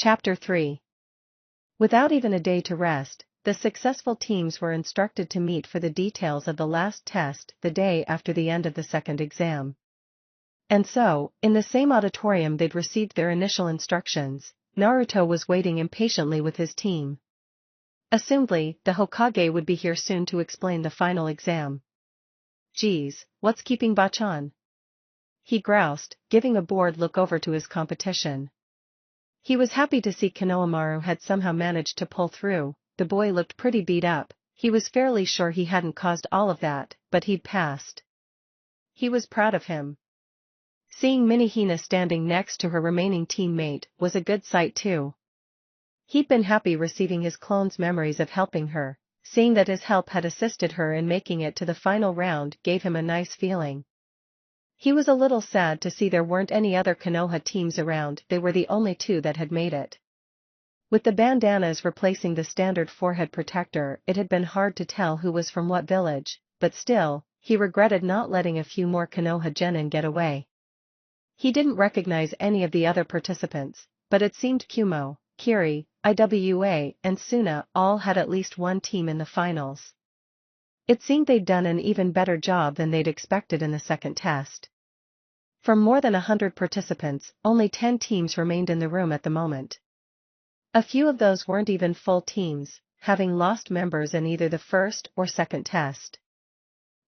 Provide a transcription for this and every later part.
Chapter 3. Without even a day to rest, the successful teams were instructed to meet for the details of the last test the day after the end of the second exam. And so, in the same auditorium they'd received their initial instructions, Naruto was waiting impatiently with his team. Assumedly, the Hokage would be here soon to explain the final exam. Geez, what's keeping Bachan? He groused, giving a bored look over to his competition. He was happy to see Konohamaru had somehow managed to pull through. The boy looked pretty beat up. He was fairly sure he hadn't caused all of that, but he'd passed. He was proud of him. Seeing Minihina standing next to her remaining teammate was a good sight too. He'd been happy receiving his clone's memories of helping her. Seeing that his help had assisted her in making it to the final round gave him a nice feeling. He was a little sad to see there weren't any other Konoha teams around. They were the only two that had made it. With the bandanas replacing the standard forehead protector, it had been hard to tell who was from what village, but still, he regretted not letting a few more Konoha genin get away. He didn't recognize any of the other participants, but it seemed Kumo, Kiri, Iwa, and Suna all had at least one team in the finals. It seemed they'd done an even better job than they'd expected in the second test. From more than 100 participants, only 10 teams remained in the room at the moment. A few of those weren't even full teams, having lost members in either the first or second test.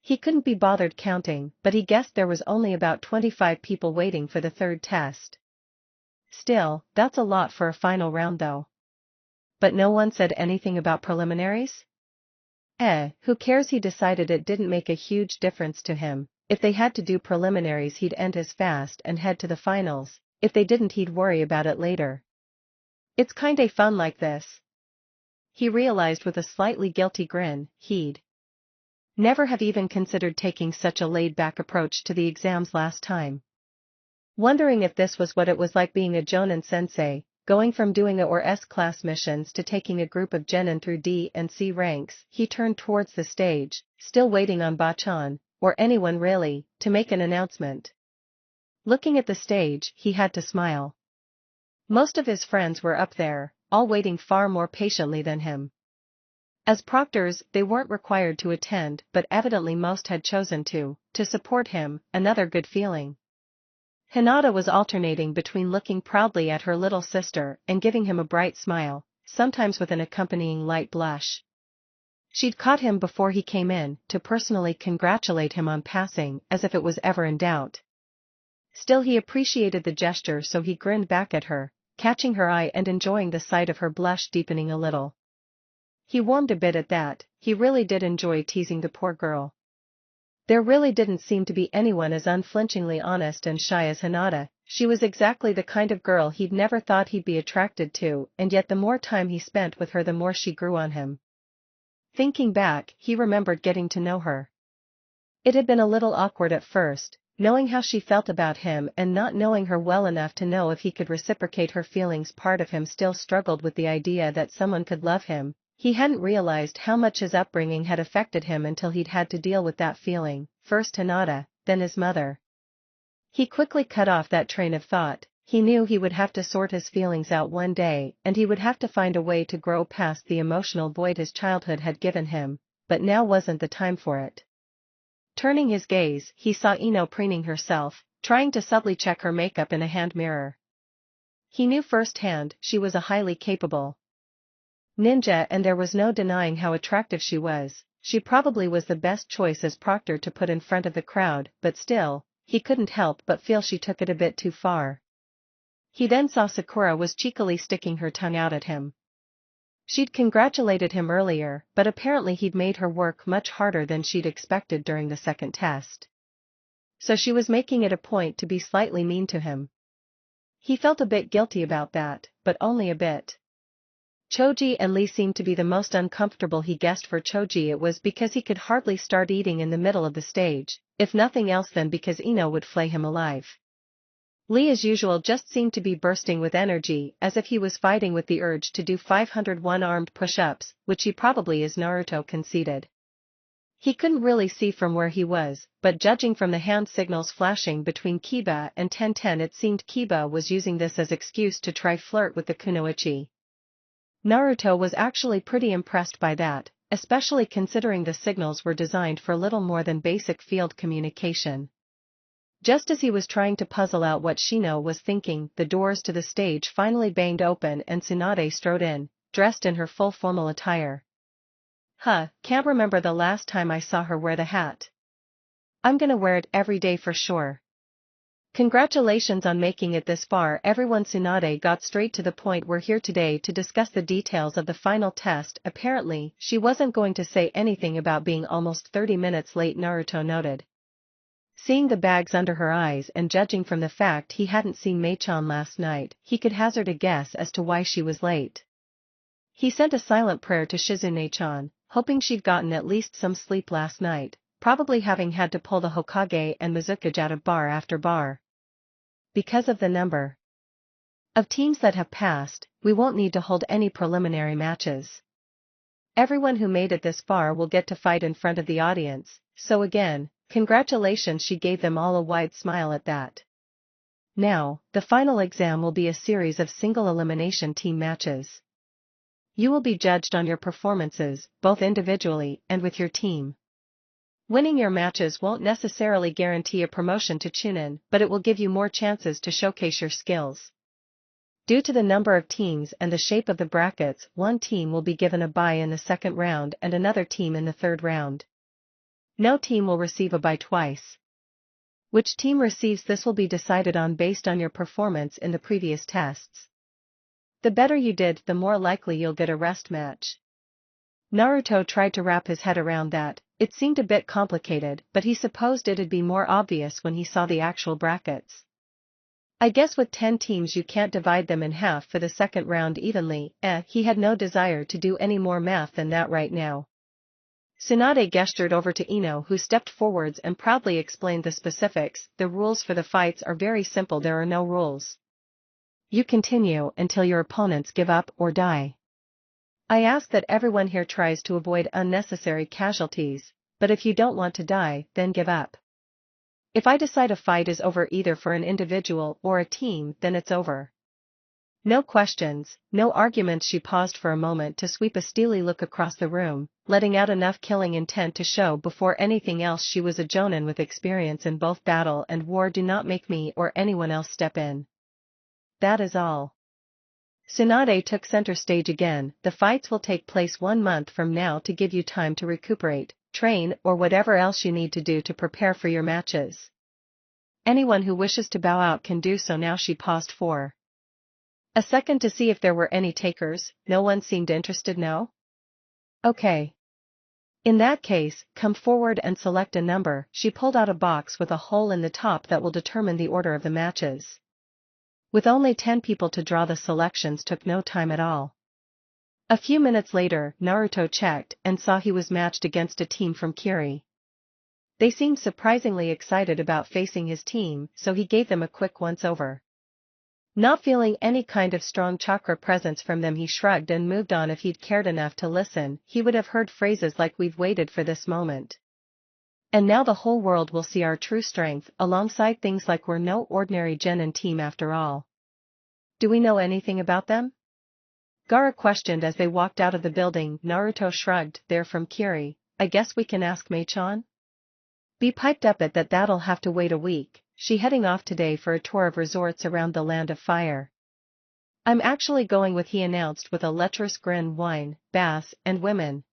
He couldn't be bothered counting, but he guessed there was only about 25 people waiting for the third test. Still, that's a lot for a final round though. But no one said anything about preliminaries? Who cares? He decided it didn't make a huge difference to him. If they had to do preliminaries he'd end as fast and head to the finals. If they didn't he'd worry about it later. It's kinda fun like this. He realized with a slightly guilty grin. He'd never have even considered taking such a laid-back approach to the exams last time. Wondering if this was what it was like being a Jonin sensei, going from doing A or S-class missions to taking a group of genin through D and C ranks, he turned towards the stage, still waiting on Bachan, or anyone really, to make an announcement. Looking at the stage, he had to smile. Most of his friends were up there, all waiting far more patiently than him. As proctors, they weren't required to attend, but evidently most had chosen to support him, another good feeling. Hinata was alternating between looking proudly at her little sister and giving him a bright smile, sometimes with an accompanying light blush. She'd caught him before he came in, to personally congratulate him on passing, as if it was ever in doubt. Still he appreciated the gesture, so he grinned back at her, catching her eye and enjoying the sight of her blush deepening a little. He warmed a bit at that. He really did enjoy teasing the poor girl. There really didn't seem to be anyone as unflinchingly honest and shy as Hinata. She was exactly the kind of girl he'd never thought he'd be attracted to, and yet the more time he spent with her the more she grew on him. Thinking back, he remembered getting to know her. It had been a little awkward at first, knowing how she felt about him and not knowing her well enough to know if he could reciprocate her feelings. Part of him still struggled with the idea that someone could love him. He hadn't realized how much his upbringing had affected him until he'd had to deal with that feeling, first Hinata, then his mother. He quickly cut off that train of thought. He knew he would have to sort his feelings out one day, and he would have to find a way to grow past the emotional void his childhood had given him, but now wasn't the time for it. Turning his gaze, he saw Ino preening herself, trying to subtly check her makeup in a hand mirror. He knew firsthand she was a highly capable ninja, and there was no denying how attractive she was. She probably was the best choice as proctor to put in front of the crowd, but still, he couldn't help but feel she took it a bit too far. He then saw Sakura was cheekily sticking her tongue out at him. She'd congratulated him earlier, but apparently he'd made her work much harder than she'd expected during the second test. So she was making it a point to be slightly mean to him. He felt a bit guilty about that, but only a bit. Choji and Lee seemed to be the most uncomfortable. He guessed for Choji it was because he could hardly start eating in the middle of the stage, if nothing else then because Ino would flay him alive. Lee as usual just seemed to be bursting with energy, as if he was fighting with the urge to do 500 one-armed push-ups, which he probably is. Naruto conceded. He couldn't really see from where he was, but judging from the hand signals flashing between Kiba and Tenten, it seemed Kiba was using this as excuse to try flirt with the kunoichi. Naruto was actually pretty impressed by that, especially considering the signals were designed for little more than basic field communication. Just as he was trying to puzzle out what Shino was thinking, the doors to the stage finally banged open and Tsunade strode in, dressed in her full formal attire. Can't remember the last time I saw her wear the hat. I'm gonna wear it every day for sure. Congratulations on making it this far, everyone. Tsunade got straight to the point. We're here today to discuss the details of the final test. Apparently, she wasn't going to say anything about being almost 30 minutes late, Naruto noted. Seeing the bags under her eyes and judging from the fact he hadn't seen Mei-chan last night, he could hazard a guess as to why she was late. He sent a silent prayer to Shizune-chan, hoping she'd gotten at least some sleep last night, probably having had to pull the Hokage and Mizukage out of bar after bar. Because of the number of teams that have passed, we won't need to hold any preliminary matches. Everyone who made it this far will get to fight in front of the audience, so again, congratulations. She gave them all a wide smile at that. Now, the final exam will be a series of single elimination team matches. You will be judged on your performances, both individually and with your team. Winning your matches won't necessarily guarantee a promotion to Chunin, but it will give you more chances to showcase your skills. Due to the number of teams and the shape of the brackets, one team will be given a bye in the second round and another team in the third round. No team will receive a bye twice. Which team receives this will be decided on based on your performance in the previous tests. The better you did, the more likely you'll get a rest match. Naruto tried to wrap his head around that. It seemed a bit complicated, but he supposed it'd be more obvious when he saw the actual brackets. I guess with 10 teams you can't divide them in half for the second round evenly. He had no desire to do any more math than that right now. Tsunade gestured over to Ino, who stepped forwards and proudly explained the specifics. The rules for the fights are very simple. There are no rules. You continue until your opponents give up or die. I ask that everyone here tries to avoid unnecessary casualties, but if you don't want to die, then give up. If I decide a fight is over either for an individual or a team, then it's over. No questions, no arguments. She paused for a moment to sweep a steely look across the room, letting out enough killing intent to show before anything else she was a jonin with experience in both battle and war. Do not make me or anyone else step in. That is all. Tsunade took center stage again. The fights will take place 1 month from now to give you time to recuperate, train, or whatever else you need to do to prepare for your matches. Anyone who wishes to bow out can do so now. She paused for a second to see if there were any takers. No one seemed interested. No? Okay. In that case, come forward and select a number. She pulled out a box with a hole in the top that will determine the order of the matches. With only 10 people to draw, the selections took no time at all. A few minutes later, Naruto checked and saw he was matched against a team from Kiri. They seemed surprisingly excited about facing his team, so he gave them a quick once-over. Not feeling any kind of strong chakra presence from them, he shrugged and moved on. If he'd cared enough to listen, he would have heard phrases like "We've waited for this moment. And now the whole world will see our true strength," alongside things like "We're no ordinary Genin team after all." Do we know anything about them? Gaara questioned as they walked out of the building. Naruto shrugged. They're from Kiri. I guess we can ask Mei-chan? Be piped up at that. That'll have to wait a week. She heading off today for a tour of resorts around the Land of Fire. I'm actually going with, he announced with a lecherous grin. Wine, baths, and women.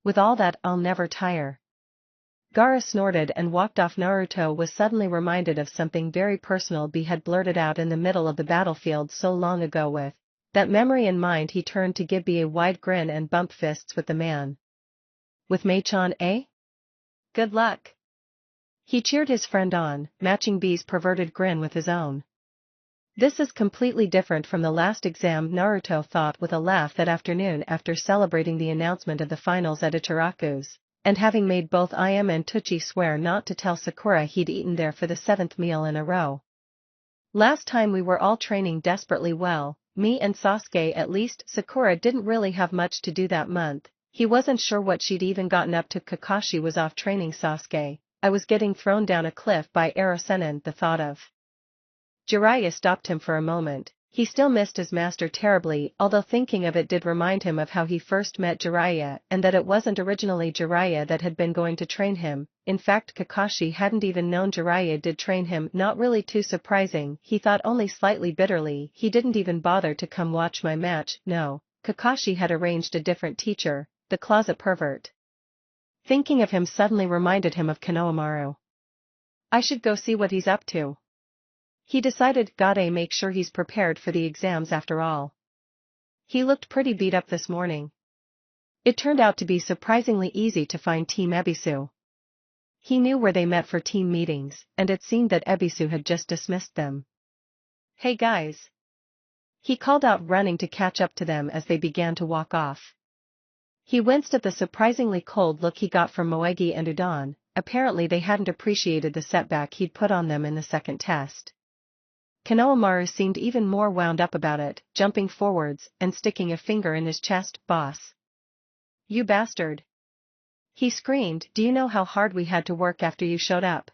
With all that, I'll never tire. Gaara snorted and walked off. Naruto was suddenly reminded of something very personal B had blurted out in the middle of the battlefield so long ago. With that memory in mind, he turned to give B a wide grin and bump fists with the man. With Mei-chan, eh? Good luck. He cheered his friend on, matching B's perverted grin with his own. This is completely different from the last exam, Naruto thought with a laugh that afternoon after celebrating the announcement of the finals at Ichiraku's, and having made both Im and Tucci swear not to tell Sakura he'd eaten there for the 7th meal in a row. Last time we were all training desperately well, me and Sasuke at least. Sakura didn't really have much to do that month. He wasn't sure what she'd even gotten up to. Kakashi was off training Sasuke. I was getting thrown down a cliff by Erosenin. The thought of Jiraiya stopped him for a moment. He still missed his master terribly, although thinking of it did remind him of how he first met Jiraiya and that it wasn't originally Jiraiya that had been going to train him. In fact, Kakashi hadn't even known Jiraiya did train him. Not really too surprising, he thought, only slightly bitterly. He didn't even bother to come watch my match. No, Kakashi had arranged a different teacher, the closet pervert. Thinking of him suddenly reminded him of Konohamaru. I should go see what he's up to. He decided. Gotta make sure he's prepared for the exams after all. He looked pretty beat up this morning. It turned out to be surprisingly easy to find Team Ebisu. He knew where they met for team meetings, and it seemed that Ebisu had just dismissed them. Hey guys! He called out, running to catch up to them as they began to walk off. He winced at the surprisingly cold look he got from Moegi and Udon. Apparently they hadn't appreciated the setback he'd put on them in the second test. Konohamaru seemed even more wound up about it, jumping forwards and sticking a finger in his chest. Boss! You bastard! He screamed. Do you know how hard we had to work after you showed up?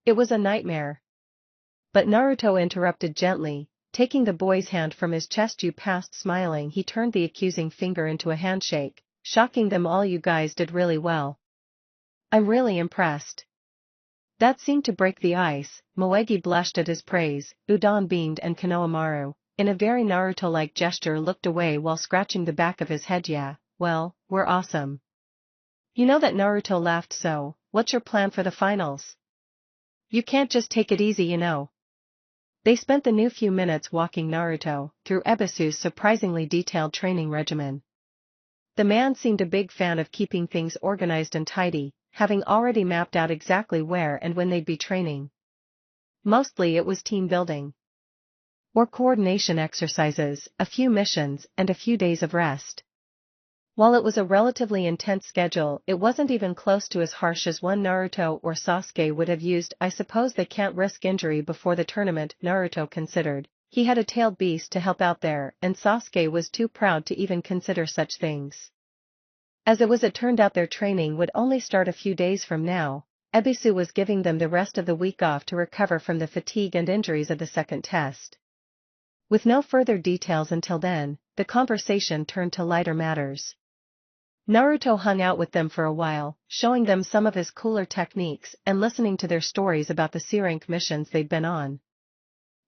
It was a nightmare. But Naruto interrupted gently, taking the boy's hand from his chest. You passed. Smiling, he turned the accusing finger into a handshake, shocking them all. You guys did really well. I'm really impressed. That seemed to break the ice. Moegi blushed at his praise. Udon beamed, and Konohamaru, in a very Naruto-like gesture, looked away while scratching the back of his head. Yeah, well, we're awesome. You know that. Naruto laughed. So, what's your plan for the finals? You can't just take it easy, you know. They spent the new few minutes walking Naruto through Ebisu's surprisingly detailed training regimen. The man seemed a big fan of keeping things organized and tidy, having already mapped out exactly where and when they'd be training. Mostly it was team building or coordination exercises, a few missions, and a few days of rest. While it was a relatively intense schedule, it wasn't even close to as harsh as one Naruto or Sasuke would have used. I suppose they can't risk injury before the tournament, Naruto considered. He had a tailed beast to help out there, and Sasuke was too proud to even consider such things. As it turned out, their training would only start a few days from now. Ebisu was giving them the rest of the week off to recover from the fatigue and injuries of the second test. With no further details until then, the conversation turned to lighter matters. Naruto hung out with them for a while, showing them some of his cooler techniques and listening to their stories about the C-rank missions they'd been on.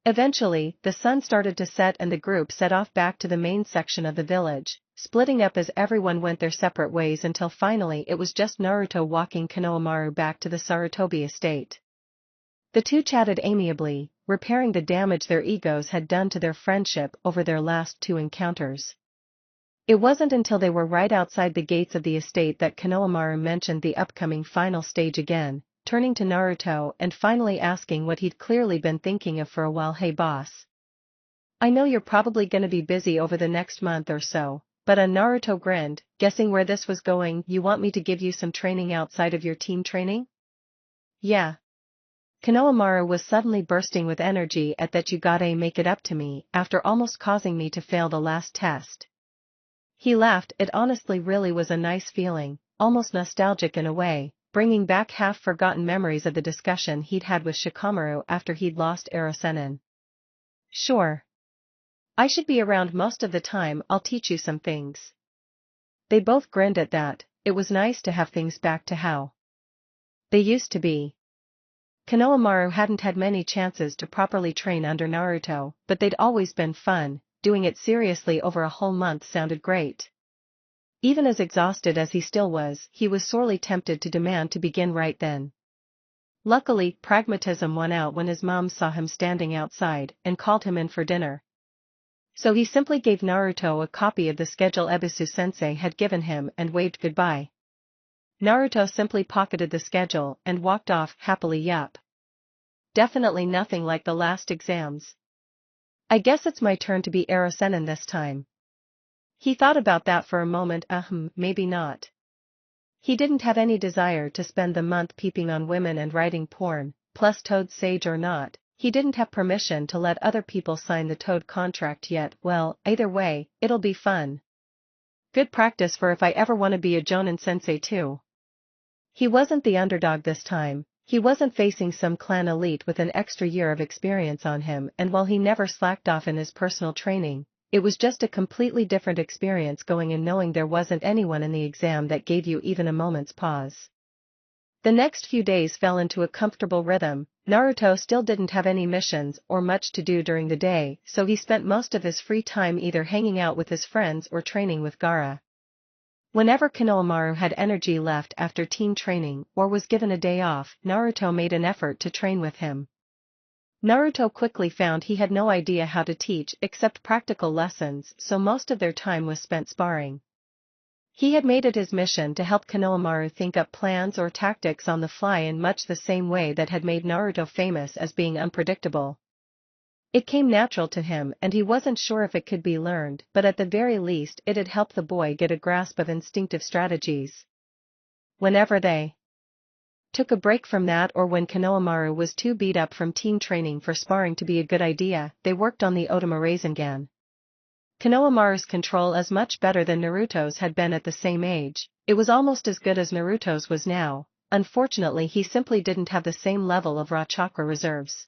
Eventually, the sun started to set and the group set off back to the main section of the village, splitting up as everyone went their separate ways until finally it was just Naruto walking Konohamaru back to the Sarutobi estate. The two chatted amiably, repairing the damage their egos had done to their friendship over their last two encounters. It wasn't until they were right outside the gates of the estate that Konohamaru mentioned the upcoming final stage again, turning to Naruto and finally asking what he'd clearly been thinking of for a while. Hey boss. I know you're probably gonna be busy over the next month or so, but Naruto grinned, guessing where this was going. You want me to give you some training outside of your team training? Yeah. Konohamaru was suddenly bursting with energy at that. You gotta make it up to me, after almost causing me to fail the last test. He laughed. It honestly really was a nice feeling, almost nostalgic in a way, bringing back half-forgotten memories of the discussion he'd had with Shikamaru after he'd lost Erosenin. Sure. I should be around most of the time. I'll teach you some things. They both grinned at that. It was nice to have things back to how they used to be. Konohamaru hadn't had many chances to properly train under Naruto, but they'd always been fun. Doing it seriously over a whole month sounded great. Even as exhausted as he still was, he was sorely tempted to demand to begin right then. Luckily, pragmatism won out when his mom saw him standing outside and called him in for dinner. So he simply gave Naruto a copy of the schedule Ebisu-sensei had given him and waved goodbye. Naruto simply pocketed the schedule and walked off happily. Yup. Definitely nothing like the last exams. I guess it's my turn to be Erosenin this time. He thought about that for a moment. Maybe not. He didn't have any desire to spend the month peeping on women and writing porn, plus Toad sage or not, he didn't have permission to let other people sign the Toad contract yet. Well, either way, it'll be fun. Good practice for if I ever want to be a Jonin sensei too. He wasn't the underdog this time, he wasn't facing some clan elite with an extra year of experience on him, and while he never slacked off in his personal training, it was just a completely different experience going in knowing there wasn't anyone in the exam that gave you even a moment's pause. The next few days fell into a comfortable rhythm. Naruto still didn't have any missions or much to do during the day, so he spent most of his free time either hanging out with his friends or training with Gaara. Whenever Konohamaru had energy left after team training or was given a day off, Naruto made an effort to train with him. Naruto quickly found he had no idea how to teach except practical lessons, so most of their time was spent sparring. He had made it his mission to help Konohamaru think up plans or tactics on the fly in much the same way that had made Naruto famous as being unpredictable. It came natural to him and he wasn't sure if it could be learned, but at the very least it had helped the boy get a grasp of instinctive strategies. Whenever they took a break from that or when Konohamaru was too beat up from team training for sparring to be a good idea, they worked on the Otama Rasengan. Konohamaru's control is much better than Naruto's had been at the same age, it was almost as good as Naruto's was now. Unfortunately he simply didn't have the same level of raw chakra reserves.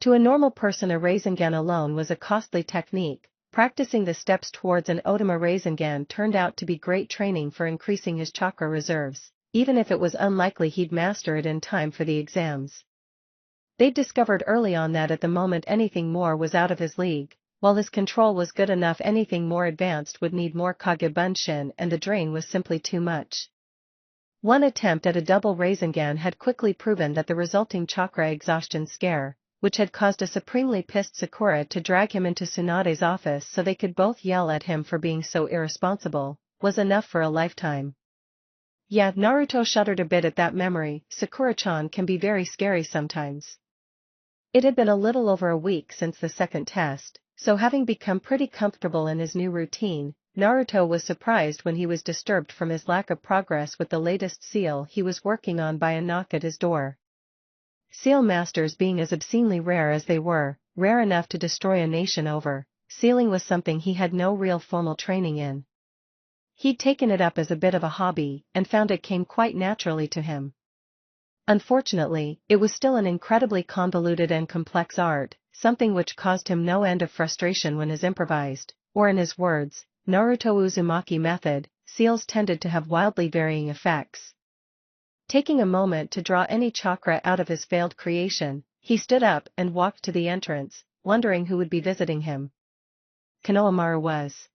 To a normal person a Rasengan alone was a costly technique. Practicing the steps towards an Otama Rasengan turned out to be great training for increasing his chakra reserves, even if it was unlikely he'd master it in time for the exams. They'd discovered early on that at the moment anything more was out of his league. While his control was good enough, anything more advanced would need more Kage Bunshin and the drain was simply too much. One attempt at a double Rasengan had quickly proven that the resulting chakra exhaustion scare, which had caused a supremely pissed Sakura to drag him into Tsunade's office so they could both yell at him for being so irresponsible, was enough for a lifetime. Yeah, Naruto shuddered a bit at that memory. Sakura-chan can be very scary sometimes. It had been a little over a week since the second test, so having become pretty comfortable in his new routine, Naruto was surprised when he was disturbed from his lack of progress with the latest seal he was working on by a knock at his door. Seal masters being as obscenely rare as they were, rare enough to destroy a nation over, sealing was something he had no real formal training in. He'd taken it up as a bit of a hobby, and found it came quite naturally to him. Unfortunately, it was still an incredibly convoluted and complex art, something which caused him no end of frustration when his improvised, or in his words, Naruto Uzumaki method, seals tended to have wildly varying effects. Taking a moment to draw any chakra out of his failed creation, he stood up and walked to the entrance, wondering who would be visiting him. Konohamaru was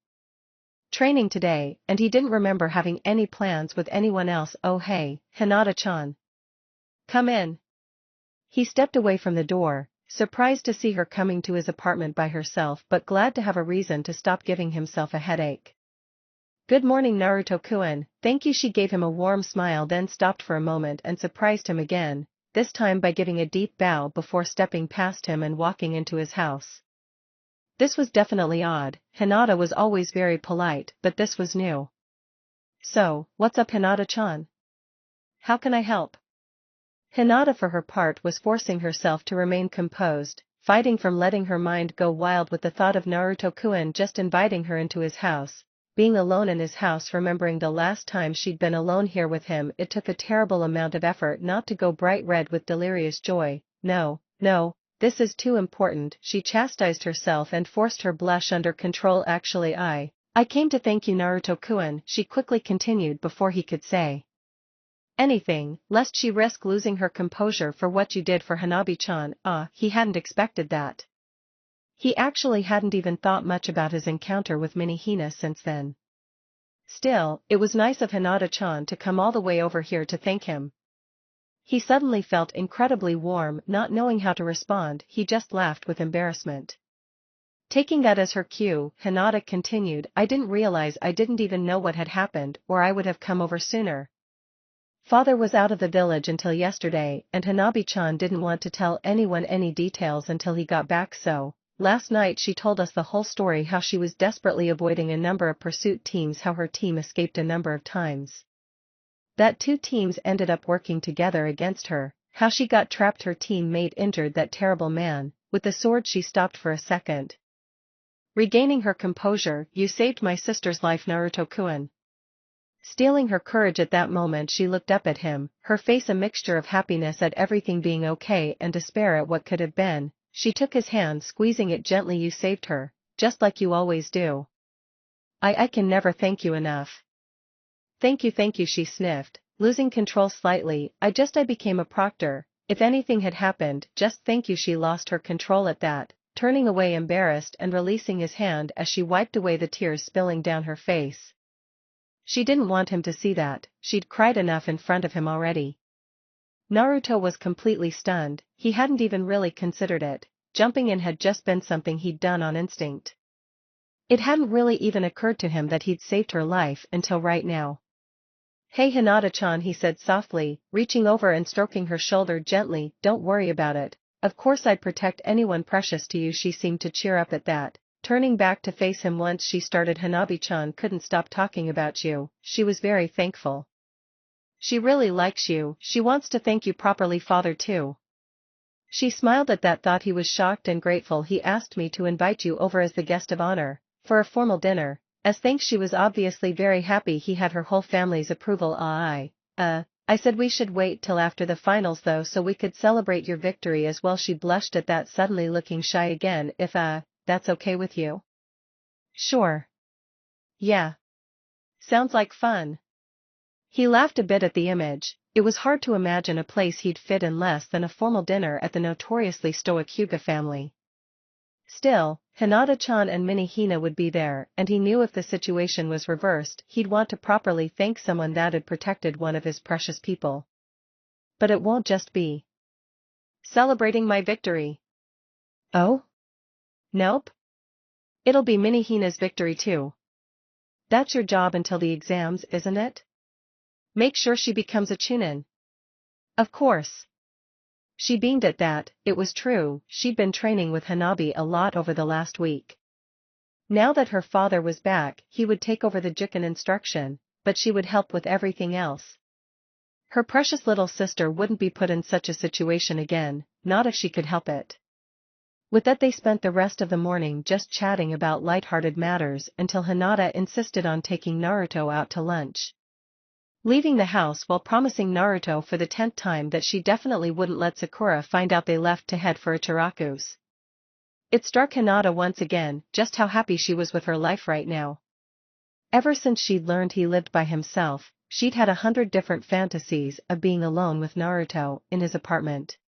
training today, and he didn't remember having any plans with anyone else. Oh hey, Hinata-chan. Come in. He stepped away from the door, surprised to see her coming to his apartment by herself but glad to have a reason to stop giving himself a headache. Good morning Naruto-kun, thank you. She gave him a warm smile, then stopped for a moment and surprised him again, this time by giving a deep bow before stepping past him and walking into his house. This was definitely odd. Hinata was always very polite, but this was new. So, what's up Hinata-chan? How can I help? Hinata for her part was forcing herself to remain composed, fighting from letting her mind go wild with the thought of Naruto-kun just inviting her into his house. Being alone in his house, remembering the last time she'd been alone here with him, it took a terrible amount of effort not to go bright red with delirious joy. No, this is too important, she chastised herself and forced her blush under control. Actually I came to thank you Naruto-kun, she quickly continued before he could say anything, lest she risk losing her composure for what you did for Hanabi-chan. He hadn't expected that. He actually hadn't even thought much about his encounter with Minihina since then. Still, it was nice of Hinata-chan to come all the way over here to thank him. He suddenly felt incredibly warm, not knowing how to respond. He just laughed with embarrassment. Taking that as her cue, Hinata continued, I didn't realize, I didn't even know what had happened, or I would have come over sooner. Father was out of the village until yesterday, and Hanabi-chan didn't want to tell anyone any details until he got back, so last night she told us the whole story, how she was desperately avoiding a number of pursuit teams, how her team escaped a number of times. That 2 teams ended up working together against her, how she got trapped, her teammate injured that terrible man with the sword. She stopped for a second. Regaining her composure, "You saved my sister's life, Naruto-kun." Stealing her courage at that moment, she looked up at him, her face a mixture of happiness at everything being okay and despair at what could have been. She took his hand, squeezing it gently. "You saved her, just like you always do. I can never thank you enough." Thank you," she sniffed, losing control slightly. I became a proctor. If anything had happened, just thank you." She lost her control at that, turning away embarrassed and releasing his hand as she wiped away the tears spilling down her face. She didn't want him to see that, she'd cried enough in front of him already. Naruto was completely stunned. He hadn't even really considered it. Jumping in had just been something he'd done on instinct. It hadn't really even occurred to him that he'd saved her life until right now. "Hey Hinata-chan," he said softly, reaching over and stroking her shoulder gently. "Don't worry about it. Of course I'd protect anyone precious to you." She seemed to cheer up at that, turning back to face him. "Once she started, Hanabi-chan couldn't stop talking about you. She was very thankful. She really likes you. She wants to thank you properly, father too." She smiled at that thought. He was shocked and grateful. "He asked me to invite you over as the guest of honor, for a formal dinner. As thanks." She was obviously very happy he had her whole family's approval. I said we should wait till after the finals though, so we could celebrate your victory as well." She blushed at that, suddenly looking shy again. "If that's okay with you?" "Sure. Yeah. Sounds like fun." He laughed a bit at the image. It was hard to imagine a place he'd fit in less than a formal dinner at the notoriously stoic Hyuga family. Still, Hinata-chan and Mini Hina would be there, and he knew if the situation was reversed, he'd want to properly thank someone that had protected one of his precious people. "But it won't just be celebrating my victory." "Oh? Nope. It'll be Mini Hina's victory too. That's your job until the exams, isn't it? Make sure she becomes a Chunin." "Of course." She beamed at that. It was true, she'd been training with Hanabi a lot over the last week. Now that her father was back, he would take over the Jukin instruction, but she would help with everything else. Her precious little sister wouldn't be put in such a situation again, not if she could help it. With that, they spent the rest of the morning just chatting about light-hearted matters until Hinata insisted on taking Naruto out to lunch. Leaving the house while promising Naruto for the 10th time that she definitely wouldn't let Sakura find out, they left to head for Ichiraku's. It struck Hinata once again just how happy she was with her life right now. Ever since she'd learned he lived by himself, she'd had 100 different fantasies of being alone with Naruto in his apartment.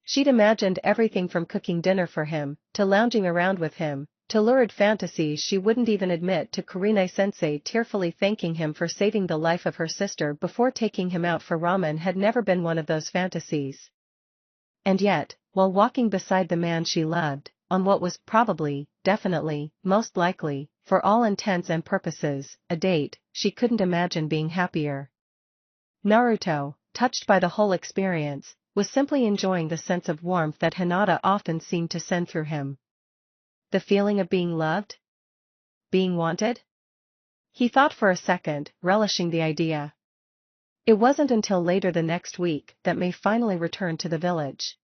She'd imagined everything from cooking dinner for him, to lounging around with him, to lurid fantasies she wouldn't even admit to Kurenai-sensei. Tearfully thanking him for saving the life of her sister before taking him out for ramen had never been one of those fantasies. And yet, while walking beside the man she loved, on what was probably, definitely, most likely, for all intents and purposes, a date, she couldn't imagine being happier. Naruto, touched by the whole experience, was simply enjoying the sense of warmth that Hinata often seemed to send through him. The feeling of being loved? Being wanted? He thought for a second, relishing the idea. It wasn't until later the next week that May finally returned to the village.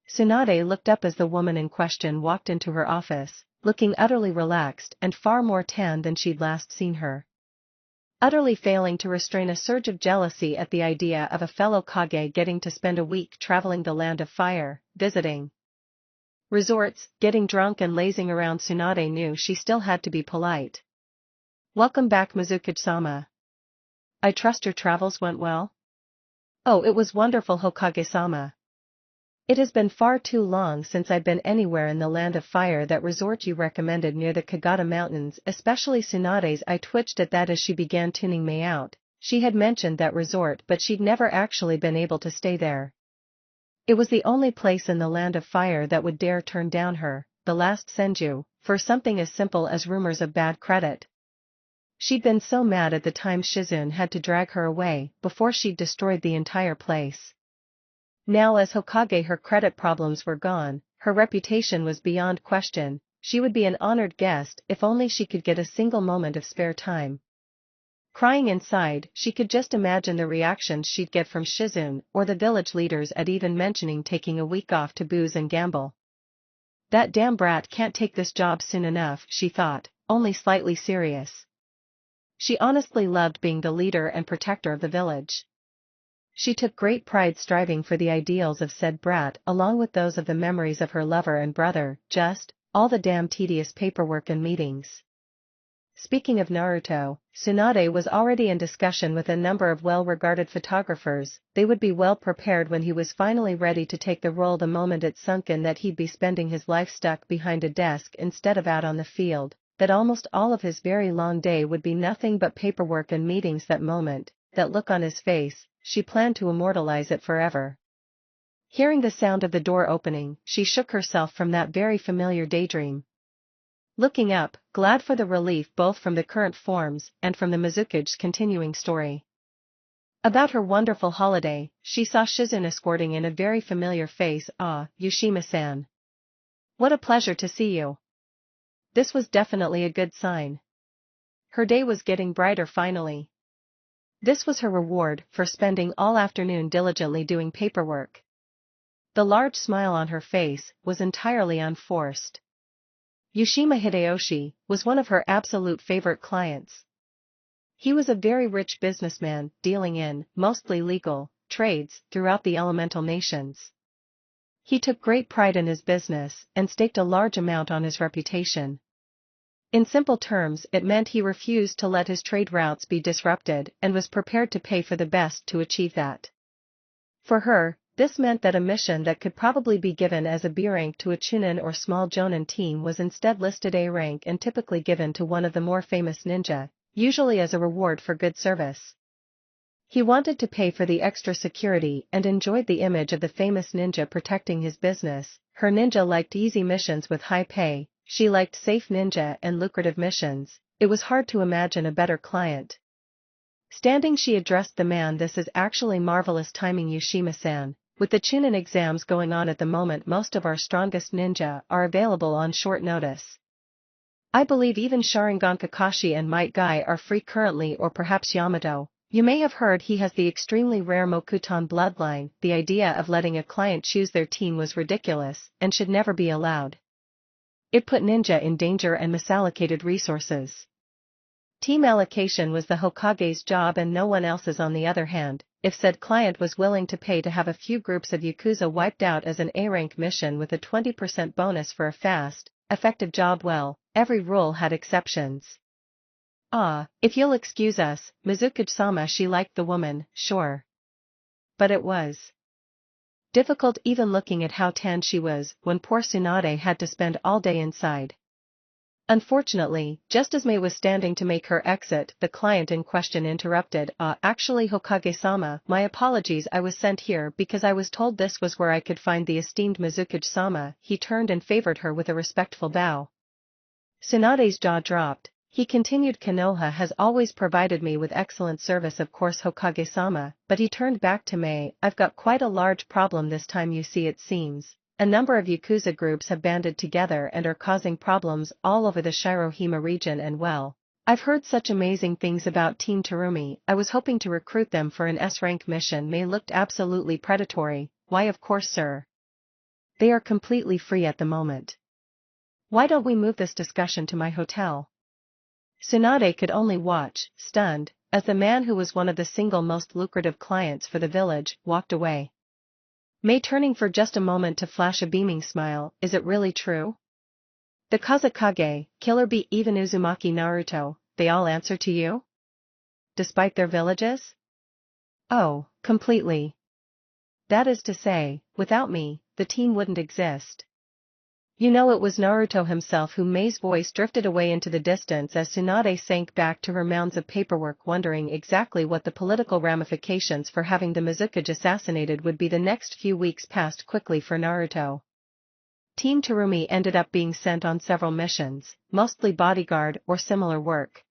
Tsunade looked up as the woman in question walked into her office, looking utterly relaxed and far more tan than she'd last seen her. Utterly failing to restrain a surge of jealousy at the idea of a fellow Kage getting to spend a week traveling the land of fire, visiting resorts, getting drunk and lazing around, Tsunade knew she still had to be polite. "Welcome back, Mizuki-sama. I trust your travels went well?" "Oh, it was wonderful, Hokage-sama. It has been far too long since I've been anywhere in the land of fire. That resort you recommended near the Kagata Mountains, especially." Tsunade's eye twitched at that as she began tuning May out. She had mentioned that resort, but she'd never actually been able to stay there. It was the only place in the land of fire that would dare turn down her, the last Senju, for something as simple as rumors of bad credit. She'd been so mad at the time Shizune had to drag her away before she'd destroyed the entire place. Now as Hokage her credit problems were gone, her reputation was beyond question. She would be an honored guest if only she could get a single moment of spare time. Crying inside, she could just imagine the reactions she'd get from Shizune or the village leaders at even mentioning taking a week off to booze and gamble. That damn brat can't take this job soon enough, she thought, only slightly serious. She honestly loved being the leader and protector of the village. She took great pride striving for the ideals of said brat along with those of the memories of her lover and brother, just, all the damn tedious paperwork and meetings. Speaking of Naruto, Tsunade was already in discussion with a number of well-regarded photographers. They would be well prepared when he was finally ready to take the role the moment it sunk in that he'd be spending his life stuck behind a desk instead of out on the field, that almost all of his very long day would be nothing but paperwork and meetings. That moment, that look on his face, she planned to immortalize it forever. Hearing the sound of the door opening, she shook herself from that very familiar daydream. Looking up, glad for the relief both from the current forms and from the Mizuki's continuing story about her wonderful holiday, she saw Shizune escorting in a very familiar face. Ah, Yushima-san. What a pleasure to see you. This was definitely a good sign. Her day was getting brighter finally. This was her reward for spending all afternoon diligently doing paperwork. The large smile on her face was entirely unforced. Yushima Hideyoshi was one of her absolute favorite clients. He was a very rich businessman dealing in, mostly legal, trades throughout the elemental nations. He took great pride in his business and staked a large amount on his reputation. In simple terms, it meant he refused to let his trade routes be disrupted and was prepared to pay for the best to achieve that. For her, this meant that a mission that could probably be given as a B rank to a Chunin or small Jonin team was instead listed A rank and typically given to one of the more famous ninja, usually as a reward for good service. He wanted to pay for the extra security and enjoyed the image of the famous ninja protecting his business. Her ninja liked easy missions with high pay, she liked safe ninja and lucrative missions. It was hard to imagine a better client. Standing, she addressed the man. This is actually marvelous timing, Yushima-san. With the Chunin exams going on at the moment, most of our strongest ninja are available on short notice. I believe even Sharingan Kakashi and Might Guy are free currently, or perhaps Yamato. You may have heard he has the extremely rare Mokuton bloodline. The idea of letting a client choose their team was ridiculous and should never be allowed. It put ninja in danger and misallocated resources. Team allocation was the Hokage's job and no one else's. On the other hand, if said client was willing to pay to have a few groups of Yakuza wiped out as an A-rank mission with a 20% bonus for a fast, effective job, well, every rule had exceptions. Ah, if you'll excuse us, Mizuki-sama. She liked the woman, sure. But it was difficult even looking at how tanned she was when poor Tsunade had to spend all day inside. Unfortunately, just as Mei was standing to make her exit, the client in question interrupted. Actually, Hokage-sama, my apologies. I was sent here because I was told this was where I could find the esteemed Mizuki-sama. He turned and favored her with a respectful bow. Tsunade's jaw dropped. He continued, Konoha has always provided me with excellent service, of course, Hokage-sama, but he turned back to Mei. I've got quite a large problem this time. You see, it seems a number of Yakuza groups have banded together and are causing problems all over the Shirohima region, and well, I've heard such amazing things about Team Terumi. I was hoping to recruit them for an S-rank mission. Mei looked absolutely predatory. Why, of course, sir. They are completely free at the moment. Why don't we move this discussion to my hotel? Tsunade could only watch, stunned, as the man who was one of the single most lucrative clients for the village walked away. Mei turning for just a moment to flash a beaming smile. Is it really true? The Kazekage, Killer Bee, even Uzumaki, Naruto, they all answer to you? Despite their villages? Oh, completely. That is to say, without me, the team wouldn't exist. You know, it was Naruto himself who. Mei's voice drifted away into the distance as Tsunade sank back to her mounds of paperwork, wondering exactly what the political ramifications for having the Mizuki assassinated would be. The next few weeks passed quickly for Naruto. Team Terumi ended up being sent on several missions, mostly bodyguard or similar work.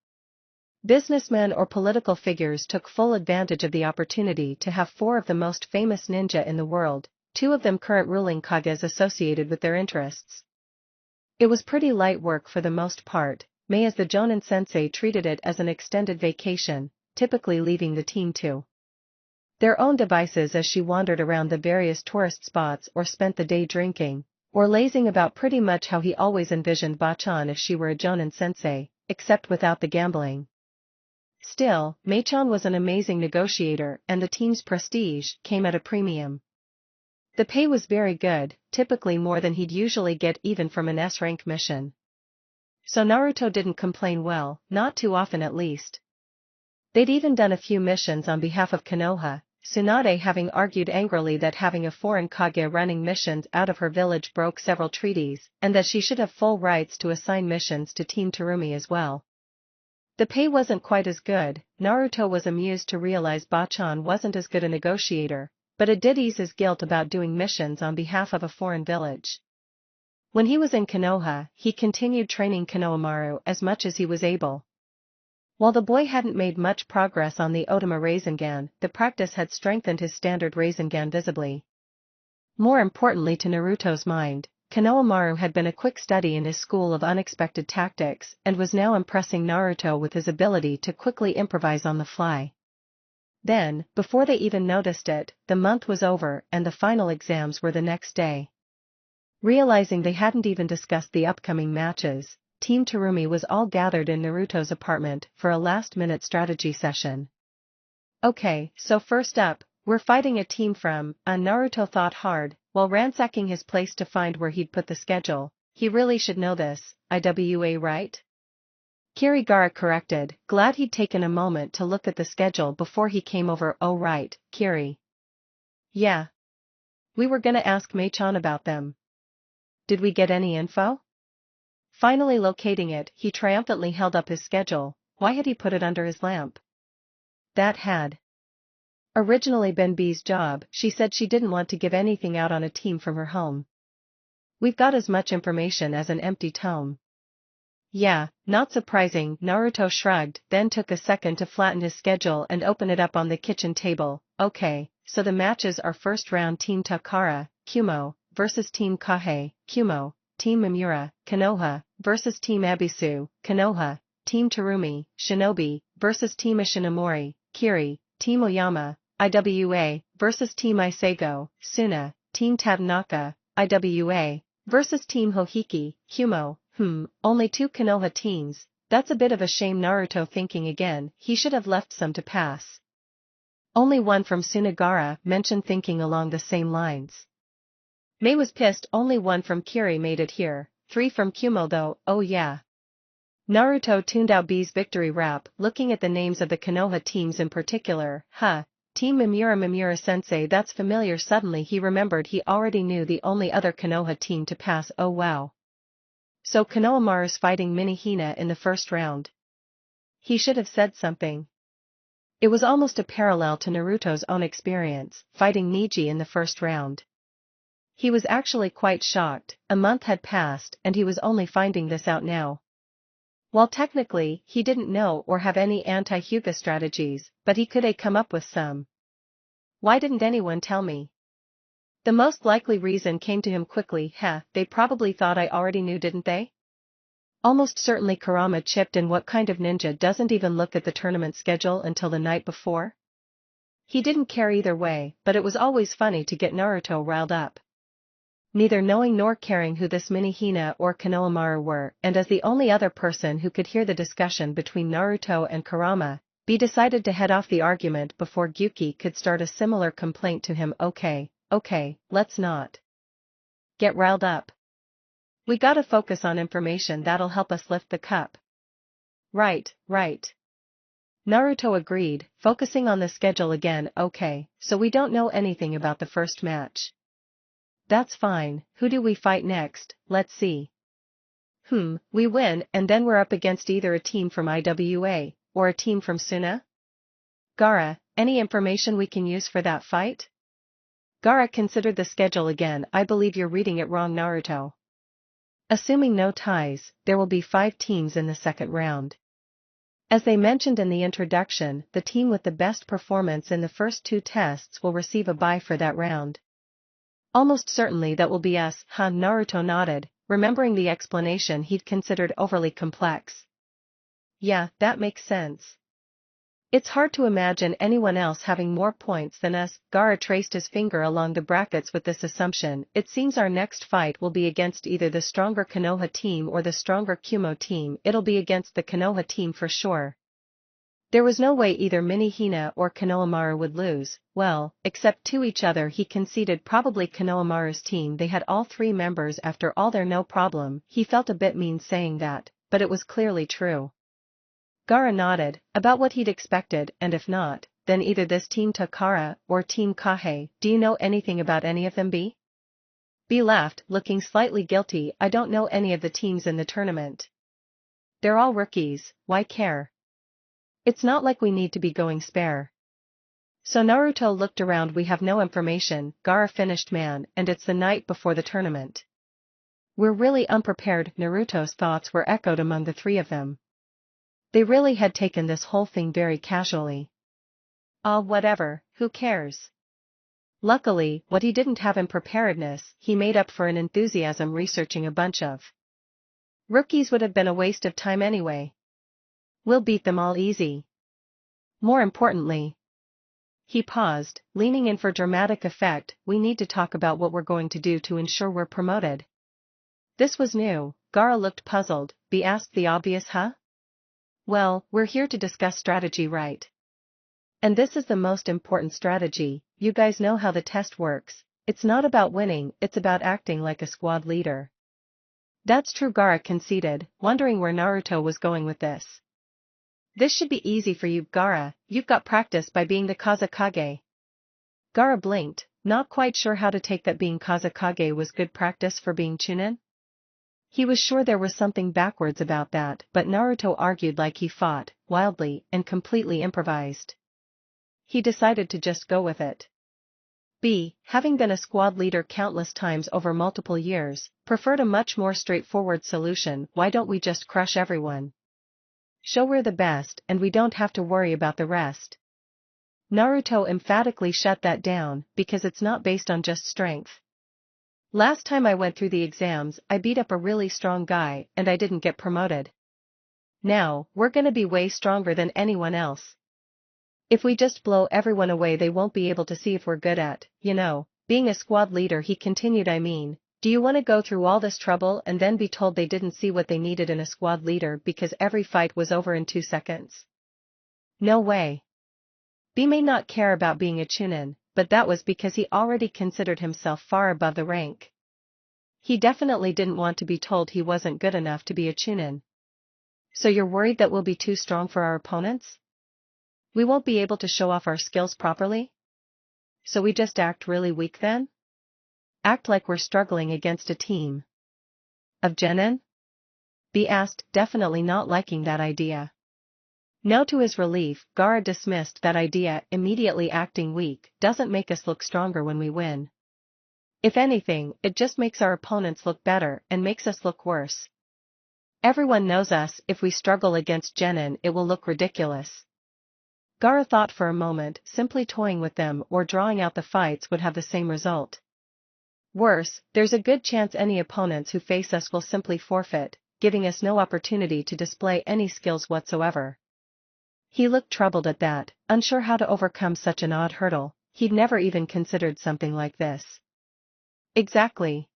Businessmen or political figures took full advantage of the opportunity to have four of the most famous ninja in the world, two of them current ruling Kages, associated with their interests. It was pretty light work for the most part. Mei, as the Jonin sensei, treated it as an extended vacation, typically leaving the team to their own devices as she wandered around the various tourist spots or spent the day drinking, Or lazing about pretty much how he always envisioned Bachan if she were a Jonin sensei, except without the gambling. Still, Mei-chan was an amazing negotiator and the team's prestige came at a premium. The pay was very good, typically more than he'd usually get even from an S-rank mission. So Naruto didn't complain, well, not too often at least. They'd even done a few missions on behalf of Konoha, Tsunade having argued angrily that having a foreign Kage running missions out of her village broke several treaties, and that she should have full rights to assign missions to Team Terumi as well. The pay wasn't quite as good. Naruto was amused to realize Bachan wasn't as good a negotiator, but it did ease his guilt about doing missions on behalf of a foreign village. When he was in Konoha, he continued training Konohamaru as much as he was able. While the boy hadn't made much progress on the Otama Rasengan, the practice had strengthened his standard Rasengan visibly. More importantly to Naruto's mind, Konohamaru had been a quick study in his school of unexpected tactics and was now impressing Naruto with his ability to quickly improvise on the fly. Then, before they even noticed it, the month was over and the final exams were the next day. Realizing they hadn't even discussed the upcoming matches, Team Terumi was all gathered in Naruto's apartment for a last-minute strategy session. Okay, so first up, we're fighting a team from, Naruto thought hard, while ransacking his place to find where he'd put the schedule. He really should know this, IWA, right? Kirigara corrected, glad he'd taken a moment to look at the schedule before he came over. Oh right, Kiri. Yeah. We were gonna ask Mei-chan about them. Did we get any info? Finally locating it, he triumphantly held up his schedule. Why had he put it under his lamp? That had originally been B's job. She said she didn't want to give anything out on a team from her home. We've got as much information as an empty tome. Yeah, not surprising, Naruto shrugged, then took a second to flatten his schedule and open it up on the kitchen table. Okay, so the matches are first round Team Takara, Kumo, versus Team Kage, Kumo, Team Mimura, Konoha, versus Team Abisu, Konoha, Team Terumi, Shinobi, versus Team Ishinomori, Kiri, Team Oyama, IWA, versus Team Iseigo, Suna, Team Tadanaka, IWA, versus Team Hohiki, Kumo. Only 2 Konoha teams, that's a bit of a shame. Naruto thinking again, he should have left some to pass. Only one from Sunagara mentioned thinking along the same lines. Mei was pissed, only one from Kiri made it here, 3 from Kumo though, oh yeah. Naruto tuned out B's victory rap, looking at the names of the Konoha teams in particular. Team Mimura sensei, that's familiar. Suddenly he remembered he already knew the only other Konoha team to pass. Oh wow. So Konohamaru's fighting Mini Hina in the first round. He should have said something. It was almost a parallel to Naruto's own experience, fighting Neji in the first round. He was actually quite shocked. A month had passed and he was only finding this out now. While technically, he didn't know or have any anti-Hyuga strategies, but he could come up with some. Why didn't anyone tell me? The most likely reason came to him quickly. They probably thought I already knew, didn't they? Almost certainly Kurama chipped in. What kind of ninja doesn't even look at the tournament schedule until the night before? He didn't care either way, but it was always funny to get Naruto riled up. Neither knowing nor caring who this Mini Hina or Konohamaru were, and as the only other person who could hear the discussion between Naruto and Kurama, B decided to head off the argument before Gyuki could start a similar complaint to him. Okay, let's not get riled up. We gotta focus on information that'll help us lift the cup. Right. Naruto agreed, focusing on the schedule again. Okay, so we don't know anything about the first match. That's fine, who do we fight next? Let's see. We win and then we're up against either a team from IWA, or a team from Suna? Gaara, any information we can use for that fight? Gaara considered the schedule again. I believe you're reading it wrong, Naruto. Assuming no ties, there will be 5 teams in the second round. As they mentioned in the introduction, the team with the best performance in the first 2 tests will receive a bye for that round. Almost certainly that will be us. Naruto nodded, remembering the explanation he'd considered overly complex. Yeah, that makes sense. It's hard to imagine anyone else having more points than us. Gaara traced his finger along the brackets with this assumption. It seems our next fight will be against either the stronger Konoha team or the stronger Kumo team. It'll be against the Konoha team for sure. There was no way either Minihina or Konohamaru would lose, well, except to each other. He conceded probably Konohamaru's team. They had all 3 members after all. They're no problem. He felt a bit mean saying that, but it was clearly true. Gaara nodded, about what he'd expected, and if not, then either this Team Takara or Team Kage. Do you know anything about any of them, B? B laughed, looking slightly guilty. I don't know any of the teams in the tournament. They're all rookies, why care? It's not like we need to be going spare. So Naruto looked around. We have no information, Gaara finished. Man, and it's the night before the tournament. We're really unprepared. Naruto's thoughts were echoed among the 3 of them. They really had taken this whole thing very casually. Whatever, who cares? Luckily, what he didn't have in preparedness, he made up for in enthusiasm. Researching a bunch of rookies would have been a waste of time anyway. We'll beat them all easy. More importantly. He paused, leaning in for dramatic effect. We need to talk about what we're going to do to ensure we're promoted. This was new. Gaara looked puzzled. B asked the obvious, huh? Well, we're here to discuss strategy, right? And this is the most important strategy. You guys know how the test works. It's not about winning, it's about acting like a squad leader. That's true, Gaara conceded, wondering where Naruto was going with this. This should be easy for you, Gaara. You've got practice by being the Kazekage. Gaara blinked, not quite sure how to take that being Kazekage was good practice for being Chunin. He was sure there was something backwards about that, but Naruto argued like he fought, wildly, and completely improvised. He decided to just go with it. B, having been a squad leader countless times over multiple years, preferred a much more straightforward solution. Why don't we just crush everyone? Show we're the best and we don't have to worry about the rest. Naruto emphatically shut that down, because it's not based on just strength. Last time I went through the exams, I beat up a really strong guy, and I didn't get promoted. Now, we're gonna be way stronger than anyone else. If we just blow everyone away, they won't be able to see if we're good at, being a squad leader. He continued, I mean, do you want to go through all this trouble and then be told they didn't see what they needed in a squad leader because every fight was over in 2 seconds? No way. B may not care about being a Chunin, but that was because he already considered himself far above the rank. He definitely didn't want to be told he wasn't good enough to be a Chunin. So you're worried that we'll be too strong for our opponents? We won't be able to show off our skills properly? So we just act really weak then? Act like we're struggling against a team of Genin? B asked, definitely not liking that idea. Now to his relief, Gaara dismissed that idea immediately. Acting weak doesn't make us look stronger when we win. If anything, it just makes our opponents look better and makes us look worse. Everyone knows us. If we struggle against Genin, it will look ridiculous. Gaara thought for a moment. Simply toying with them or drawing out the fights would have the same result. Worse, there's a good chance any opponents who face us will simply forfeit, giving us no opportunity to display any skills whatsoever. He looked troubled at that, unsure how to overcome such an odd hurdle. He'd never even considered something like this. Exactly.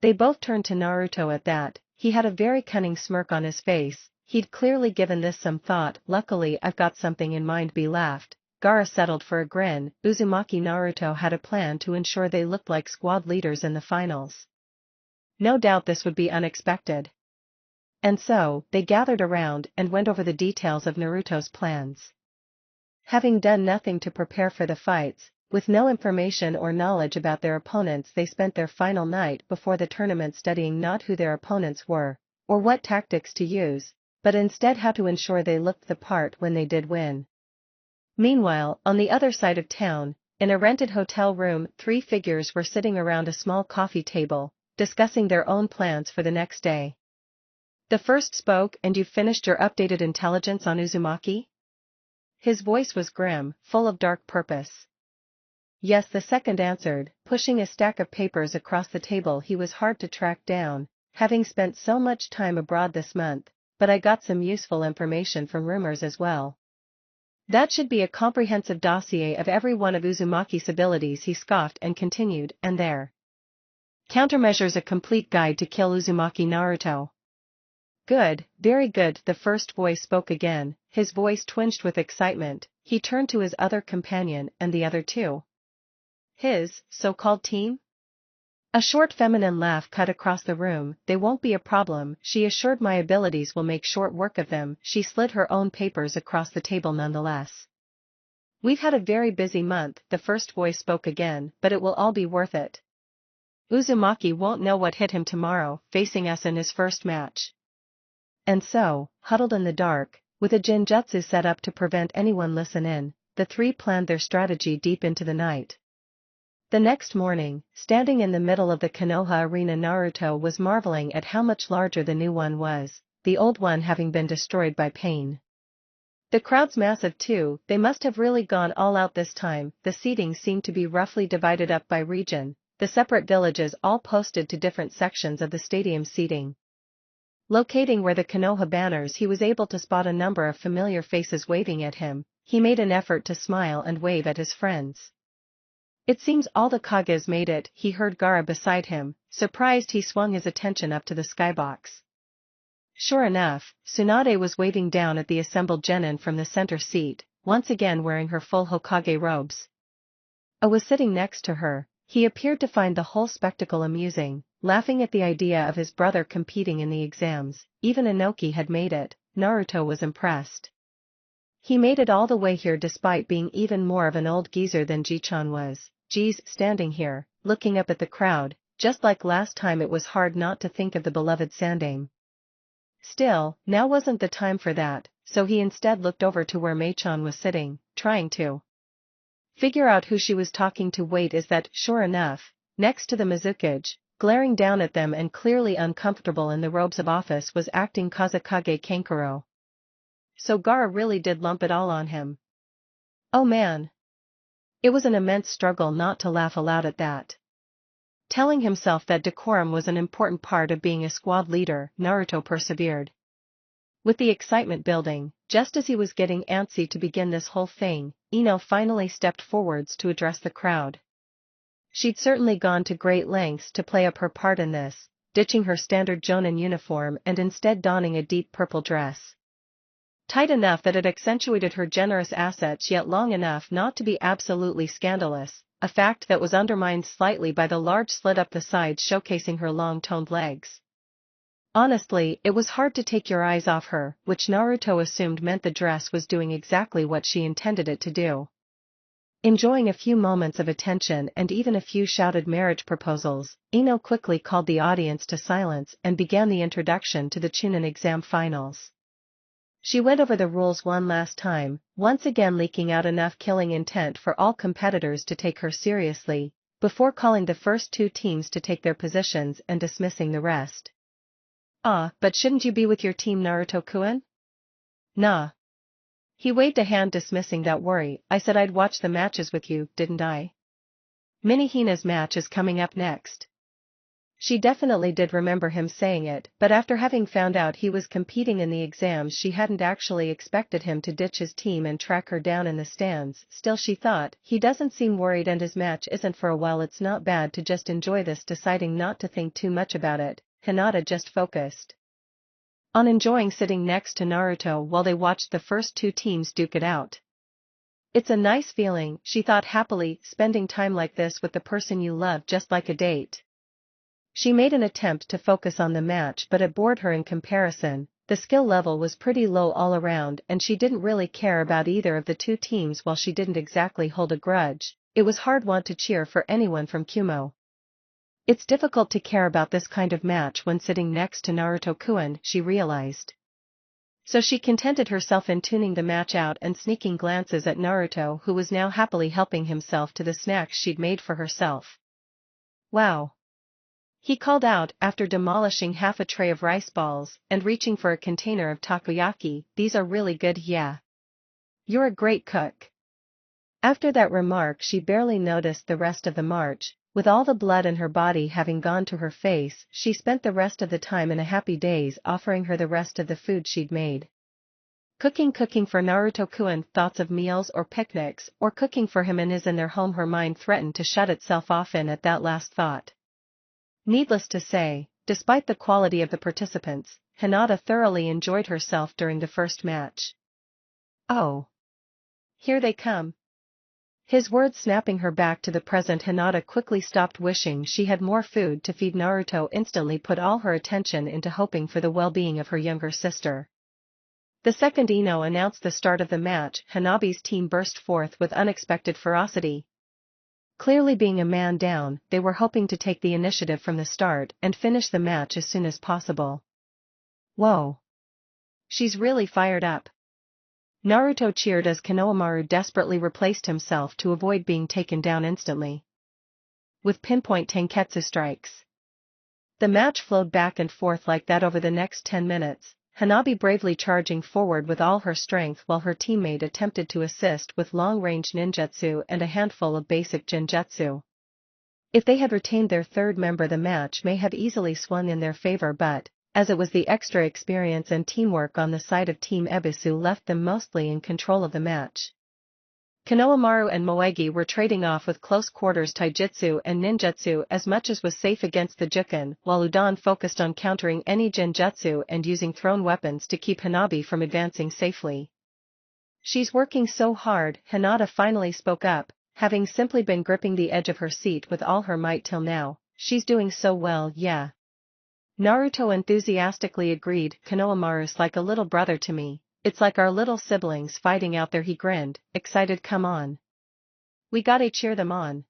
They both turned to Naruto at that. He had a very cunning smirk on his face. He'd clearly given this some thought. Luckily, I've got something in mind. B laughed. Gaara settled for a grin. Uzumaki Naruto had a plan to ensure they looked like squad leaders in the finals. No doubt this would be unexpected. And so, they gathered around and went over the details of Naruto's plans. Having done nothing to prepare for the fights, with no information or knowledge about their opponents, they spent their final night before the tournament studying not who their opponents were, or what tactics to use, but instead how to ensure they looked the part when they did win. Meanwhile, on the other side of town, in a rented hotel room, 3 figures were sitting around a small coffee table, discussing their own plans for the next day. The first spoke. And you've finished your updated intelligence on Uzumaki? His voice was grim, full of dark purpose. Yes, the second answered, pushing a stack of papers across the table. He was hard to track down, having spent so much time abroad this month, but I got some useful information from rumors as well. That should be a comprehensive dossier of every one of Uzumaki's abilities, he scoffed and continued, and there. Countermeasures, a complete guide to kill Uzumaki Naruto. Good, very good, the first voice spoke again, his voice twinged with excitement. He turned to his other companion and the other two. His so-called team? A short feminine laugh cut across the room. They won't be a problem, she assured. My abilities will make short work of them. She slid her own papers across the table nonetheless. We've had a very busy month, the first voice spoke again, but it will all be worth it. Uzumaki won't know what hit him tomorrow, facing us in his first match. And so, huddled in the dark, with a genjutsu set up to prevent anyone listening in, the three planned their strategy deep into the night. The next morning, standing in the middle of the Konoha arena, Naruto was marveling at how much larger the new one was, the old one having been destroyed by pain. The crowd's massive too, they must have really gone all out this time. The seating seemed to be roughly divided up by region, the separate villages all posted to different sections of the stadium seating. Locating where the Konoha banners, he was able to spot a number of familiar faces waving at him. He made an effort to smile and wave at his friends. It seems all the Kages made it, he heard Gaara beside him. Surprised, he swung his attention up to the skybox. Sure enough, Tsunade was waving down at the assembled Genin from the center seat, once again wearing her full Hokage robes. I was sitting next to her. He appeared to find the whole spectacle amusing, laughing at the idea of his brother competing in the exams. Even Inoki had made it. Naruto was impressed. He made it all the way here despite being even more of an old geezer than Ji-chan was. Geez, standing here, looking up at the crowd, just like last time, it was hard not to think of the beloved Sandaime. Still, now wasn't the time for that, so he instead looked over to where Mei-chan was sitting, trying to figure out who she was talking to. Wait, is that? Sure enough, next to the Mizukage, glaring down at them and clearly uncomfortable in the robes of office, was acting Kazekage Kankuro. So Gaara really did lump it all on him. Oh man! It was an immense struggle not to laugh aloud at that. Telling himself that decorum was an important part of being a squad leader, Naruto persevered. With the excitement building, just as he was getting antsy to begin this whole thing, Ino finally stepped forwards to address the crowd. She'd certainly gone to great lengths to play up her part in this, ditching her standard Jonin uniform and instead donning a deep purple dress. Tight enough that it accentuated her generous assets, yet long enough not to be absolutely scandalous, a fact that was undermined slightly by the large slit up the sides showcasing her long toned legs. Honestly, it was hard to take your eyes off her, which Naruto assumed meant the dress was doing exactly what she intended it to do. Enjoying a few moments of attention and even a few shouted marriage proposals, Ino quickly called the audience to silence and began the introduction to the Chunin exam finals. She went over the rules one last time, once again leaking out enough killing intent for all competitors to take her seriously, before calling the first two teams to take their positions and dismissing the rest. But shouldn't you be with your team, Naruto-kun? Nah. He waved a hand dismissing that worry. I said I'd watch the matches with you, didn't I? Minihina's match is coming up next. She definitely did remember him saying it, but after having found out he was competing in the exams, she hadn't actually expected him to ditch his team and track her down in the stands. Still, she thought, he doesn't seem worried and his match isn't for a while. It's not bad to just enjoy this. Deciding not to think too much about it, Hinata just focused on enjoying sitting next to Naruto while they watched the first two teams duke it out. It's a nice feeling, she thought happily, spending time like this with the person you love, just like a date. She made an attempt to focus on the match, but it bored her in comparison. The skill level was pretty low all around and she didn't really care about either of the two teams. While she didn't exactly hold a grudge, it was hard not to cheer for anyone from Kumo. It's difficult to care about this kind of match when sitting next to Naruto-kun, she realized. So she contented herself in tuning the match out and sneaking glances at Naruto, who was now happily helping himself to the snacks she'd made for herself. Wow! He called out, after demolishing half a tray of rice balls and reaching for a container of takoyaki, these are really good. Yeah. You're a great cook. After that remark, she barely noticed the rest of the march. With all the blood in her body having gone to her face, she spent the rest of the time in a happy daze, offering her the rest of the food she'd made. Cooking for Naruto-kun, thoughts of meals or picnics or cooking for him in their home. Her mind threatened to shut itself off at that last thought. Needless to say, despite the quality of the participants, Hinata thoroughly enjoyed herself during the first match. "Oh. Here they come." His words snapping her back to the present. Hinata quickly stopped wishing she had more food to feed Naruto, instantly put all her attention into hoping for the well-being of her younger sister. The second Ino announced the start of the match, Hanabi's team burst forth with unexpected ferocity. Clearly being a man down, they were hoping to take the initiative from the start and finish the match as soon as possible. "Whoa. She's really fired up." Naruto cheered as Konohamaru desperately replaced himself to avoid being taken down instantly with pinpoint tenketsu strikes. The match flowed back and forth like that over the next 10 minutes, Hanabi bravely charging forward with all her strength while her teammate attempted to assist with long-range ninjutsu and a handful of basic genjutsu. If they had retained their third member, the match may have easily swung in their favor, but, as it was, the extra experience and teamwork on the side of Team Ebisu left them mostly in control of the match. Konohamaru and Moegi were trading off with close quarters taijutsu and ninjutsu as much as was safe against the Jukin, while Udon focused on countering any genjutsu and using thrown weapons to keep Hanabi from advancing safely. "She's working so hard," Hinata finally spoke up, having simply been gripping the edge of her seat with all her might till now. "She's doing so well, yeah." Naruto enthusiastically agreed. "Konohamaru's like a little brother to me. It's like our little siblings fighting out there." He grinned, excited. "Come on. We gotta cheer them on."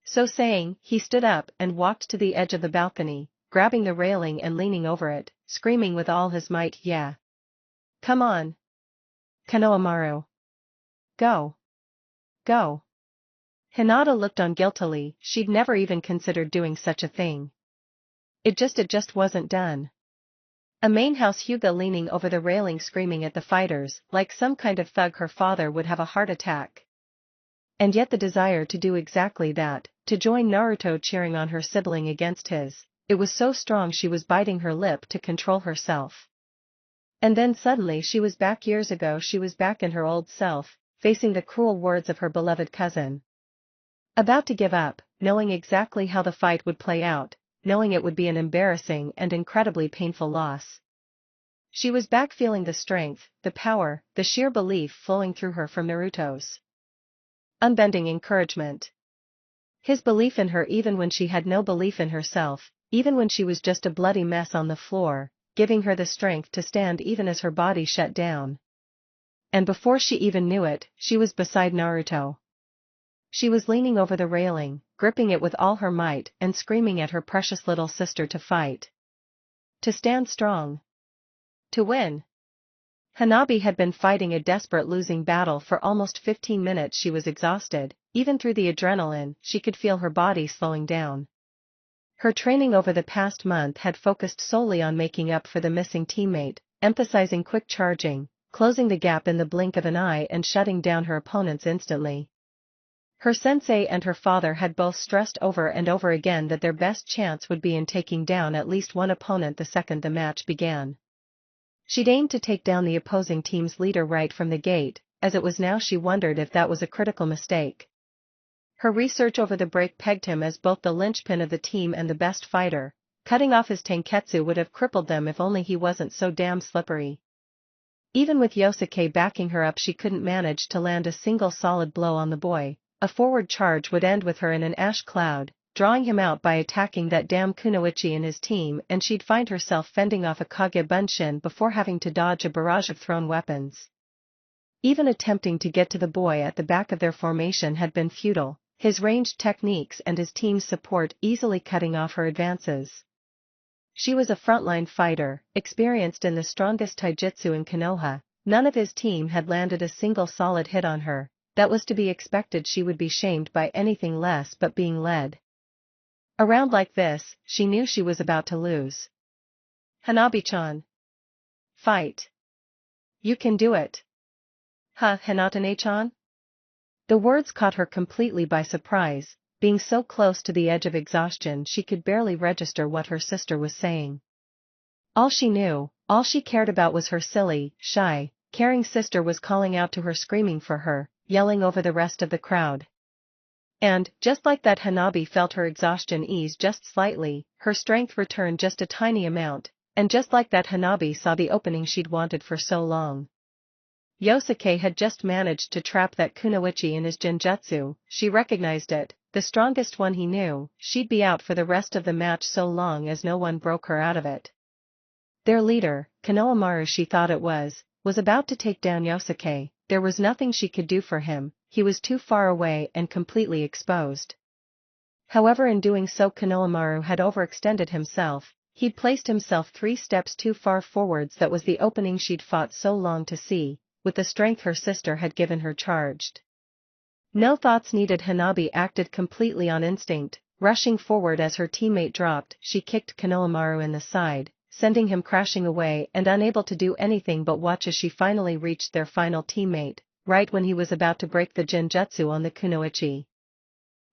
So saying, he stood up and walked to the edge of the balcony, grabbing the railing and leaning over it, screaming with all his might, "Yeah. Come on. Konohamaru. Go. Go." Hinata looked on guiltily. She'd never even considered doing such a thing. It just wasn't done. A main house Hyuga leaning over the railing screaming at the fighters, like some kind of thug. Her father would have a heart attack. And yet the desire to do exactly that, to join Naruto cheering on her sibling against his, it was so strong she was biting her lip to control herself. And then suddenly she was back. Years ago she was back in her old self, facing the cruel words of her beloved cousin. About to give up, knowing exactly how the fight would play out, knowing it would be an embarrassing and incredibly painful loss. She was back, feeling the strength, the power, the sheer belief flowing through her from Naruto's unbending encouragement. His belief in her even when she had no belief in herself, even when she was just a bloody mess on the floor, giving her the strength to stand even as her body shut down. And before she even knew it, she was beside Naruto. She was leaning over the railing, gripping it with all her might and screaming at her precious little sister to fight. To stand strong. To win. Hanabi had been fighting a desperate losing battle for almost 15 minutes. She was exhausted, even through the adrenaline. She could feel her body slowing down. Her training over the past month had focused solely on making up for the missing teammate, emphasizing quick charging, closing the gap in the blink of an eye and shutting down her opponents instantly. Her sensei and her father had both stressed over and over again that their best chance would be in taking down at least one opponent the second the match began. She'd aimed to take down the opposing team's leader right from the gate. As it was now, she wondered if that was a critical mistake. Her research over the break pegged him as both the linchpin of the team and the best fighter. Cutting off his tenketsu would have crippled them if only he wasn't so damn slippery. Even with Yosuke backing her up, she couldn't manage to land a single solid blow on the boy. A forward charge would end with her in an ash cloud, drawing him out by attacking that damn Kunoichi and his team, and she'd find herself fending off a Kage Bunshin before having to dodge a barrage of thrown weapons. Even attempting to get to the boy at the back of their formation had been futile, his ranged techniques and his team's support easily cutting off her advances. She was a frontline fighter, experienced in the strongest taijutsu in Konoha. None of his team had landed a single solid hit on her. That was to be expected. She would be shamed by anything less but being led around like this. She knew she was about to lose. "Hanabi-chan. Fight. You can do it." Hinata-ne-chan? The words caught her completely by surprise. Being so close to the edge of exhaustion, she could barely register what her sister was saying. All she knew, all she cared about was her silly, shy, caring sister was calling out to her, screaming for her, yelling over the rest of the crowd. And, just like that, Hanabi felt her exhaustion ease just slightly, her strength returned just a tiny amount, and just like that Hanabi saw the opening she'd wanted for so long. Yosuke had just managed to trap that kunoichi in his genjutsu. She recognized it, the strongest one he knew. She'd be out for the rest of the match so long as no one broke her out of it. Their leader, Konohamaru she thought it was about to take down Yosuke. There was nothing she could do for him, he was too far away and completely exposed. However, in doing so Konohamaru had overextended himself. He'd placed himself 3 steps too far forwards. That was the opening she'd fought so long to see, with the strength her sister had given her charged. No thoughts needed, Hanabi acted completely on instinct. Rushing forward as her teammate dropped, she kicked Konohamaru in the side, sending him crashing away, and unable to do anything but watch as she finally reached their final teammate, right when he was about to break the genjutsu on the kunoichi.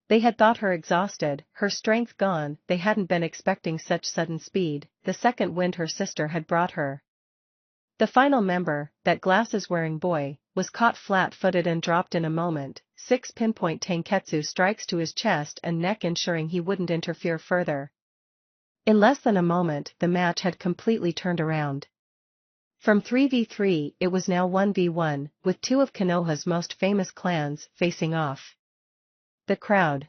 They had thought her exhausted, her strength gone. They hadn't been expecting such sudden speed, the second wind her sister had brought her. The final member, that glasses-wearing boy, was caught flat-footed and dropped in a moment. 6 pinpoint tanketsu strikes to his chest and neck, ensuring he wouldn't interfere further. In less than a moment, the match had completely turned around. From 3v3, it was now 1v1, with 2 of Konoha's most famous clans facing off. The crowd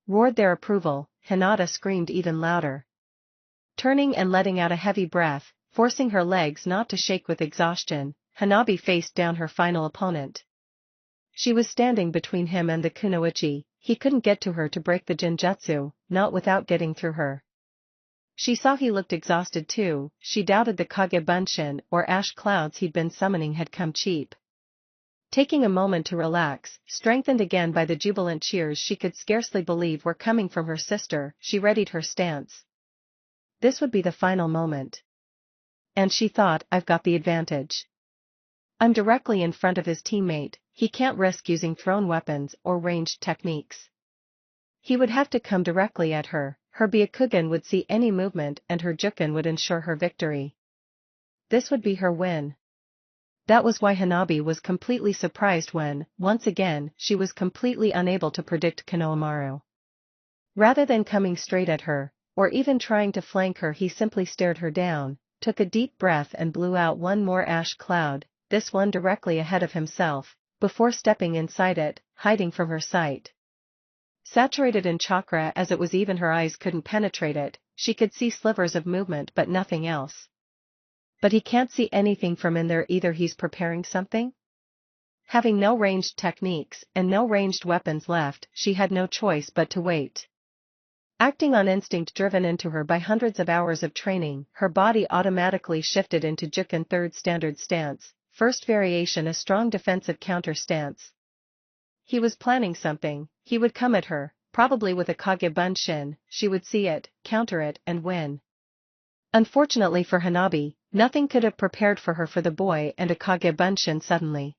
roared their approval. Hinata screamed even louder. Turning and letting out a heavy breath, forcing her legs not to shake with exhaustion, Hanabi faced down her final opponent. She was standing between him and the kunoichi. He couldn't get to her to break the genjutsu, not without getting through her. She saw he looked exhausted too. She doubted the Kage Bunshin or ash clouds he'd been summoning had come cheap. Taking a moment to relax, strengthened again by the jubilant cheers she could scarcely believe were coming from her sister, she readied her stance. This would be the final moment. And she thought, I've got the advantage. I'm directly in front of his teammate, he can't risk using thrown weapons or ranged techniques. He would have to come directly at her. Her Byakugan would see any movement and her Juken would ensure her victory. This would be her win. That was why Hanabi was completely surprised when, once again, she was completely unable to predict Konohamaru. Rather than coming straight at her, or even trying to flank her, he simply stared her down, took a deep breath and blew out one more ash cloud, this one directly ahead of himself, before stepping inside it, hiding from her sight. Saturated in chakra as it was, even her eyes couldn't penetrate it. She could see slivers of movement but nothing else. But he can't see anything from in there either. He's preparing something? Having no ranged techniques and no ranged weapons left, she had no choice but to wait. Acting on instinct driven into her by hundreds of hours of training, her body automatically shifted into Juken third standard stance, first variation a strong defensive counter stance. He was planning something. He would come at her, probably with a Kage Bunshin. She would see it, counter it, and win. Unfortunately for Hanabi, nothing could have prepared for her for the boy and a Kage Bunshin suddenly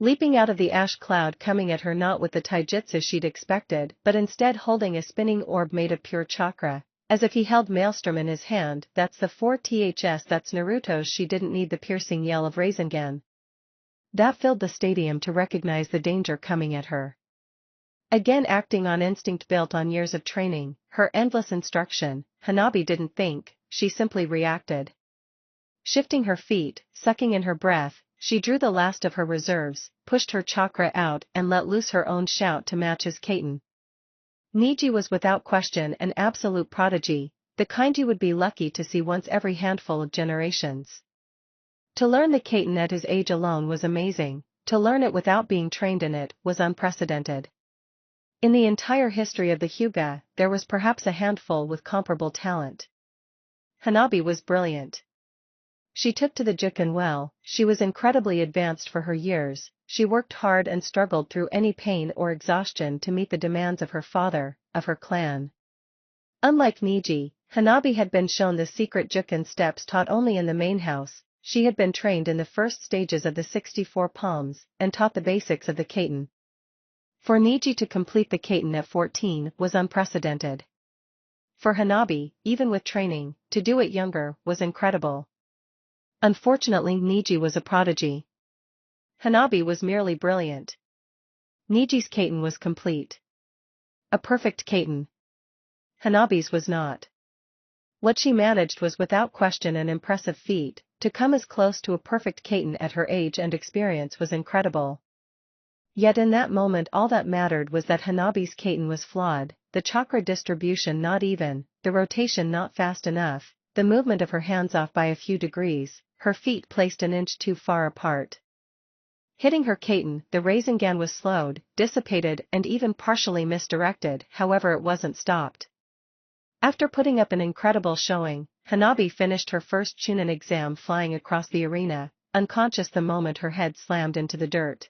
leaping out of the ash cloud, coming at her not with the taijutsu she'd expected, but instead holding a spinning orb made of pure chakra, as if he held Maelstrom in his hand. That's the 4ths, that's Naruto's. She didn't need the piercing yell of Rasengan. That filled the stadium to recognize the danger coming at her. Again acting on instinct built on years of training, her endless instruction, Hanabi didn't think, she simply reacted. Shifting her feet, sucking in her breath, she drew the last of her reserves, pushed her chakra out and let loose her own shout to match his Kaiten. Niji was without question an absolute prodigy, the kind you would be lucky to see once every handful of generations. To learn the Kaiten at his age alone was amazing, to learn it without being trained in it was unprecedented. In the entire history of the Hyuga, there was perhaps a handful with comparable talent. Hanabi was brilliant. She took to the Juken well. She was incredibly advanced for her years. She worked hard and struggled through any pain or exhaustion to meet the demands of her father, of her clan. Unlike Niji, Hanabi had been shown the secret Juken steps taught only in the main house. She had been trained in the first stages of the 64 palms, and taught the basics of the Kaiten. For Niji to complete the Kaiten at 14 was unprecedented. For Hanabi, even with training, to do it younger was incredible. Unfortunately, Niji was a prodigy. Hanabi was merely brilliant. Niji's Kaiten was complete. A perfect Kaiten. Hanabi's was not. What she managed was without question an impressive feat. To come as close to a perfect Kaiten at her age and experience was incredible. Yet in that moment all that mattered was that Hanabi's Kaiten was flawed, the chakra distribution not even, the rotation not fast enough, the movement of her hands off by a few degrees, her feet placed an inch too far apart. Hitting her Kaiten, the Rasengan was slowed, dissipated and even partially misdirected, however it wasn't stopped. After putting up an incredible showing, Hanabi finished her first Chunin exam flying across the arena, unconscious the moment her head slammed into the dirt.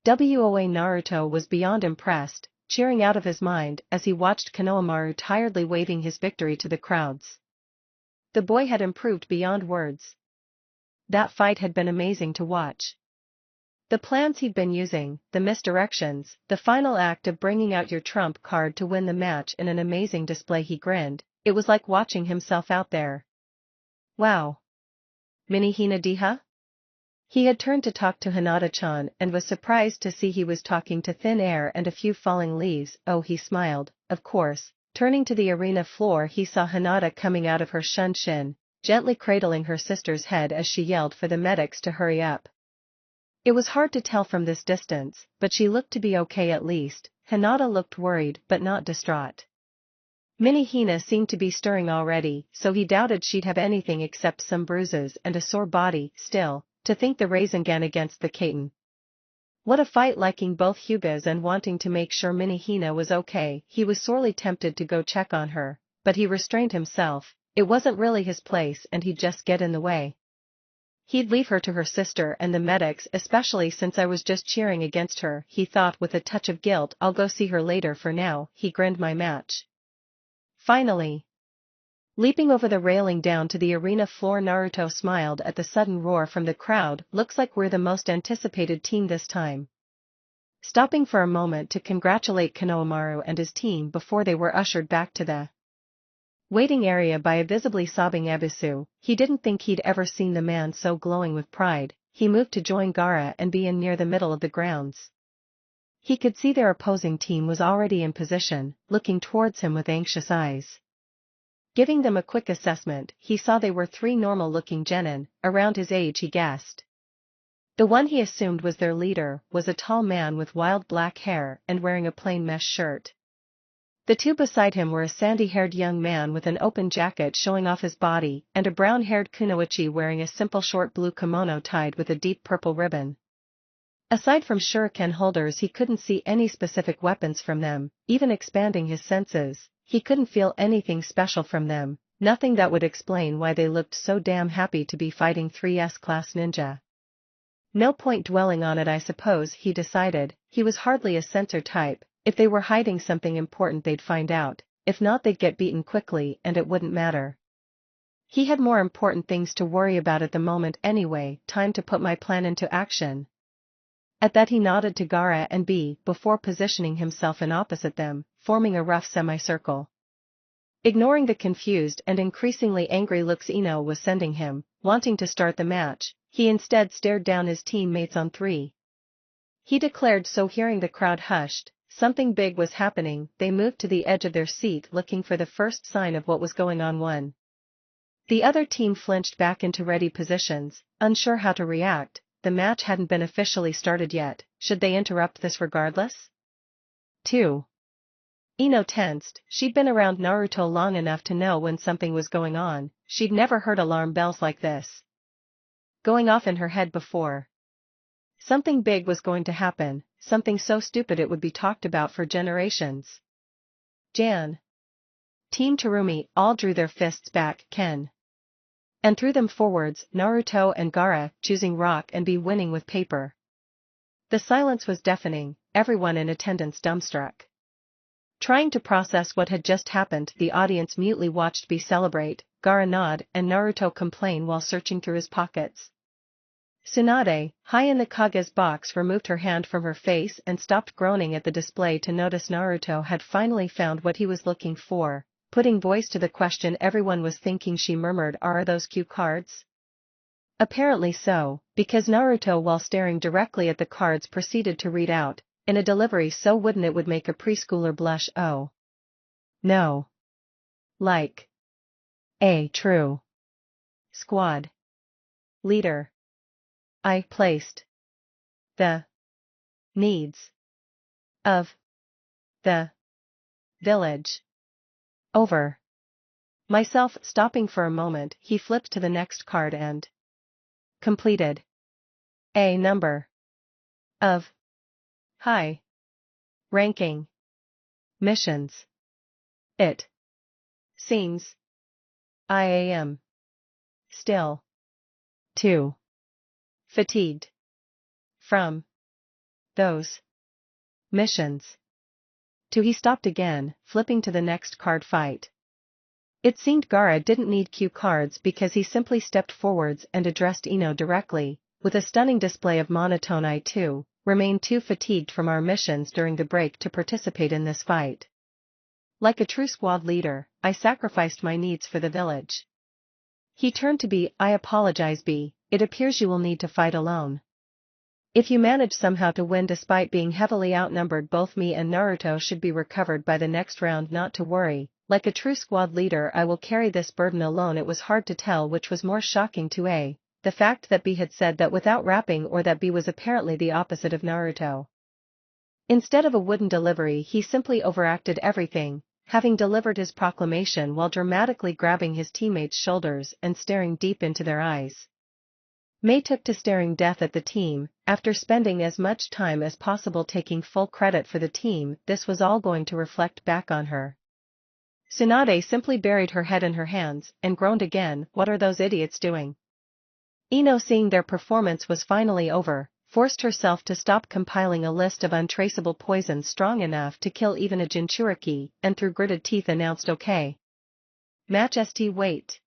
WOA Naruto was beyond impressed, cheering out of his mind as he watched Konohamaru tiredly waving his victory to the crowds. The boy had improved beyond words. That fight had been amazing to watch. The plans he'd been using, the misdirections, the final act of bringing out your trump card to win the match in an amazing display. He grinned, it was like watching himself out there. Wow. Mini Hina Diha? He had turned to talk to Hinata-chan and was surprised to see he was talking to thin air and a few falling leaves. Oh, he smiled, of course. Turning to the arena floor he saw Hinata coming out of her shunshin, gently cradling her sister's head as she yelled for the medics to hurry up. It was hard to tell from this distance, but she looked to be okay at least. Hinata looked worried but not distraught. Mini Hina seemed to be stirring already, so he doubted she'd have anything except some bruises and a sore body. Still, to think the Rasengan against the Kaiten. What a fight! Liking both Hyugas and wanting to make sure Mini Hina was okay, he was sorely tempted to go check on her, but he restrained himself. It wasn't really his place and he'd just get in the way. He'd leave her to her sister and the medics, especially since I was just cheering against her, he thought with a touch of guilt. I'll go see her later. For now, he grinned, my match. Finally. Leaping over the railing down to the arena floor, Naruto smiled at the sudden roar from the crowd. Looks like we're the most anticipated team this time. Stopping for a moment to congratulate Konohamaru and his team before they were ushered back to the waiting area by a visibly sobbing Ebisu, he didn't think he'd ever seen the man so glowing with pride. He moved to join Gaara and be in near the middle of the grounds. He could see their opposing team was already in position, looking towards him with anxious eyes. Giving them a quick assessment, he saw they were three normal-looking genin, around his age he guessed. The one he assumed was their leader was a tall man with wild black hair and wearing a plain mesh shirt. The two beside him were a sandy-haired young man with an open jacket showing off his body and a brown-haired kunoichi wearing a simple short blue kimono tied with a deep purple ribbon. Aside from shuriken holders he couldn't see any specific weapons from them. Even expanding his senses, he couldn't feel anything special from them, nothing that would explain why they looked so damn happy to be fighting 3S class ninja. No point dwelling on it, I suppose, he decided. He was hardly a censor type. If they were hiding something important they'd find out, if not they'd get beaten quickly and it wouldn't matter. He had more important things to worry about at the moment anyway. Time to put my plan into action. At that he nodded to Gaara and B before positioning himself in opposite them, forming a rough semicircle. Ignoring the confused and increasingly angry looks Ino was sending him, wanting to start the match, he instead stared down his teammates on three. He declared so. Hearing the crowd hushed, something big was happening. They moved to the edge of their seat looking for the first sign of what was going on. One. The other team flinched back into ready positions, unsure how to react. The match hadn't been officially started yet. Should they interrupt this regardless? 2. Ino tensed. She'd been around Naruto long enough to know when something was going on. She'd never heard alarm bells like this going off in her head before. Something big was going to happen, something so stupid it would be talked about for generations. Jan. Team Terumi all drew their fists back, Ken. And threw them forwards. Naruto and Gaara, choosing rock and B, winning with paper. The silence was deafening, everyone in attendance dumbstruck. Trying to process what had just happened, the audience mutely watched B celebrate, Gaara nod, and Naruto complain while searching through his pockets. Tsunade, high in the Kage's box, removed her hand from her face and stopped groaning at the display to notice Naruto had finally found what he was looking for. Putting voice to the question everyone was thinking, she murmured, "Are those cue cards?" Apparently so, because Naruto while staring directly at the cards proceeded to read out, in a delivery so wooden it would make a preschooler blush. Oh. No. Like. True. Squad. Leader. I placed. The. Needs. Of. The. Village. Over. Myself stopping for a moment, he flipped to the next card and completed. A number. Of. High. Ranking. Missions. It. Seems. I am. Still. Too. Fatigued. From. Those. Missions. He stopped again, flipping to the next card fight. It seemed Gaara didn't need cue cards because he simply stepped forwards and addressed Ino directly, with a stunning display of monotone. I too, remain too fatigued from our missions during the break to participate in this fight. Like a true squad leader, I sacrificed my needs for the village. He turned to B. I apologize B, it appears you will need to fight alone. If you manage somehow to win despite being heavily outnumbered, both me and Naruto should be recovered by the next round. Not to worry, like a true squad leader I will carry this burden alone. It was hard to tell which was more shocking to A, the fact that B had said that without rapping, or that B was apparently the opposite of Naruto. Instead of a wooden delivery he simply overacted everything, having delivered his proclamation while dramatically grabbing his teammates' shoulders and staring deep into their eyes. Mei took to staring death at the team, after spending as much time as possible taking full credit for the team. This was all going to reflect back on her. Tsunade simply buried her head in her hands and groaned again. What are those idiots doing? Ino, seeing their performance was finally over, forced herself to stop compiling a list of untraceable poisons strong enough to kill even a Jinchuriki, and through gritted teeth announced, okay. Match St. Wait.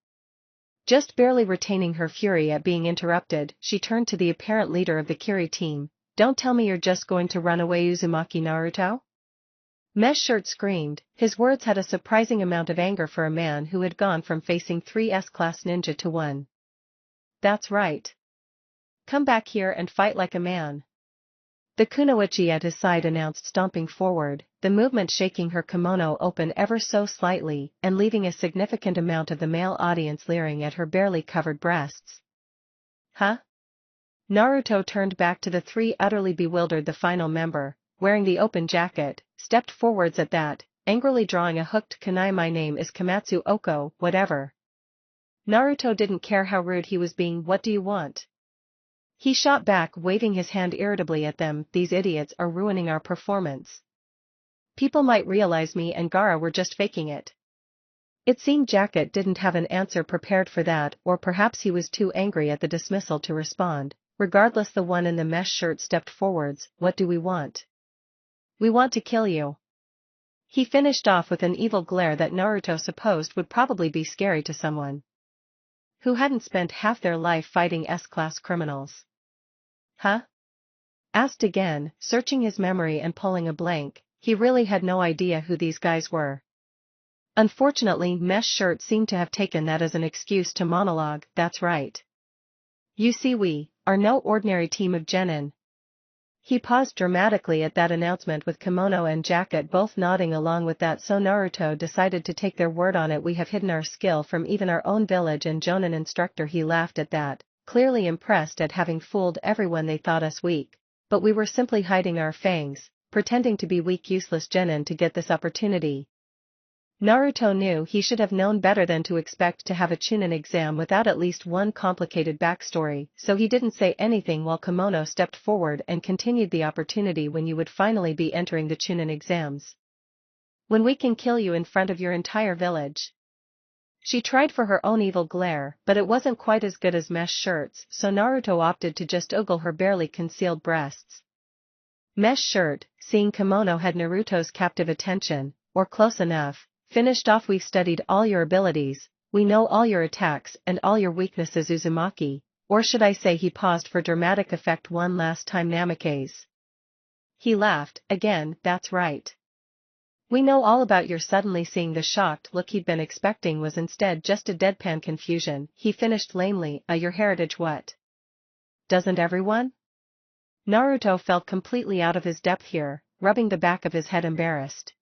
Just barely retaining her fury at being interrupted, she turned to the apparent leader of the Kiri team. Don't tell me you're just going to run away, Uzumaki Naruto? Mesh Shirt screamed. His words had a surprising amount of anger for a man who had gone from facing 3 S-class ninja to 1. That's right. Come back here and fight like a man. The kunoichi at his side announced, stomping forward, the movement shaking her kimono open ever so slightly and leaving a significant amount of the male audience leering at her barely covered breasts. Huh? Naruto turned back to the 3, utterly bewildered. The final member, wearing the open jacket, stepped forwards at that, angrily drawing a hooked kunai. My name is Komatsu Oko, whatever. Naruto didn't care how rude he was being. What do you want? He shot back, waving his hand irritably at them. These idiots are ruining our performance. People might realize me and Gaara were just faking it. It seemed Jacket didn't have an answer prepared for that, or perhaps he was too angry at the dismissal to respond. Regardless, the one in the mesh shirt stepped forwards. What do we want? We want to kill you. He finished off with an evil glare that Naruto supposed would probably be scary to someone who hadn't spent half their life fighting S-class criminals. Huh? Asked again, searching his memory and pulling a blank. He really had no idea who these guys were. Unfortunately, Mesh Shirt seemed to have taken that as an excuse to monologue. That's right. You see, we are no ordinary team of Genin. He paused dramatically at that announcement, with Kimono and Jacket both nodding along with that, so Naruto decided to take their word on it. We have hidden our skill from even our own village and Jonin instructor. He laughed at that, clearly impressed at having fooled everyone. They thought us weak, but we were simply hiding our fangs, pretending to be weak, useless Genin to get this opportunity. Naruto knew he should have known better than to expect to have a Chunin exam without at least one complicated backstory, so he didn't say anything while Kimono stepped forward and continued. The opportunity when you would finally be entering the Chunin exams. When we can kill you in front of your entire village. She tried for her own evil glare, but it wasn't quite as good as Mesh Shirt's, so Naruto opted to just ogle her barely concealed breasts. Mesh Shirt, seeing Kimono had Naruto's captive attention, or close enough, finished off. We've studied all your abilities, we know all your attacks and all your weaknesses, Uzumaki, or should I say, he paused for dramatic effect one last time, Namikaze. He laughed, again. That's right. We know all about your suddenly seeing the shocked look he'd been expecting was instead just a deadpan confusion. He finished lamely, your heritage what? Doesn't everyone? Naruto felt completely out of his depth here, rubbing the back of his head embarrassed.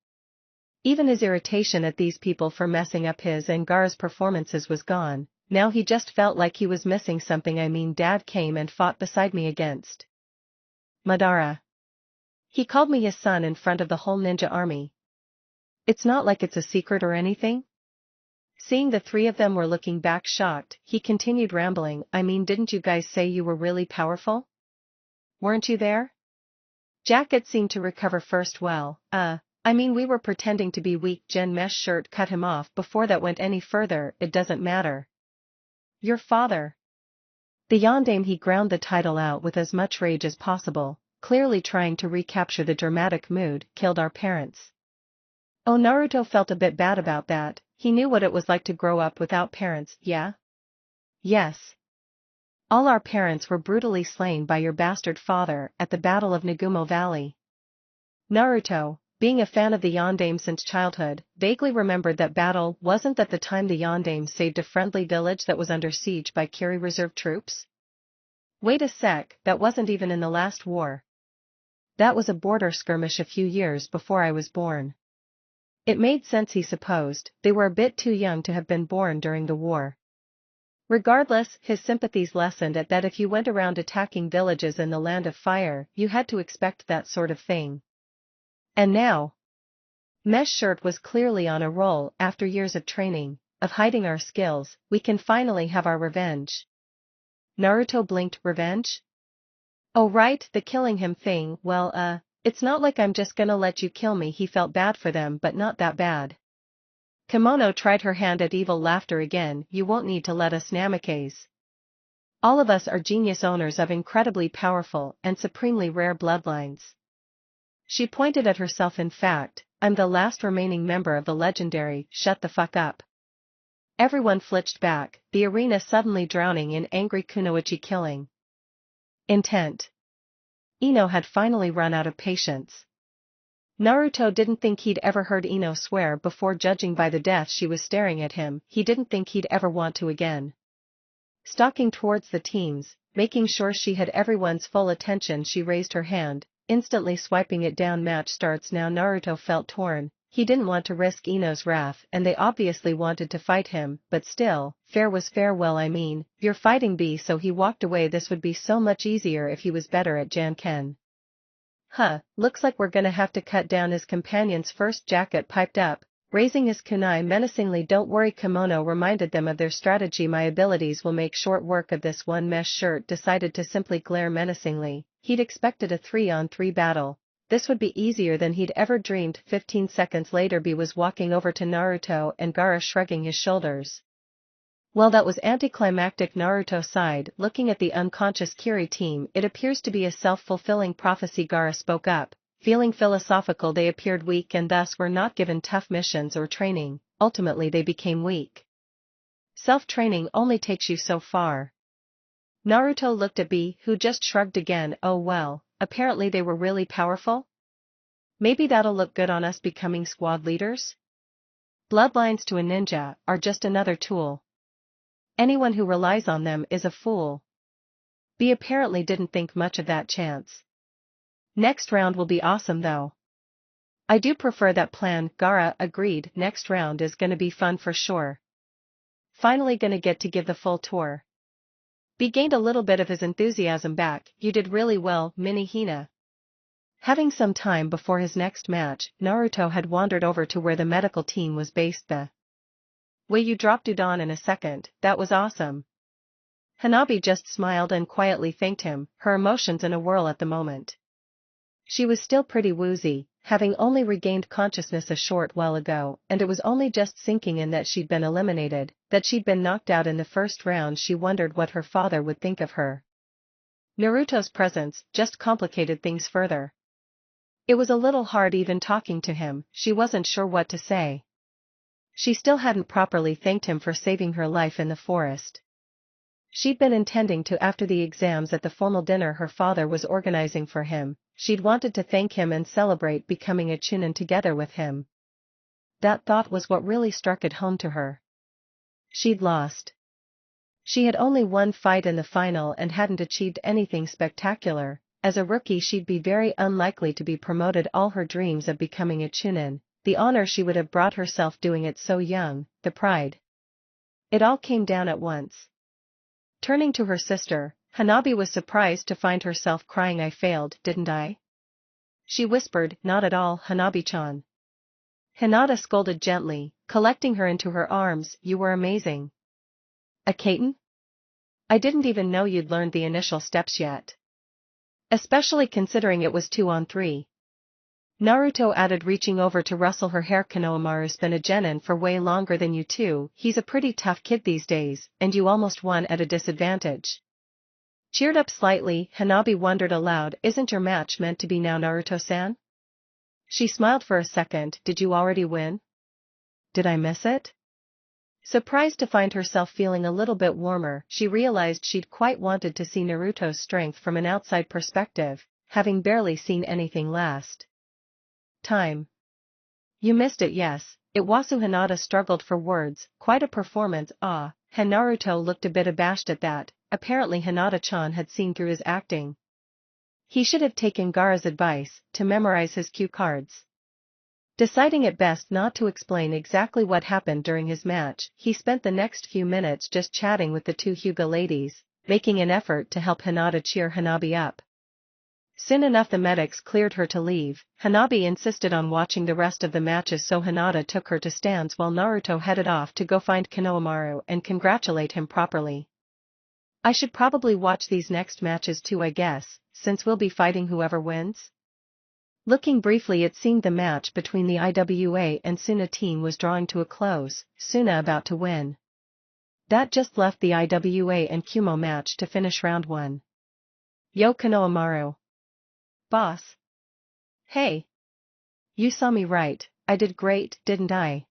Even his irritation at these people for messing up his and Gaara's performances was gone, now he just felt like he was missing something. I mean, Dad came and fought beside me against Madara. He called me his son in front of the whole ninja army. It's not like it's a secret or anything? Seeing the three of them were looking back shocked, he continued rambling. I mean, didn't you guys say you were really powerful? Weren't you there? Jacket seemed to recover first. Well, I mean, we were pretending to be weak. Gen Mesh Shirt cut him off before that went any further. It doesn't matter. Your father. The yondaime. He ground the title out with as much rage as possible, clearly trying to recapture the dramatic mood, killed our parents. Oh, Naruto felt a bit bad about that. He knew what it was like to grow up without parents. Yeah? Yes. All our parents were brutally slain by your bastard father at the Battle of Nagumo Valley. Naruto, being a fan of the yondaime since childhood, vaguely remembered that battle. Wasn't that the time the yondaime saved a friendly village that was under siege by Kiri reserve troops? Wait a sec, that wasn't even in the last war. That was a border skirmish a few years before I was born. It made sense, he supposed. They were a bit too young to have been born during the war. Regardless, his sympathies lessened at that. If you went around attacking villages in the Land of Fire, you had to expect that sort of thing. And now, Mesh Shirt was clearly on a roll. After years of training, of hiding our skills, we can finally have our revenge. Naruto blinked. Revenge? Oh right, the killing him thing. Well, it's not like I'm just gonna let you kill me. He felt bad for them, but not that bad. Kimono tried her hand at evil laughter again. You won't need to let us Namikaze. All of us are genius owners of incredibly powerful and supremely rare bloodlines. She pointed at herself. In fact, I'm the last remaining member of the legendary. Shut the fuck up. Everyone flinched back, the arena suddenly drowning in angry kunoichi killing intent. Ino had finally run out of patience. Naruto didn't think he'd ever heard Ino swear before. Judging by the death she was staring at him, he didn't think he'd ever want to again. Stalking towards the teams, making sure she had everyone's full attention, she raised her hand, instantly swiping it down. Match starts now. Naruto felt torn. He didn't want to risk Ino's wrath, and they obviously wanted to fight him, but still, fair was fair. Well, I mean, you're fighting B, so he walked away. This would be so much easier if he was better at Janken. Huh, looks like we're gonna have to cut down his companions first. Jacket piped up, raising his kunai menacingly. Don't worry, Kimono reminded them of their strategy. My abilities will make short work of this one. Mesh Shirt decided to simply glare menacingly. He'd expected a 3-on-3 battle. This would be easier than he'd ever dreamed. 15 seconds later, B was walking over to Naruto and Gaara shrugging his shoulders. Well, that was anticlimactic. Naruto sighed, looking at the unconscious Kiri team. It appears to be a self-fulfilling prophecy. Gaara spoke up, feeling philosophical. They appeared weak and thus were not given tough missions or training. Ultimately they became weak. Self-training only takes you so far. Naruto looked at B, who just shrugged again. Oh well, apparently they were really powerful? Maybe that'll look good on us becoming squad leaders? Bloodlines to a ninja are just another tool. Anyone who relies on them is a fool. B apparently didn't think much of that chance. Next round will be awesome though. I do prefer that plan. Gaara agreed. Next round is gonna be fun for sure. Finally gonna get to give the full tour. B gained a little bit of his enthusiasm back. You did really well, Mini Hina. Having some time before his next match, Naruto had wandered over to where the medical team was based. The way you dropped Udon in a second, that was awesome. Hanabi just smiled and quietly thanked him, her emotions in a whirl at the moment. She was still pretty woozy, having only regained consciousness a short while ago, and it was only just sinking in that she'd been eliminated, that she'd been knocked out in the first round. She wondered what her father would think of her. Naruto's presence just complicated things further. It was a little hard even talking to him. She wasn't sure what to say. She still hadn't properly thanked him for saving her life in the forest. She'd been intending to after the exams at the formal dinner her father was organizing for him. She'd wanted to thank him and celebrate becoming a Chunin together with him. That thought was what really struck it home to her. She'd lost. She had only one fight in the final and hadn't achieved anything spectacular. As a rookie she'd be very unlikely to be promoted. All her dreams of becoming a Chunin, the honor she would have brought herself doing it so young, the pride. It all came down at once. Turning to her sister, Hanabi was surprised to find herself crying. I failed, didn't I? She whispered. Not at all, Hanabi-chan. Hinata scolded gently, collecting her into her arms. You were amazing. A Kaiten? I didn't even know you'd learned the initial steps yet. Especially considering it was 2-on-3. Naruto added, reaching over to rustle her hair. Konohamaru's been a genin for way longer than you two. He's a pretty tough kid these days, and you almost won at a disadvantage. Cheered up slightly, Hanabi wondered aloud, isn't your match meant to be now, Naruto-san? She smiled for a second. Did you already win? Did I miss it? Surprised to find herself feeling a little bit warmer, she realized she'd quite wanted to see Naruto's strength from an outside perspective, having barely seen anything last time. You missed it. Yes, it was. Hinata struggled for words. Quite a performance. Ah, and Naruto looked a bit abashed at that. Apparently Hinata-chan had seen through his acting. He should have taken Gaara's advice, to memorize his cue cards. Deciding it best not to explain exactly what happened during his match, he spent the next few minutes just chatting with the two Hyuga ladies, making an effort to help Hinata cheer Hanabi up. Soon enough the medics cleared her to leave. Hanabi insisted on watching the rest of the matches, so Hinata took her to stands while Naruto headed off to go find Konohamaru and congratulate him properly. I should probably watch these next matches too, I guess, since we'll be fighting whoever wins. Looking briefly, it seemed the match between the IWA and Suna team was drawing to a close, Suna about to win. That just left the IWA and Kumo match to finish round 1. Yo, Konohamaru. Boss. Hey. You saw me right, I did great, didn't I?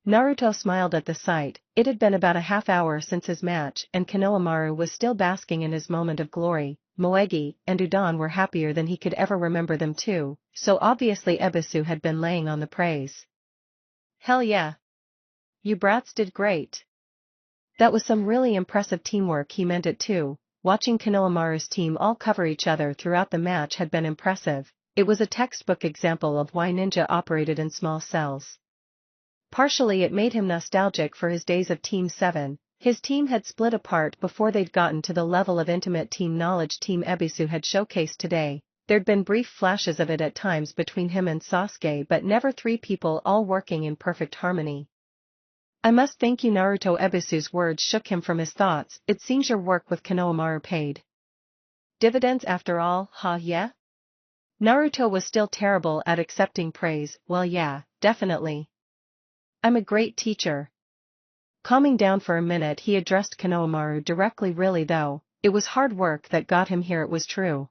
Naruto smiled at the sight. It had been about a half hour since his match and Konohamaru was still basking in his moment of glory. Moegi and Udon were happier than he could ever remember them too, so obviously Ebisu had been laying on the praise. Hell yeah. You brats did great. That was some really impressive teamwork. He meant it too. Watching Konohamaru's team all cover each other throughout the match had been impressive. It was a textbook example of why ninja operated in small cells. Partially it made him nostalgic for his days of Team 7. His team had split apart before they'd gotten to the level of intimate team knowledge Team Ebisu had showcased today. There'd been brief flashes of it at times between him and Sasuke, but never three people all working in perfect harmony. I must thank you, Naruto. Ebisu's words shook him from his thoughts. It seems your work with Konohamaru paid dividends after all, huh? Yeah? Naruto was still terrible at accepting praise. Well, yeah, definitely. I'm a great teacher. Calming down for a minute, he addressed Konohamaru directly. Really though, it was hard work that got him here. It was true.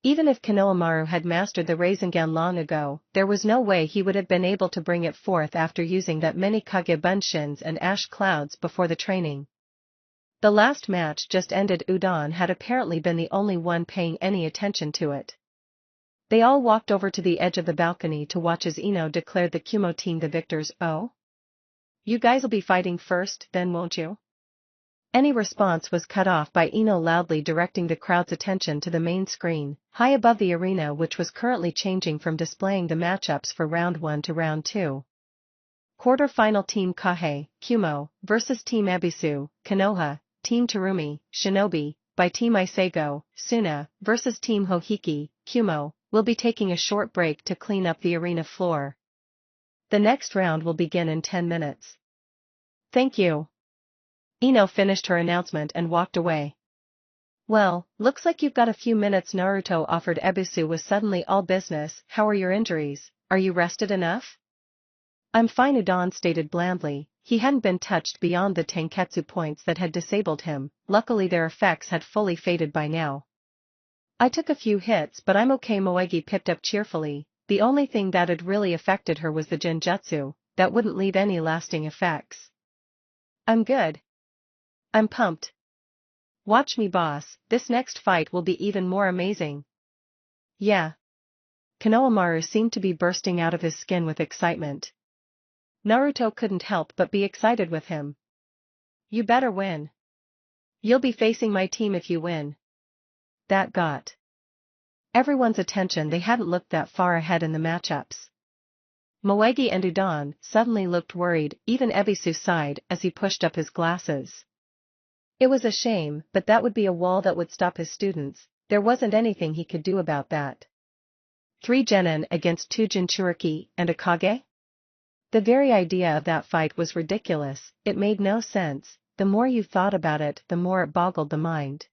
Even if Konohamaru had mastered the Rasengan long ago, there was no way he would have been able to bring it forth after using that many Kage Bunshins and ash clouds before the training. The last match just ended. Udon had apparently been the only one paying any attention to it. They all walked over to the edge of the balcony to watch as Ino declared the Kumo team the victors. Oh? You guys'll be fighting first, then, won't you? Any response was cut off by Ino loudly directing the crowd's attention to the main screen, high above the arena, which was currently changing from displaying the matchups for round 1 to round 2. Quarter-final Team Kage, Kumo, versus Team Ebisu, Konoha, Team Terumi, Shinobi, by Team Iseigo, Suna, versus Team Hohiki, Kumo, will be taking a short break to clean up the arena floor. The next round will begin in 10 minutes. Thank you. Ino finished her announcement and walked away. Well, looks like you've got a few minutes, Naruto offered. Ebisu was suddenly all business. How are your injuries? Are you rested enough? I'm fine, Udon stated blandly. He hadn't been touched beyond the Tenketsu points that had disabled him. Luckily their effects had fully faded by now. I took a few hits, but I'm okay, Moegi pipped up cheerfully. The only thing that had really affected her was the Genjutsu. That wouldn't leave any lasting effects. I'm good. I'm pumped. Watch me, boss, this next fight will be even more amazing. Yeah. Konohamaru seemed to be bursting out of his skin with excitement. Naruto couldn't help but be excited with him. You better win. You'll be facing my team if you win. That got everyone's attention. They hadn't looked that far ahead in the matchups. Moegi and Udon suddenly looked worried, even Ebisu sighed as he pushed up his glasses. It was a shame, but that would be a wall that would stop his students. There wasn't anything he could do about that. 3 Genin against 2 Jinchuriki and a Kage? The very idea of that fight was ridiculous. It made no sense. The more you thought about it, the more it boggled the mind.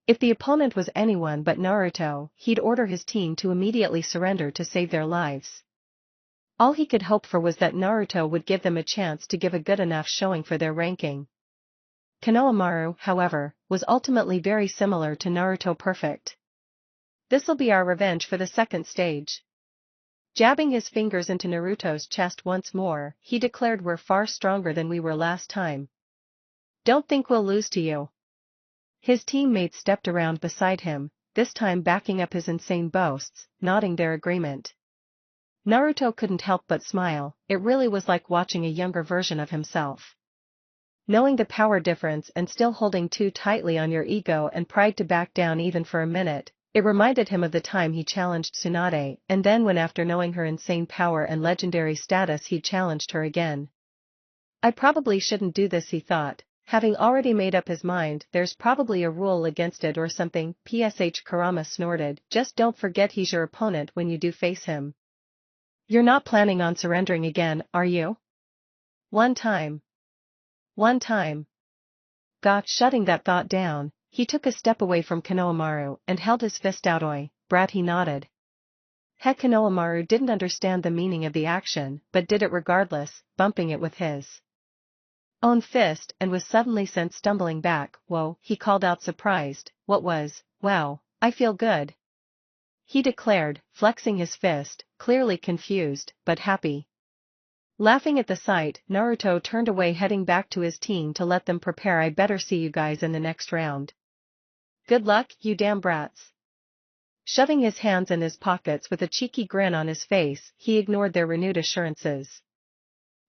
If the opponent was anyone but Naruto, he'd order his team to immediately surrender to save their lives. All he could hope for was that Naruto would give them a chance to give a good enough showing for their ranking. Konohamaru, however, was ultimately very similar to Naruto. Perfect. This'll be our revenge for the second stage. Jabbing his fingers into Naruto's chest once more, he declared, we're far stronger than we were last time. Don't think we'll lose to you. His teammates stepped around beside him, this time backing up his insane boasts, nodding their agreement. Naruto couldn't help but smile. It really was like watching a younger version of himself. Knowing the power difference and still holding too tightly on your ego and pride to back down even for a minute, it reminded him of the time he challenged Tsunade, and then when after knowing her insane power and legendary status he challenged her again. I probably shouldn't do this, he thought, having already made up his mind. There's probably a rule against it or something. Psh, Kurama snorted, just don't forget he's your opponent when you do face him. You're not planning on surrendering again, are you? One time. Shutting that thought down, he took a step away from Konohamaru and held his fist out. Oi, brat, he nodded. Heck, Konohamaru didn't understand the meaning of the action, but did it regardless, bumping it with his own fist and was suddenly sent stumbling back. Whoa, he called out, surprised. What was? Wow, I feel good, he declared, flexing his fist, clearly confused, but happy. Laughing at the sight, Naruto turned away, heading back to his team to let them prepare. I better see you guys in the next round. Good luck, you damn brats. Shoving his hands in his pockets with a cheeky grin on his face, he ignored their renewed assurances.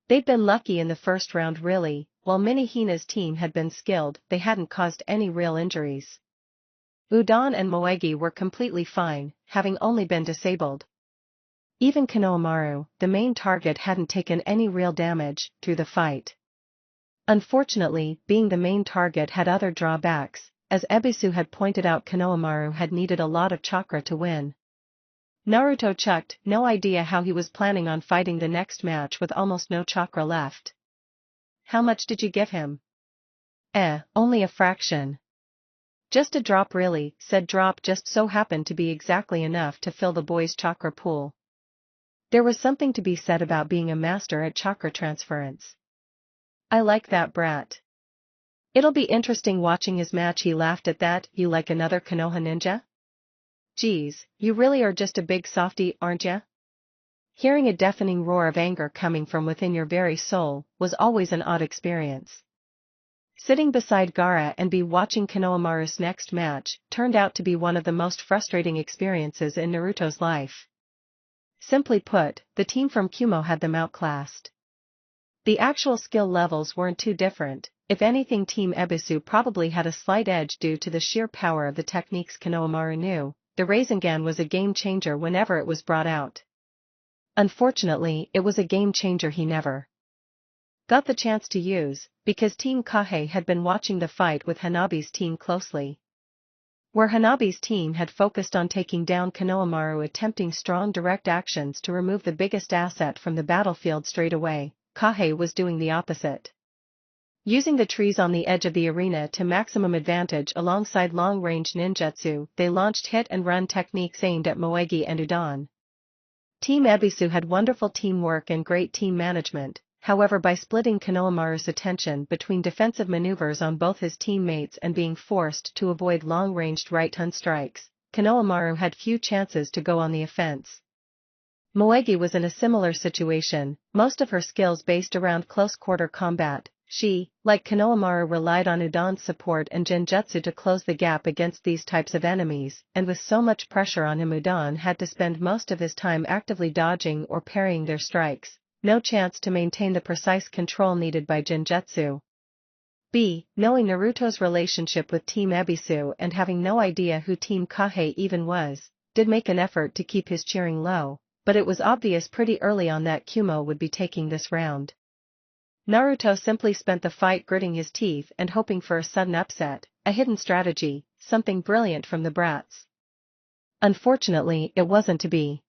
They'd been lucky in the first round, really. While Minihina's team had been skilled, they hadn't caused any real injuries. Udon and Moegi were completely fine, having only been disabled. Even Konohamaru, the main target, hadn't taken any real damage through the fight. Unfortunately, being the main target had other drawbacks. As Ebisu had pointed out, Konohamaru had needed a lot of chakra to win. Naruto chucked, no idea how he was planning on fighting the next match with almost no chakra left. How much did you give him? Only a fraction. Just a drop, really. Said drop just so happened to be exactly enough to fill the boy's chakra pool. There was something to be said about being a master at chakra transference. I like that brat. It'll be interesting watching his match. He laughed at that. You like another Konoha ninja? Geez, you really are just a big softy, aren't ya? Hearing a deafening roar of anger coming from within your very soul was always an odd experience. Sitting beside Gaara and watching Konohamaru's next match turned out to be one of the most frustrating experiences in Naruto's life. Simply put, the team from Kumo had them outclassed. The actual skill levels weren't too different. If anything, Team Ebisu probably had a slight edge due to the sheer power of the techniques Konohamaru knew. The Rasengan was a game changer whenever it was brought out. Unfortunately, it was a game changer he never got the chance to use, because Team Kage had been watching the fight with Hanabi's team closely. Where Hanabi's team had focused on taking down Konohamaru, attempting strong direct actions to remove the biggest asset from the battlefield straight away, Kage was doing the opposite. Using the trees on the edge of the arena to maximum advantage alongside long-range ninjutsu, they launched hit-and-run techniques aimed at Moegi and Udon. Team Ebisu had wonderful teamwork and great team management. However, by splitting Konohamaru's attention between defensive maneuvers on both his teammates and being forced to avoid long-ranged right-hand strikes, Konohamaru had few chances to go on the offense. Moegi was in a similar situation, most of her skills based around close-quarter combat. She, like Konohamaru, relied on Udon's support and genjutsu to close the gap against these types of enemies, and with so much pressure on him, Udon had to spend most of his time actively dodging or parrying their strikes, no chance to maintain the precise control needed by Genjutsu. B. Knowing Naruto's relationship with Team Ebisu and having no idea who Team Kage even was, did make an effort to keep his cheering low, but it was obvious pretty early on that Kumo would be taking this round. Naruto simply spent the fight gritting his teeth and hoping for a sudden upset, a hidden strategy, something brilliant from the brats. Unfortunately, it wasn't to be.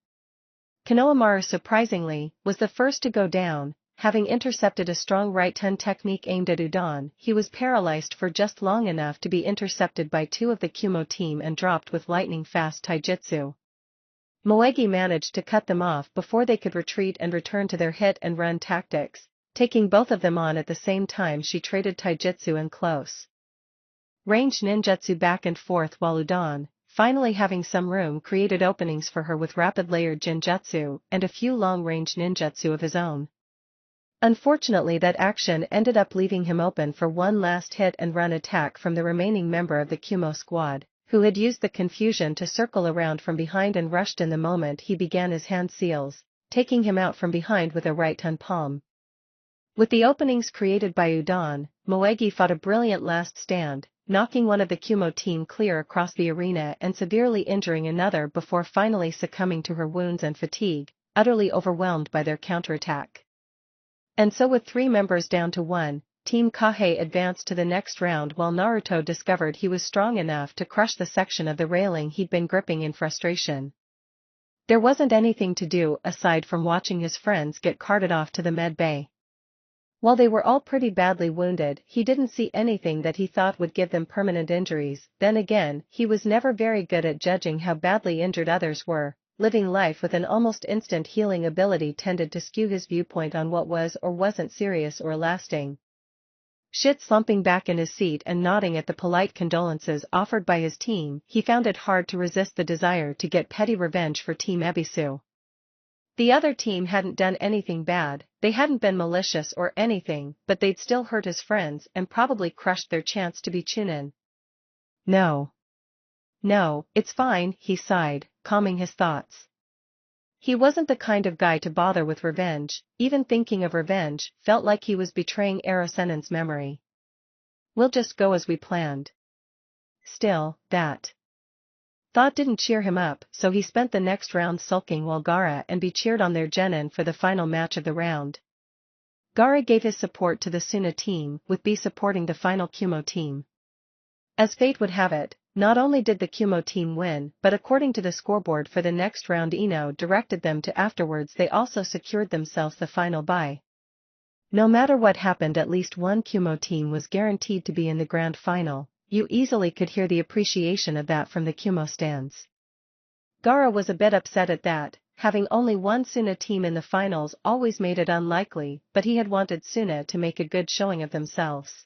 Konohamaru surprisingly, was the first to go down, having intercepted a strong right-hand technique aimed at Udon. He was paralyzed for just long enough to be intercepted by two of the Kumo team and dropped with lightning-fast taijutsu. Moegi managed to cut them off before they could retreat and return to their hit-and-run tactics, taking both of them on at the same time. She traded taijutsu and close range ninjutsu back and forth while Udon, finally having some room, created openings for her with rapid layered genjutsu and a few long-range ninjutsu of his own. Unfortunately, that action ended up leaving him open for one last hit-and-run attack from the remaining member of the Kumo squad, who had used the confusion to circle around from behind and rushed in the moment he began his hand seals, taking him out from behind with a right-hand palm. With the openings created by Udon, Moegi fought a brilliant last stand, knocking one of the Kumo team clear across the arena and severely injuring another before finally succumbing to her wounds and fatigue, utterly overwhelmed by their counterattack. And so with 3 members down to 1, Team Kage advanced to the next round while Naruto discovered he was strong enough to crush the section of the railing he'd been gripping in frustration. There wasn't anything to do aside from watching his friends get carted off to the med bay. While they were all pretty badly wounded, he didn't see anything that he thought would give them permanent injuries. Then again, he was never very good at judging how badly injured others were. Living life with an almost instant healing ability tended to skew his viewpoint on what was or wasn't serious or lasting. Slumping back in his seat and nodding at the polite condolences offered by his team, he found it hard to resist the desire to get petty revenge for Team Ebisu. The other team hadn't done anything bad, they hadn't been malicious or anything, but they'd still hurt his friends and probably crushed their chance to be Chunin. No, it's fine, he sighed, calming his thoughts. He wasn't the kind of guy to bother with revenge. Even thinking of revenge felt like he was betraying Erosenen's memory. We'll just go as we planned. Still, that thought didn't cheer him up, so he spent the next round sulking while Gaara and B cheered on their Genin for the final match of the round. Gaara gave his support to the Suna team, with B supporting the final Kumo team. As fate would have it, not only did the Kumo team win, but according to the scoreboard for the next round Ino directed them to afterwards, they also secured themselves the final bye. No matter what happened, at least one Kumo team was guaranteed to be in the grand final. You easily could hear the appreciation of that from the Kumo stands. Gaara was a bit upset at that, having only one Suna team in the finals always made it unlikely, but he had wanted Suna to make a good showing of themselves.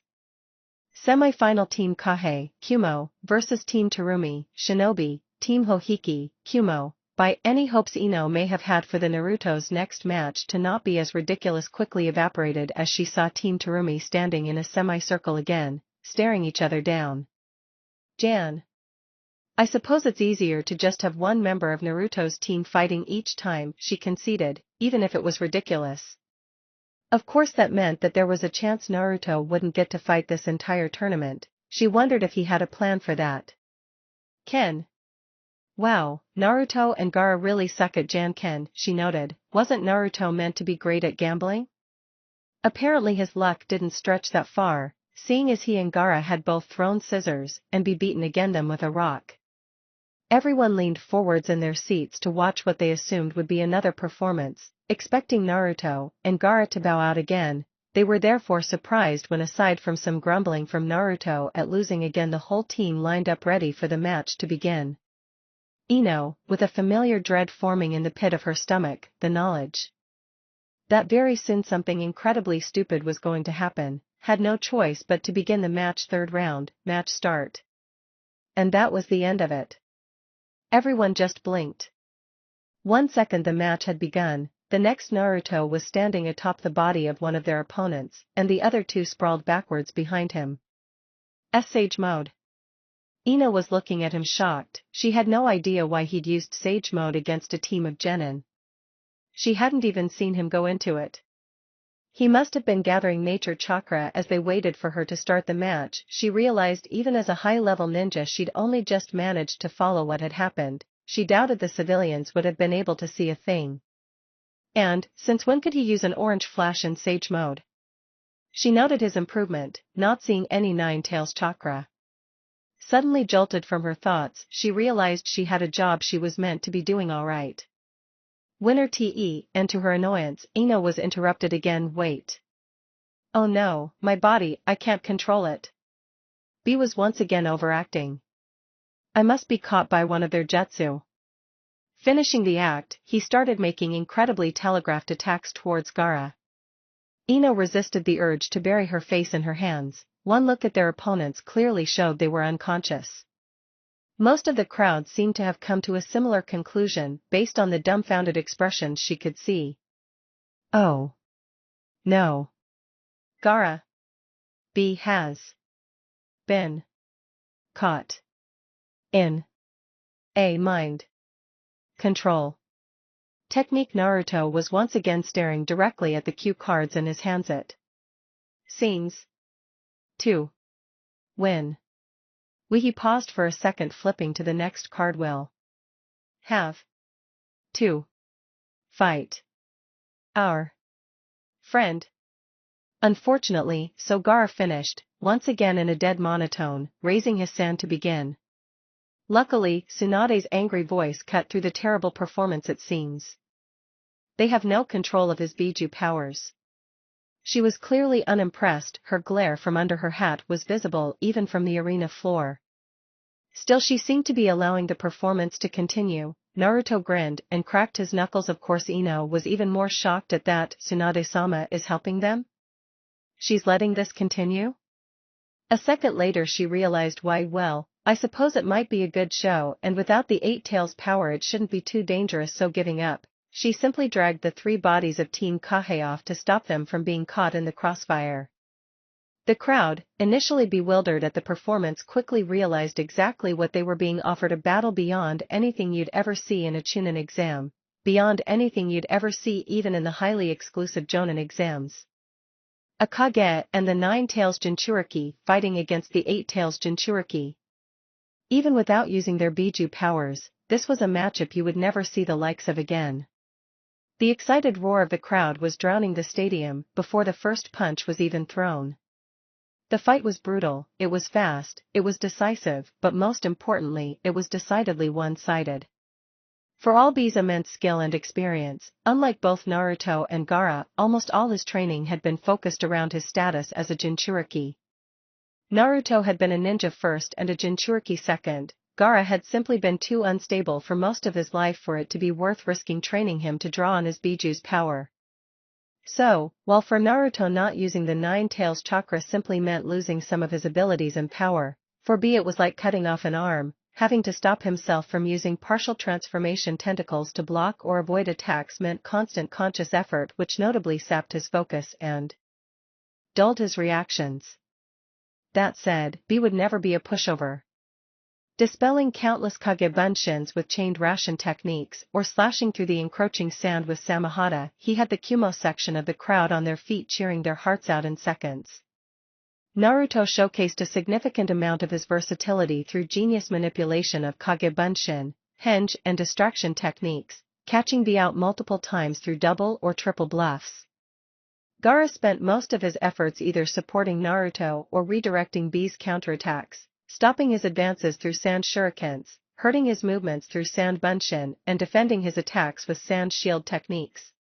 Semi-final Team Kage, Kumo, versus Team Terumi, Shinobi, Team Hohiki, Kumo. By any hopes Ino may have had for the Naruto's next match to not be as ridiculous quickly evaporated as she saw Team Terumi standing in a semicircle again, staring each other down. Jan. I suppose it's easier to just have one member of Naruto's team fighting each time, she conceded, even if it was ridiculous. Of course that meant that there was a chance Naruto wouldn't get to fight this entire tournament. She wondered if he had a plan for that. Ken. Wow, Naruto and Gaara really suck at Jan-ken, she noted. Wasn't Naruto meant to be great at gambling? Apparently his luck didn't stretch that far, seeing as he and Gaara had both thrown scissors and be beaten again them with a rock. Everyone leaned forwards in their seats to watch what they assumed would be another performance, expecting Naruto and Gaara to bow out again. They were therefore surprised when, aside from some grumbling from Naruto at losing again, the whole team lined up ready for the match to begin. Ino, with a familiar dread forming in the pit of her stomach, the knowledge that very soon something incredibly stupid was going to happen, had no choice but to begin the match. Third round, match start. And that was the end of it. Everyone just blinked. 1 second the match had begun, the next Naruto was standing atop the body of one of their opponents, and the other two sprawled backwards behind him. Sage mode. Ino was looking at him shocked. She had no idea why he'd used Sage mode against a team of Genin. she hadn't even seen him go into it. He must have been gathering nature chakra as they waited for her to start the match. She realized even as a high-level ninja she'd only just managed to follow what had happened. She doubted the civilians would have been able to see a thing. And, since when could he use an orange flash in Sage mode? She noted his improvement, not seeing any Nine Tails chakra. Suddenly jolted from her thoughts, she realized she had a job she was meant to be doing alright. Winner TE, and to her annoyance, Ino was interrupted again. Wait. Oh no, my body, I can't control it. B was once again overacting. I must be caught by one of their jutsu. Finishing the act, he started making incredibly telegraphed attacks towards Gaara. Ino resisted the urge to bury her face in her hands. One look at their opponents clearly showed they were unconscious. Most of the crowd seemed to have come to a similar conclusion based on the dumbfounded expressions she could see. Oh. No. Gaara. B has been caught in a mind control technique. Naruto was once again staring directly at the cue cards in his hands. It seems to win. He paused for a second, flipping to the next card. Will have to fight our friend. Unfortunately, so Gaara finished, once again in a dead monotone, raising his hand to begin. Luckily, Tsunade's angry voice cut through the terrible performance. It seems they have no control of his Biju powers. She was clearly unimpressed. Her glare from under her hat was visible even from the arena floor. Still, she seemed to be allowing the performance to continue. Naruto grinned and cracked his knuckles. Of course, Ino was even more shocked at that. Tsunade-sama is helping them? She's letting this continue? A second later she realized why. Well, I suppose it might be a good show, and without the Eight Tails power it shouldn't be too dangerous. So giving up, she simply dragged the three bodies of Team Kage off to stop them from being caught in the crossfire. The crowd, initially bewildered at the performance, quickly realized exactly what they were being offered: a battle beyond anything you'd ever see in a Chunin exam, beyond anything you'd ever see even in the highly exclusive Jonin exams. A Kage and the Nine Tails Jinchuriki fighting against the Eight Tails Jinchuriki. Even without using their Biju powers, this was a matchup you would never see the likes of again. The excited roar of the crowd was drowning the stadium before the first punch was even thrown. The fight was brutal, it was fast, it was decisive, but most importantly, it was decidedly one-sided. For all B's immense skill and experience, unlike both Naruto and Gaara, almost all his training had been focused around his status as a Jinchuriki. Naruto had been a ninja first and a Jinchuriki second. Gaara had simply been too unstable for most of his life for it to be worth risking training him to draw on his Biju's power. So, while for Naruto not using the Nine Tails chakra simply meant losing some of his abilities and power, for B it was like cutting off an arm. Having to stop himself from using partial transformation tentacles to block or avoid attacks meant constant conscious effort, which notably sapped his focus and dulled his reactions. That said, B would never be a pushover. Dispelling countless Kage Bunshins with chained ration techniques, or slashing through the encroaching sand with Samahata, he had the Kumo section of the crowd on their feet cheering their hearts out in seconds. Naruto showcased a significant amount of his versatility through genius manipulation of Kage Bunshin, henge, and distraction techniques, catching B out multiple times through double or triple bluffs. Gaara spent most of his efforts either supporting Naruto or redirecting B's counterattacks, stopping his advances through sand shurikens, hurting his movements through sand bunshin, and defending his attacks with sand shield techniques.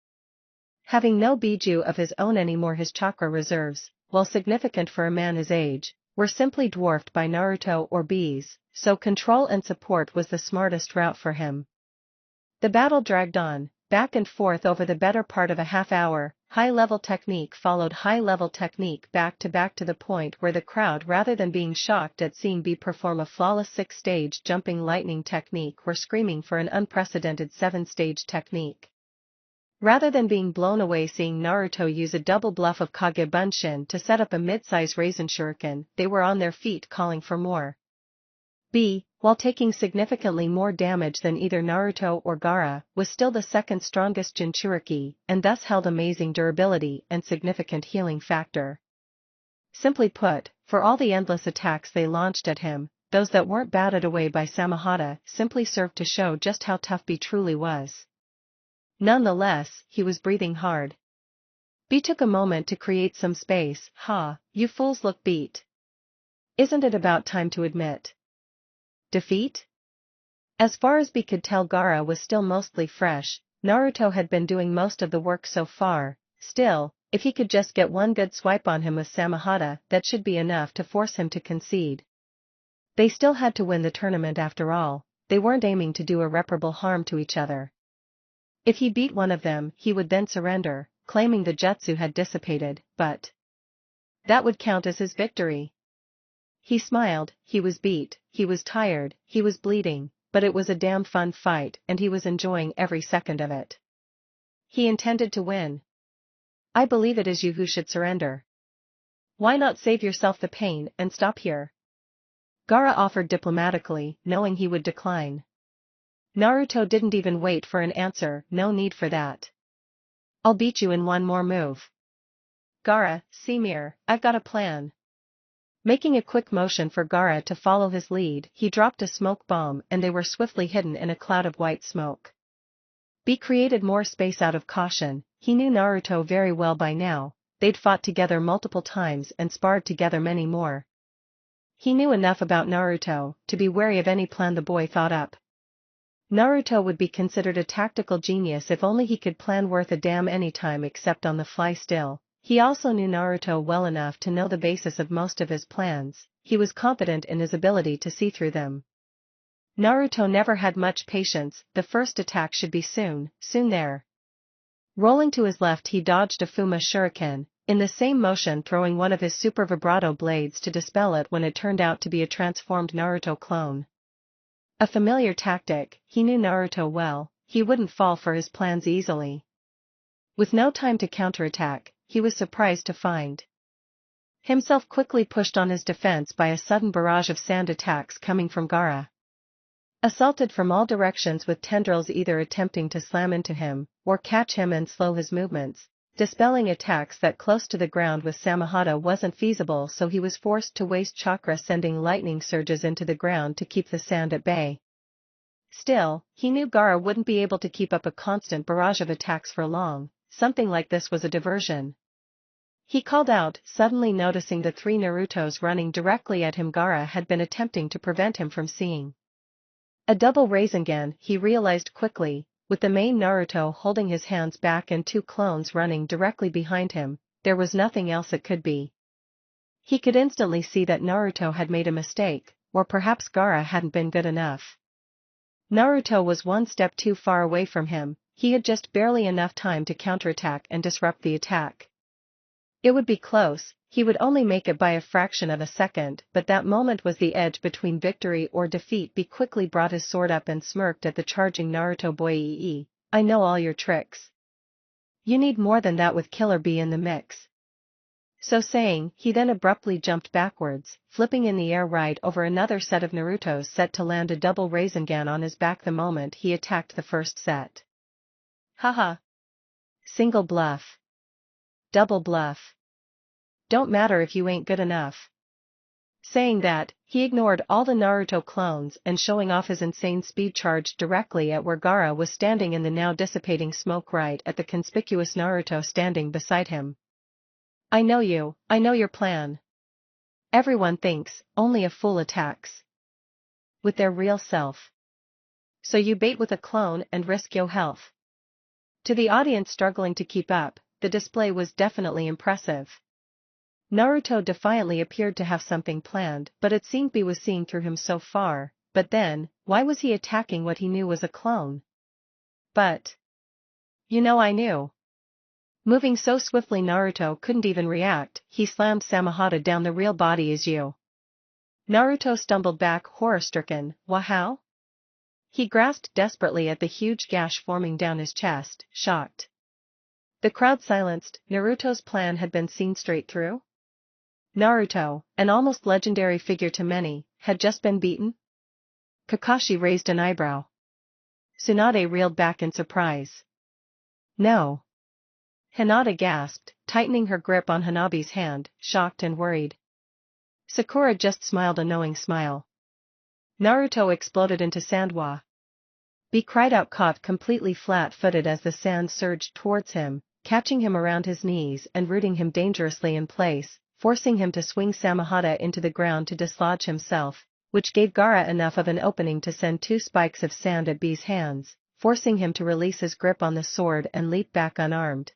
Having no Biju of his own anymore, his chakra reserves, while significant for a man his age, were simply dwarfed by Naruto or B's, so control and support was the smartest route for him. The battle dragged on, back and forth over the better part of a half hour. High-level technique followed high-level technique back to the point where the crowd, rather than being shocked at seeing B perform a flawless 6-stage jumping lightning technique, were screaming for an unprecedented 7-stage technique. Rather than being blown away seeing Naruto use a double bluff of Kage Bunshin to set up a mid-size Raisin Shuriken, they were on their feet calling for more. B, while taking significantly more damage than either Naruto or Gaara, was still the second strongest Jinchuriki, and thus held amazing durability and significant healing factor. Simply put, for all the endless attacks they launched at him, those that weren't batted away by Samehada simply served to show just how tough B truly was. Nonetheless, he was breathing hard. B took a moment to create some space. You fools look beat. Isn't it about time to admit defeat? As far as B could tell, Gaara was still mostly fresh. Naruto had been doing most of the work so far. Still, if he could just get one good swipe on him with Samehada, that should be enough to force him to concede. They still had to win the tournament after all. They weren't aiming to do irreparable harm to each other. If he beat one of them, he would then surrender, claiming the jutsu had dissipated, but that would count as his victory. He smiled. He was beat, he was tired, he was bleeding, but it was a damn fun fight and he was enjoying every second of it. He intended to win. I believe it is you who should surrender. Why not save yourself the pain and stop here? Gaara offered diplomatically, knowing he would decline. Naruto didn't even wait for an answer. No need for that. I'll beat you in one more move. Gaara, see here, I've got a plan. Making a quick motion for Gaara to follow his lead, he dropped a smoke bomb and they were swiftly hidden in a cloud of white smoke. B created more space out of caution. He knew Naruto very well by now. They'd fought together multiple times and sparred together many more. He knew enough about Naruto to be wary of any plan the boy thought up. Naruto would be considered a tactical genius if only he could plan worth a damn anytime except on the fly. Still, he also knew Naruto well enough to know the basis of most of his plans. He was confident in his ability to see through them. Naruto never had much patience. The first attack should be soon there. Rolling to his left, he dodged a Fuma shuriken, in the same motion throwing one of his super vibrato blades to dispel it when it turned out to be a transformed Naruto clone. A familiar tactic. He knew Naruto well, he wouldn't fall for his plans easily. With no time to counterattack, he was surprised to find himself quickly pushed on his defense by a sudden barrage of sand attacks coming from Gaara. Assaulted from all directions with tendrils either attempting to slam into him, or catch him and slow his movements, dispelling attacks that close to the ground with Samehada wasn't feasible, so he was forced to waste chakra sending lightning surges into the ground to keep the sand at bay. Still, he knew Gaara wouldn't be able to keep up a constant barrage of attacks for long. Something like this was a diversion. He called out, suddenly noticing the three Narutos running directly at him. Gaara had been attempting to prevent him from seeing a double Rasengan, he realized quickly, with the main Naruto holding his hands back and two clones running directly behind him. There was nothing else it could be. He could instantly see that Naruto had made a mistake, or perhaps Gaara hadn't been good enough. Naruto was one step too far away from him. He had just barely enough time to counterattack and disrupt the attack. It would be close, he would only make it by a fraction of a second, but that moment was the edge between victory or defeat. B quickly brought his sword up and smirked at the charging Naruto. Boy, I know all your tricks. You need more than that with Killer B in the mix. So saying, he then abruptly jumped backwards, flipping in the air right over another set of Narutos set to land a double Rasengan on his back the moment he attacked the first set. Haha. Single bluff. Double bluff. Don't matter if you ain't good enough. Saying that, he ignored all the Naruto clones and showing off his insane speed charged directly at where Gaara was standing in the now dissipating smoke right at the conspicuous Naruto standing beside him. I know you, I know your plan. Everyone thinks only a fool attacks with their real self. So you bait with a clone and risk your health. To the audience struggling to keep up, the display was definitely impressive. Naruto defiantly appeared to have something planned, but it seemed B was seeing through him so far. But then, why was he attacking what he knew was a clone? But I knew. Moving so swiftly Naruto couldn't even react. He slammed Samehada down. The real body is you. Naruto stumbled back, horror-stricken. How? He grasped desperately at the huge gash forming down his chest, shocked. The crowd silenced. Naruto's plan had been seen straight through? Naruto, an almost legendary figure to many, had just been beaten? Kakashi raised an eyebrow. Tsunade reeled back in surprise. No. Hinata gasped, tightening her grip on Hanabi's hand, shocked and worried. Sakura just smiled a knowing smile. Naruto exploded into Sandwa. B cried out, caught completely flat-footed as the sand surged towards him, catching him around his knees and rooting him dangerously in place, forcing him to swing Samahata into the ground to dislodge himself, which gave Gaara enough of an opening to send 2 spikes of sand at B's hands, forcing him to release his grip on the sword and leap back unarmed.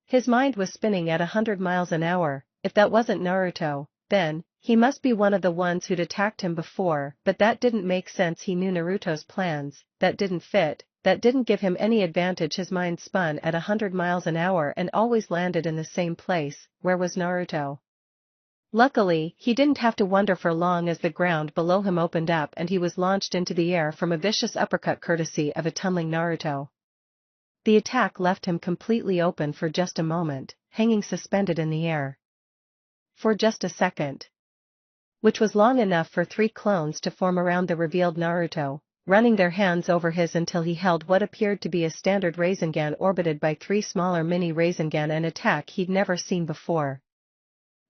His mind was spinning at 100 miles an hour. If that wasn't Naruto, then he must be one of the ones who'd attacked him before, but that didn't make sense. He knew Naruto's plans, that didn't fit, that didn't give him any advantage. His mind spun at 100 miles an hour and always landed in the same place. Where was Naruto? Luckily, he didn't have to wonder for long as the ground below him opened up and he was launched into the air from a vicious uppercut courtesy of a tumbling Naruto. The attack left him completely open for just a moment, hanging suspended in the air. For just a second. Which was long enough for 3 clones to form around the revealed Naruto, running their hands over his until he held what appeared to be a standard Rasengan orbited by 3 smaller mini Rasengan, an attack he'd never seen before.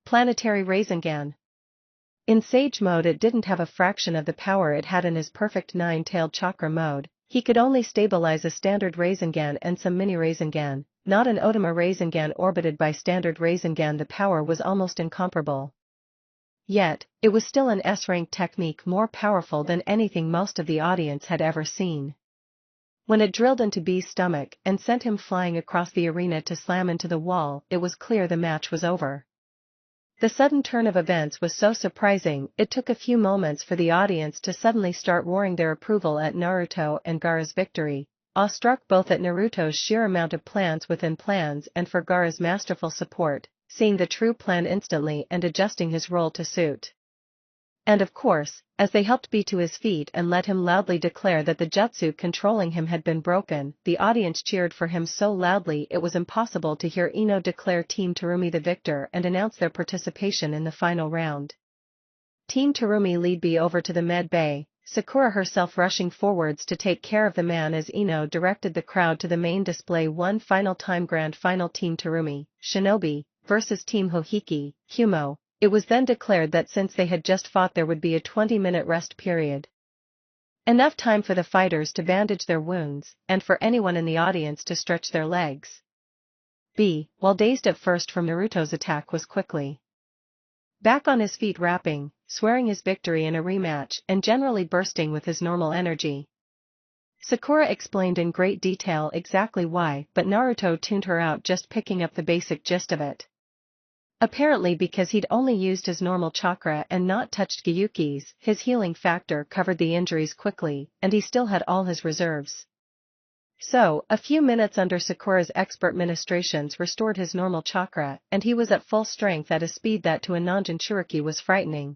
Planetary Rasengan. In Sage mode it didn't have a fraction of the power it had in his perfect 9-tailed chakra mode. He could only stabilize a standard Rasengan and some mini Rasengan, not an Otama Rasengan orbited by standard Rasengan. The power was almost incomparable. Yet, it was still an S-rank technique more powerful than anything most of the audience had ever seen. When it drilled into B's stomach and sent him flying across the arena to slam into the wall, it was clear the match was over. The sudden turn of events was so surprising, it took a few moments for the audience to suddenly start roaring their approval at Naruto and Gaara's victory, awestruck both at Naruto's sheer amount of plans within plans and for Gaara's masterful support, seeing the true plan instantly and adjusting his role to suit. And of course, as they helped B to his feet and let him loudly declare that the jutsu controlling him had been broken, the audience cheered for him so loudly it was impossible to hear Ino declare Team Terumi the victor and announce their participation in the final round. Team Terumi lead B over to the med bay, Sakura herself rushing forwards to take care of the man as Ino directed the crowd to the main display. One final time, grand final, Team Terumi, Shinobi, versus Team Hohiki, Humo. It was then declared that since they had just fought there would be a 20-minute rest period. Enough time for the fighters to bandage their wounds, and for anyone in the audience to stretch their legs. B, while dazed at first from Naruto's attack, was quickly back on his feet, rapping, swearing his victory in a rematch and generally bursting with his normal energy. Sakura explained in great detail exactly why, but Naruto tuned her out just picking up the basic gist of it. Apparently because he'd only used his normal chakra and not touched Gyuki's, his healing factor covered the injuries quickly, and he still had all his reserves. So, a few minutes under Sakura's expert ministrations restored his normal chakra, and he was at full strength at a speed that to a non-Jinchuriki was frightening.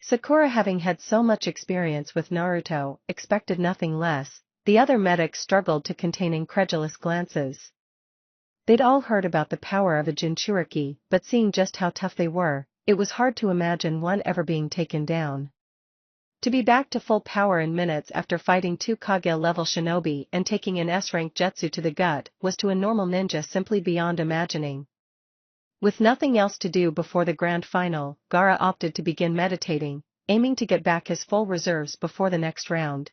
Sakura, having had so much experience with Naruto, expected nothing less. The other medics struggled to contain incredulous glances. They'd all heard about the power of a Jinchuriki, but seeing just how tough they were, it was hard to imagine one ever being taken down. To be back to full power in minutes after fighting 2 Kage-level shinobi and taking an S-rank jutsu to the gut was to a normal ninja simply beyond imagining. With nothing else to do before the grand final, Gaara opted to begin meditating, aiming to get back his full reserves before the next round.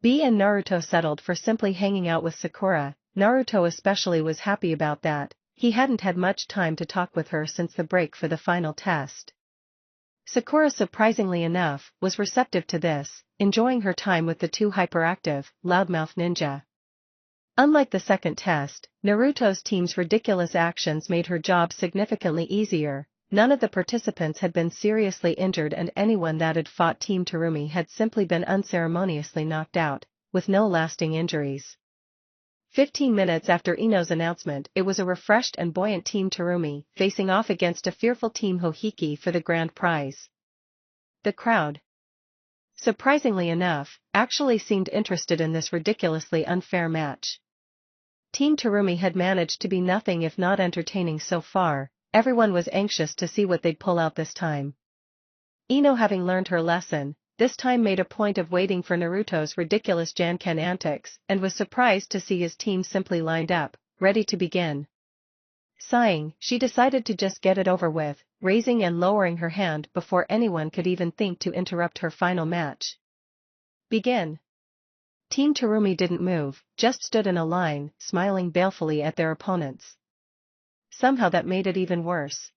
B and Naruto settled for simply hanging out with Sakura. Naruto especially was happy about that. He hadn't had much time to talk with her since the break for the final test. Sakura, surprisingly enough, was receptive to this, enjoying her time with the 2 hyperactive, loudmouth ninja. Unlike the second test, Naruto's team's ridiculous actions made her job significantly easier. None of the participants had been seriously injured and anyone that had fought Team Terumi had simply been unceremoniously knocked out, with no lasting injuries. 15 minutes after Ino's announcement, it was a refreshed and buoyant Team Terumi facing off against a fearful Team Hohiki for the grand prize. The crowd, surprisingly enough, actually seemed interested in this ridiculously unfair match. Team Terumi had managed to be nothing if not entertaining so far. Everyone was anxious to see what they'd pull out this time. Ino, having learned her lesson, this time made a point of waiting for Naruto's ridiculous Janken antics and was surprised to see his team simply lined up, ready to begin. Sighing, she decided to just get it over with, raising and lowering her hand before anyone could even think to interrupt her final match. Begin. Team Terumi didn't move, just stood in a line, smiling balefully at their opponents. Somehow that made it even worse.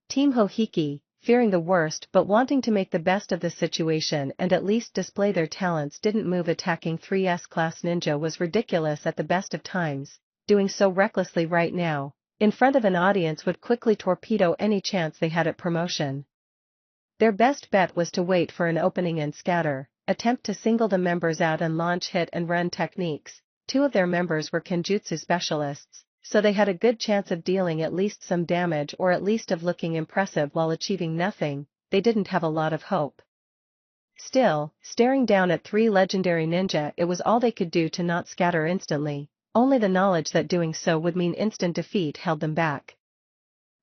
Team Hohiki, fearing the worst but wanting to make the best of the situation and at least display their talents, didn't move. Attacking 3S class ninja was ridiculous at the best of times. Doing so recklessly right now, in front of an audience, would quickly torpedo any chance they had at promotion. Their best bet was to wait for an opening and scatter, attempt to single the members out and launch hit and run techniques. Two of their members were kenjutsu specialists, so they had a good chance of dealing at least some damage or at least of looking impressive. While achieving nothing, they didn't have a lot of hope. Still, staring down at three legendary ninja, it was all they could do to not scatter instantly. Only the knowledge that doing so would mean instant defeat held them back.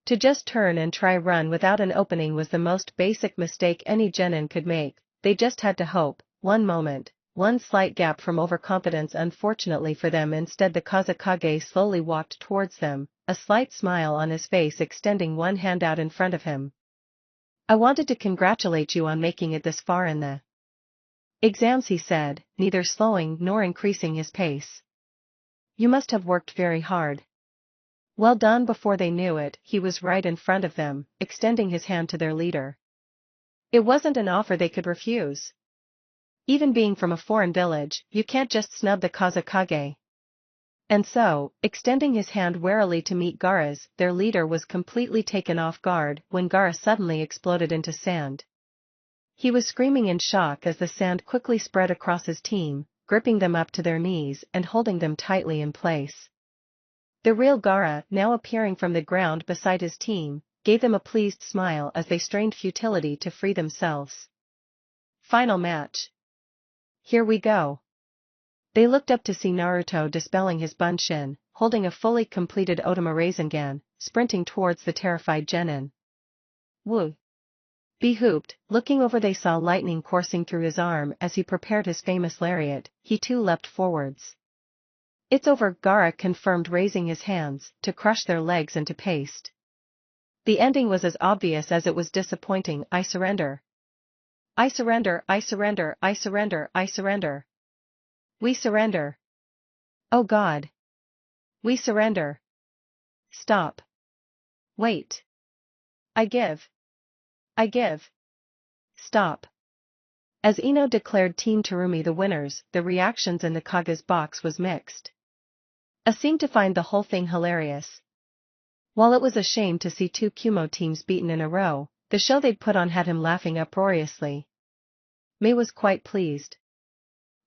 To just turn and try run without an opening was the most basic mistake any genin could make. They just had to hope. One moment, one slight gap from overconfidence. Unfortunately for them, instead the Kazekage slowly walked towards them, a slight smile on his face, extending one hand out in front of him. "I wanted to congratulate you on making it this far in the exams," he said, neither slowing nor increasing his pace. "You must have worked very hard." Well done. Before they knew it, he was right in front of them, extending his hand to their leader. It wasn't an offer they could refuse. Even being from a foreign village, you can't just snub the Kazekage. And so, extending his hand warily to meet Gaara's, their leader was completely taken off guard when Gaara suddenly exploded into sand. He was screaming in shock as the sand quickly spread across his team, gripping them up to their knees and holding them tightly in place. The real Gaara, now appearing from the ground beside his team, gave them a pleased smile as they strained futility to free themselves. Final match. Here we go. They looked up to see Naruto dispelling his bunshin, holding a fully completed Otama Rasengan, sprinting towards the terrified Genin. Woo! Behooped, looking over they saw lightning coursing through his arm as he prepared his famous lariat. He too leapt forwards. "It's over," Gaara confirmed, raising his hands to crush their legs into paste. The ending was as obvious as it was disappointing. "I surrender. I surrender, I surrender, I surrender, I surrender. We surrender. Oh God. We surrender. Stop. Wait. I give. I give. Stop." As Ino declared Team Terumi the winners, the reactions in the Kage's box was mixed. A seemed to find the whole thing hilarious. While it was a shame to see two Kumo teams beaten in a row, the show they'd put on had him laughing uproariously. Mei was quite pleased.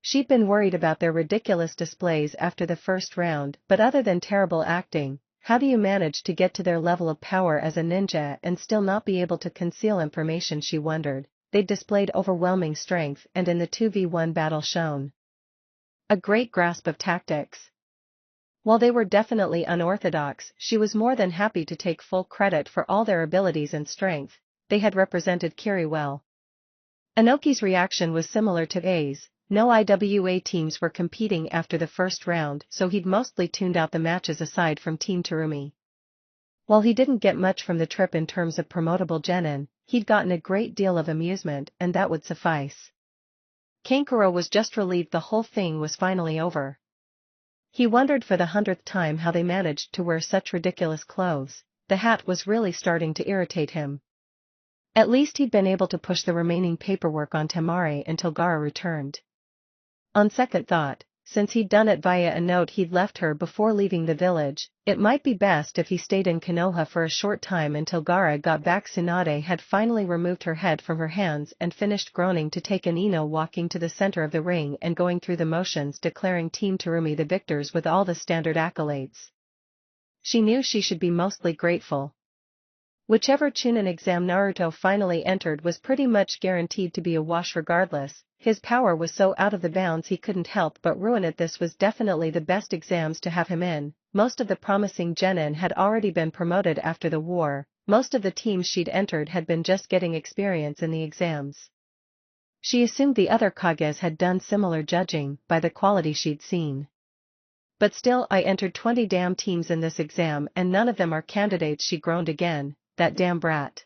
She'd been worried about their ridiculous displays after the first round, but other than terrible acting, how do you manage to get to their level of power as a ninja and still not be able to conceal information, she wondered. They'd displayed overwhelming strength and in the 2v1 battle shown a great grasp of tactics. While they were definitely unorthodox, she was more than happy to take full credit for all their abilities and strength. They had represented Kiri well. Inoki's reaction was similar to A's. No IWA teams were competing after the first round, so he'd mostly tuned out the matches aside from Team Terumi. While he didn't get much from the trip in terms of promotable genin, he'd gotten a great deal of amusement, and that would suffice. Kankuro was just relieved the whole thing was finally over. He wondered for the 100th time how they managed to wear such ridiculous clothes. The hat was really starting to irritate him. At least he'd been able to push the remaining paperwork on Temari until Gaara returned. On second thought, since he'd done it via a note he'd left her before leaving the village, it might be best if he stayed in Konoha for a short time until Gaara got back. Tsunade had finally removed her head from her hands and finished groaning to take an Ino, walking to the center of the ring and going through the motions, declaring Team Terumi the victors with all the standard accolades. She knew she should be mostly grateful. Whichever Chunin exam Naruto finally entered was pretty much guaranteed to be a wash regardless. His power was so out of the bounds he couldn't help but ruin it. This was definitely the best exams to have him in. Most of the promising genin had already been promoted after the war. Most of the teams she'd entered had been just getting experience in the exams. She assumed the other Kages had done similar judging by the quality she'd seen. But still, I entered 20 damn teams in this exam and none of them are candidates, she groaned again, that damn brat.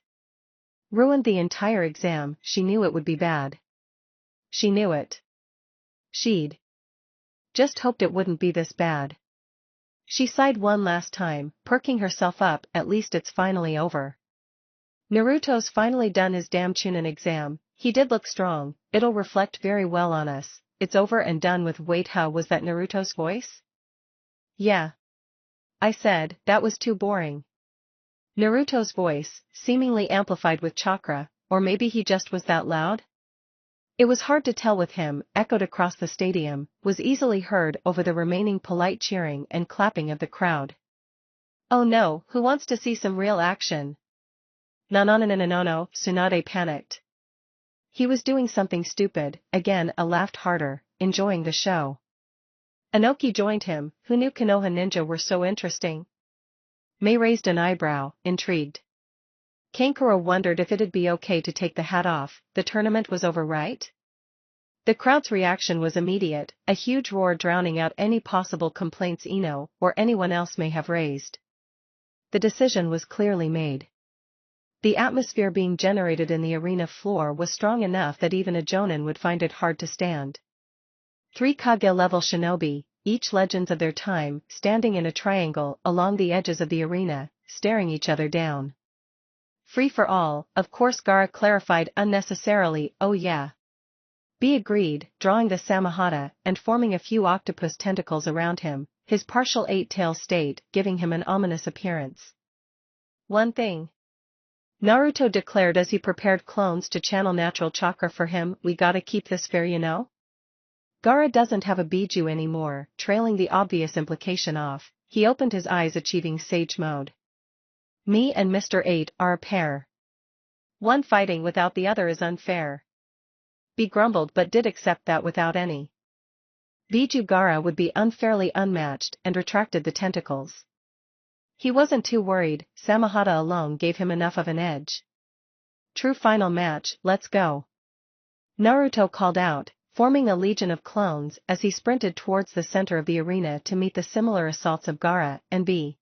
Ruined the entire exam, she knew it would be bad. She knew it. She'd just hoped it wouldn't be this bad. She sighed one last time, perking herself up, at least it's finally over. Naruto's finally done his damn Chunin exam, he did look strong, it'll reflect very well on us, it's over and done with. Wait, how was that Naruto's voice? Yeah. I said, that was too boring. Naruto's voice, seemingly amplified with chakra, or maybe he just was that loud? It was hard to tell with him, echoed across the stadium, was easily heard over the remaining polite cheering and clapping of the crowd. Oh no, who wants to see some real action? No, Tsunade panicked. He was doing something stupid, again. I laughed harder, enjoying the show. Inoki joined him, who knew Konoha ninja were so interesting? Mei raised an eyebrow, intrigued. Kankuro wondered if it'd be okay to take the hat off, the tournament was over, right? The crowd's reaction was immediate, a huge roar drowning out any possible complaints Ino or anyone else may have raised. The decision was clearly made. The atmosphere being generated in the arena floor was strong enough that even a Jonin would find it hard to stand. 3 Kage-level shinobi, each legends of their time, standing in a triangle along the edges of the arena, staring each other down. Free for all, of course, Gaara clarified unnecessarily. Oh yeah. B agreed, drawing the Samahata and forming a few octopus tentacles around him, his partial 8-tail state giving him an ominous appearance. One thing Naruto declared as he prepared clones to channel natural chakra for him, we gotta keep this fair, you know? Gaara doesn't have a Biju anymore, trailing the obvious implication off, he opened his eyes, achieving sage mode. Me and Mr. 8 are a pair. One fighting without the other is unfair. B grumbled but did accept that without any Biju Gaara would be unfairly unmatched and retracted the tentacles. He wasn't too worried, Samahata alone gave him enough of an edge. True, final match, let's go. Naruto called out, forming a legion of clones as he sprinted towards the center of the arena to meet the similar assaults of Gaara and B.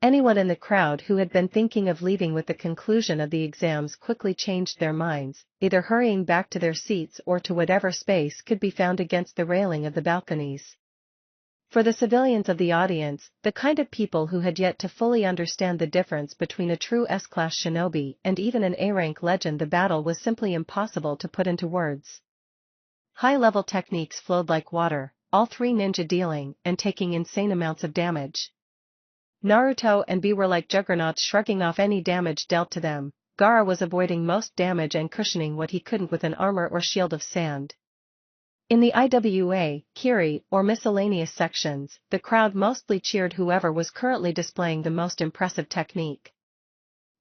Anyone in the crowd who had been thinking of leaving with the conclusion of the exams quickly changed their minds, either hurrying back to their seats or to whatever space could be found against the railing of the balconies. For the civilians of the audience, the kind of people who had yet to fully understand the difference between a true S-class shinobi and even an A-rank legend, the battle was simply impossible to put into words. High-level techniques flowed like water, all 3 ninja dealing and taking insane amounts of damage. Naruto and B were like juggernauts, shrugging off any damage dealt to them. Gaara was avoiding most damage and cushioning what he couldn't with an armor or shield of sand. In the IWA, Kiri, or miscellaneous sections, the crowd mostly cheered whoever was currently displaying the most impressive technique.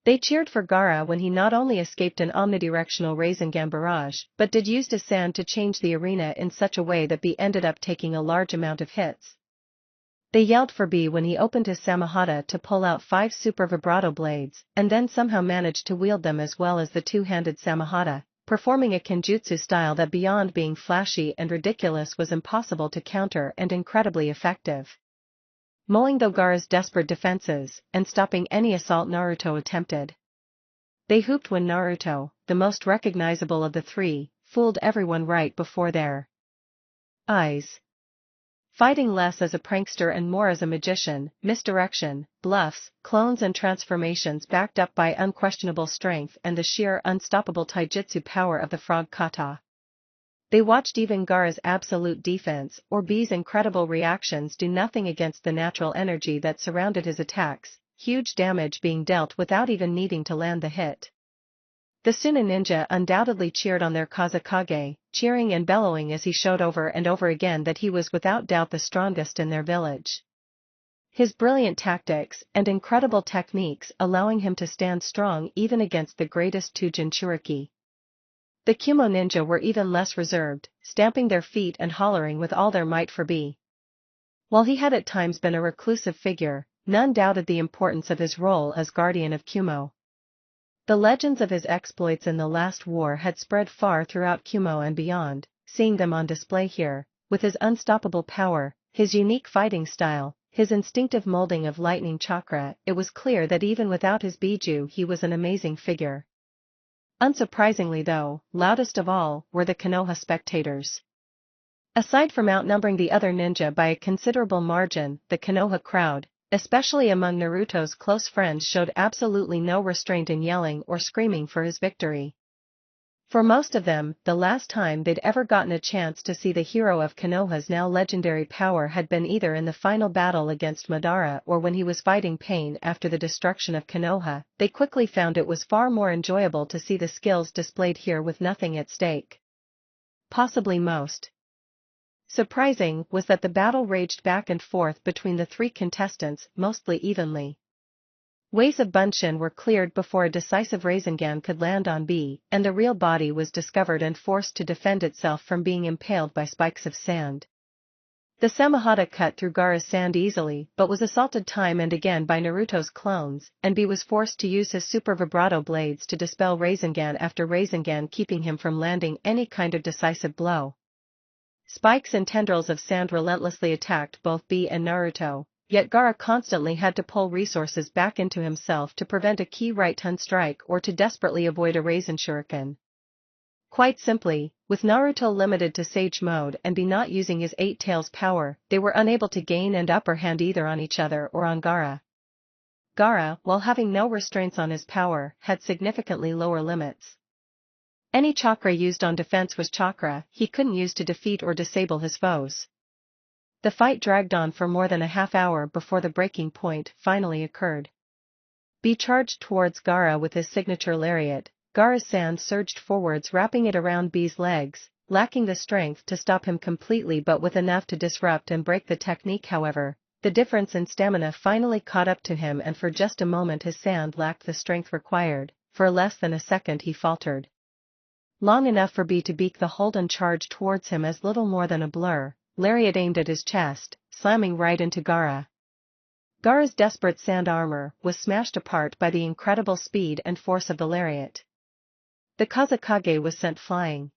They cheered for Gaara when he not only escaped an omnidirectional Rasengan barrage, but did use his sand to change the arena in such a way that B ended up taking a large amount of hits. They yelled for B when he opened his Samahata to pull out 5 super vibrato blades, and then somehow managed to wield them as well as the 2-handed Samahata, performing a kenjutsu style that beyond being flashy and ridiculous was impossible to counter and incredibly effective. Mowing though Gaara's desperate defenses, and stopping any assault Naruto attempted. They hooped when Naruto, the most recognizable of the 3, fooled everyone right before their eyes. Fighting less as a prankster and more as a magician, misdirection, bluffs, clones and transformations backed up by unquestionable strength and the sheer unstoppable taijutsu power of the frog kata. They watched even Gaara's absolute defense or B's incredible reactions do nothing against the natural energy that surrounded his attacks, huge damage being dealt without even needing to land the hit. The Suna ninja undoubtedly cheered on their Kazekage, cheering and bellowing as he showed over and over again that he was without doubt the strongest in their village. His brilliant tactics and incredible techniques allowing him to stand strong even against the greatest 2 Jinchuriki. The Kumo ninja were even less reserved, stamping their feet and hollering with all their might for B. While he had at times been a reclusive figure, none doubted the importance of his role as guardian of Kumo. The legends of his exploits in the last war had spread far throughout Kumo and beyond, seeing them on display here, with his unstoppable power, his unique fighting style, his instinctive molding of lightning chakra. It was clear that even without his Biju he was an amazing figure. Unsurprisingly though, loudest of all were the Konoha spectators. Aside from outnumbering the other ninja by a considerable margin, the Konoha crowd, especially among Naruto's close friends, showed absolutely no restraint in yelling or screaming for his victory. For most of them, the last time they'd ever gotten a chance to see the hero of Konoha's now legendary power had been either in the final battle against Madara or when he was fighting Pain after the destruction of Konoha. They quickly found it was far more enjoyable to see the skills displayed here with nothing at stake. Possibly most surprising was that the battle raged back and forth between the three contestants mostly evenly. Ways of Bunshin were cleared before a decisive Rasengan could land on B, and the real body was discovered and forced to defend itself from being impaled by spikes of sand. The Samahata cut through Gaara's sand easily but was assaulted time and again by Naruto's clones, and B was forced to use his super vibrato blades to dispel Rasengan after Rasengan, keeping him from landing any kind of decisive blow. Spikes and tendrils of sand relentlessly attacked both B and Naruto, yet Gaara constantly had to pull resources back into himself to prevent a key right-hand strike or to desperately avoid a Rasen shuriken. Quite simply, with Naruto limited to Sage Mode and B not using his Eight Tails power, they were unable to gain an upper hand either on each other or on Gaara. Gaara, while having no restraints on his power, had significantly lower limits. Any chakra used on defense was chakra he couldn't use to defeat or disable his foes. The fight dragged on for more than a half hour before the breaking point finally occurred. B charged towards Gaara with his signature lariat. Gaara's sand surged forwards, wrapping it around B's legs, lacking the strength to stop him completely but with enough to disrupt and break the technique. However, the difference in stamina finally caught up to him, and for just a moment his sand lacked the strength required. For less than a second he faltered. Long enough for B to beak the hold and charge towards him as little more than a blur, lariat aimed at his chest, slamming right into Gaara. Gaara's desperate sand armor was smashed apart by the incredible speed and force of the lariat. The Kazekage was sent flying.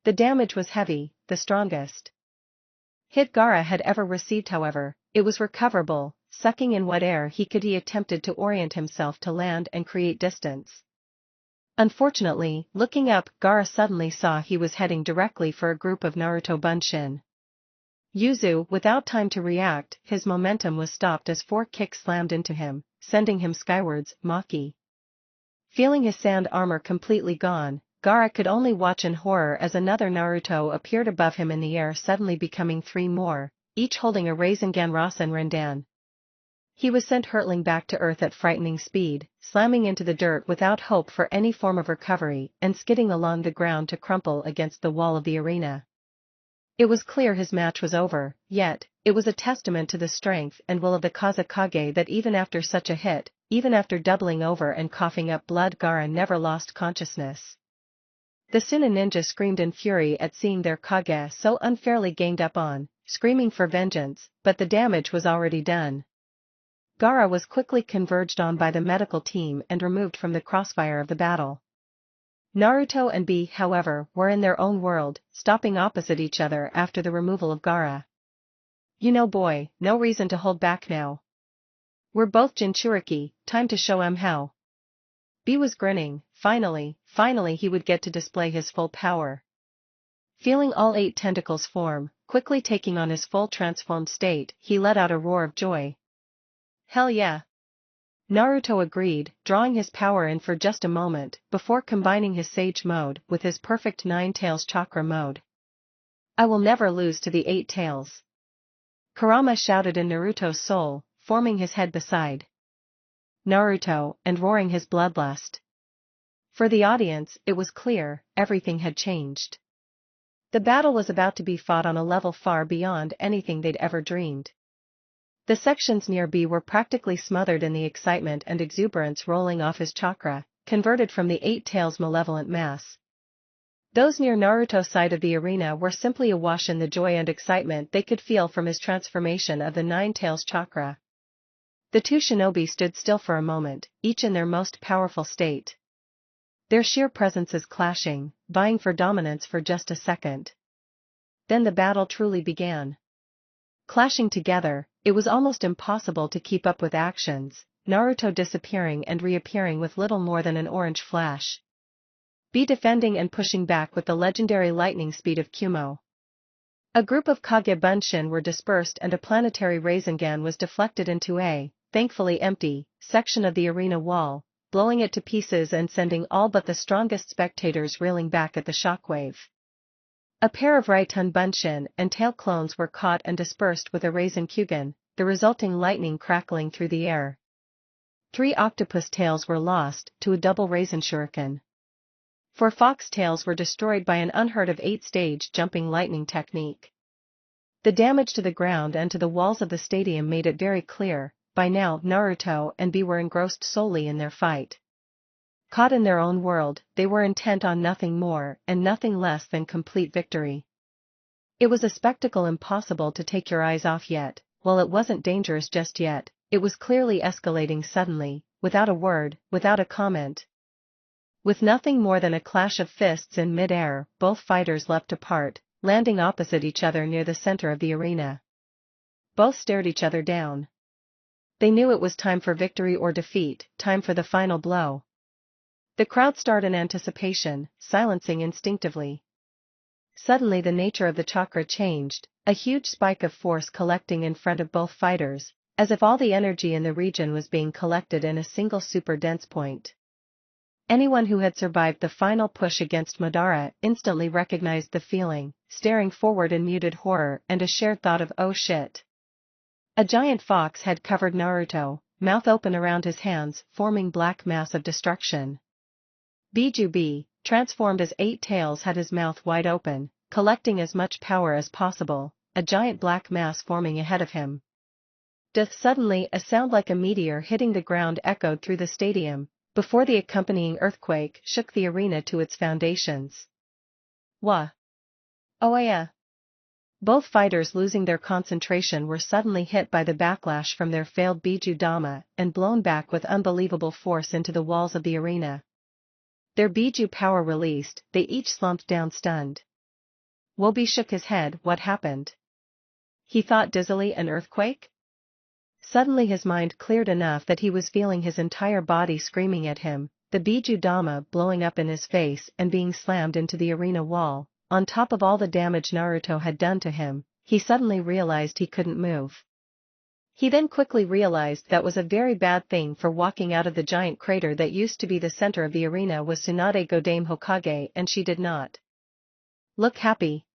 The damage was heavy, the strongest hit Gaara had ever received. However, it was recoverable. Sucking in what air he could, he attempted to orient himself to land and create distance. Unfortunately, looking up, Gaara suddenly saw he was heading directly for a group of Naruto Bunshin. Yuzu, without time to react, his momentum was stopped as 4 kicks slammed into him, sending him skywards. Maki. Feeling his sand armor completely gone, Gaara could only watch in horror as another Naruto appeared above him in the air, suddenly becoming 3 more, each holding a Rasengan Rasen Rendan. He was sent hurtling back to earth at frightening speed, slamming into the dirt without hope for any form of recovery, and skidding along the ground to crumple against the wall of the arena. It was clear his match was over, yet, it was a testament to the strength and will of the Kazekage that even after such a hit, even after doubling over and coughing up blood, Gaara never lost consciousness. The Chunin ninja screamed in fury at seeing their Kage so unfairly ganged up on, screaming for vengeance, but the damage was already done. Gaara was quickly converged on by the medical team and removed from the crossfire of the battle. Naruto and B, however, were in their own world, stopping opposite each other after the removal of Gaara. You know, boy, no reason to hold back now. We're both Jinchuriki, time to show 'em how. B was grinning. Finally he would get to display his full power. Feeling all 8 tentacles form, quickly taking on his full transformed state, he let out a roar of joy. Hell yeah! Naruto agreed, drawing his power in for just a moment before combining his Sage Mode with his perfect 9 Tails Chakra Mode. I will never lose to the 8 Tails. Kurama shouted in Naruto's soul, forming his head beside Naruto and roaring his bloodlust. For the audience, it was clear, everything had changed. The battle was about to be fought on a level far beyond anything they'd ever dreamed. The sections near B were practically smothered in the excitement and exuberance rolling off his chakra, converted from the 8 Tails' malevolent mass. Those near Naruto's side of the arena were simply awash in the joy and excitement they could feel from his transformation of the 9 Tails chakra. The two shinobi stood still for a moment, each in their most powerful state. Their sheer presences clashing, vying for dominance for just a second. Then the battle truly began. Clashing together, it was almost impossible to keep up with actions, Naruto disappearing and reappearing with little more than an orange flash. B defending and pushing back with the legendary lightning speed of Kumo. A group of Kage Bunshin were dispersed and a planetary Rasengan was deflected into a, thankfully empty, section of the arena wall, blowing it to pieces and sending all but the strongest spectators reeling back at the shockwave. A pair of Raitun Bunshin and tail clones were caught and dispersed with a Rasenkyugen, the resulting lightning crackling through the air. 3 octopus tails were lost to a double Rasen Shuriken. 4 fox tails were destroyed by an unheard of 8-stage jumping lightning technique. The damage to the ground and to the walls of the stadium made it very clear, by now Naruto and B were engrossed solely in their fight. Caught in their own world, they were intent on nothing more and nothing less than complete victory. It was a spectacle impossible to take your eyes off yet, while it wasn't dangerous just yet, it was clearly escalating suddenly, without a word, without a comment. With nothing more than a clash of fists in mid-air, both fighters leapt apart, landing opposite each other near the center of the arena. Both stared each other down. They knew it was time for victory or defeat, time for the final blow. The crowd stared in anticipation, silencing instinctively. Suddenly the nature of the chakra changed, a huge spike of force collecting in front of both fighters, as if all the energy in the region was being collected in a single super dense point. Anyone who had survived the final push against Madara instantly recognized the feeling, staring forward in muted horror and a shared thought of oh shit. A giant fox had covered Naruto, mouth open around his hands, forming black mass of destruction. Biju, transformed as 8 tails, had his mouth wide open, collecting as much power as possible, a giant black mass forming ahead of him. Suddenly a sound like a meteor hitting the ground echoed through the stadium, before the accompanying earthquake shook the arena to its foundations. Wah! Oh yeah! Both fighters losing their concentration were suddenly hit by the backlash from their failed Biju Dama and blown back with unbelievable force into the walls of the arena. Their Biju power released, they each slumped down stunned. Wobi shook his head. What happened? He thought dizzily, an earthquake? Suddenly his mind cleared enough that he was feeling his entire body screaming at him, the Biju Dama blowing up in his face and being slammed into the arena wall. On top of all the damage Naruto had done to him, he suddenly realized he couldn't move. He then quickly realized that was a very bad thing, for walking out of the giant crater that used to be the center of the arena was Tsunade Godame Hokage, and she did not look happy.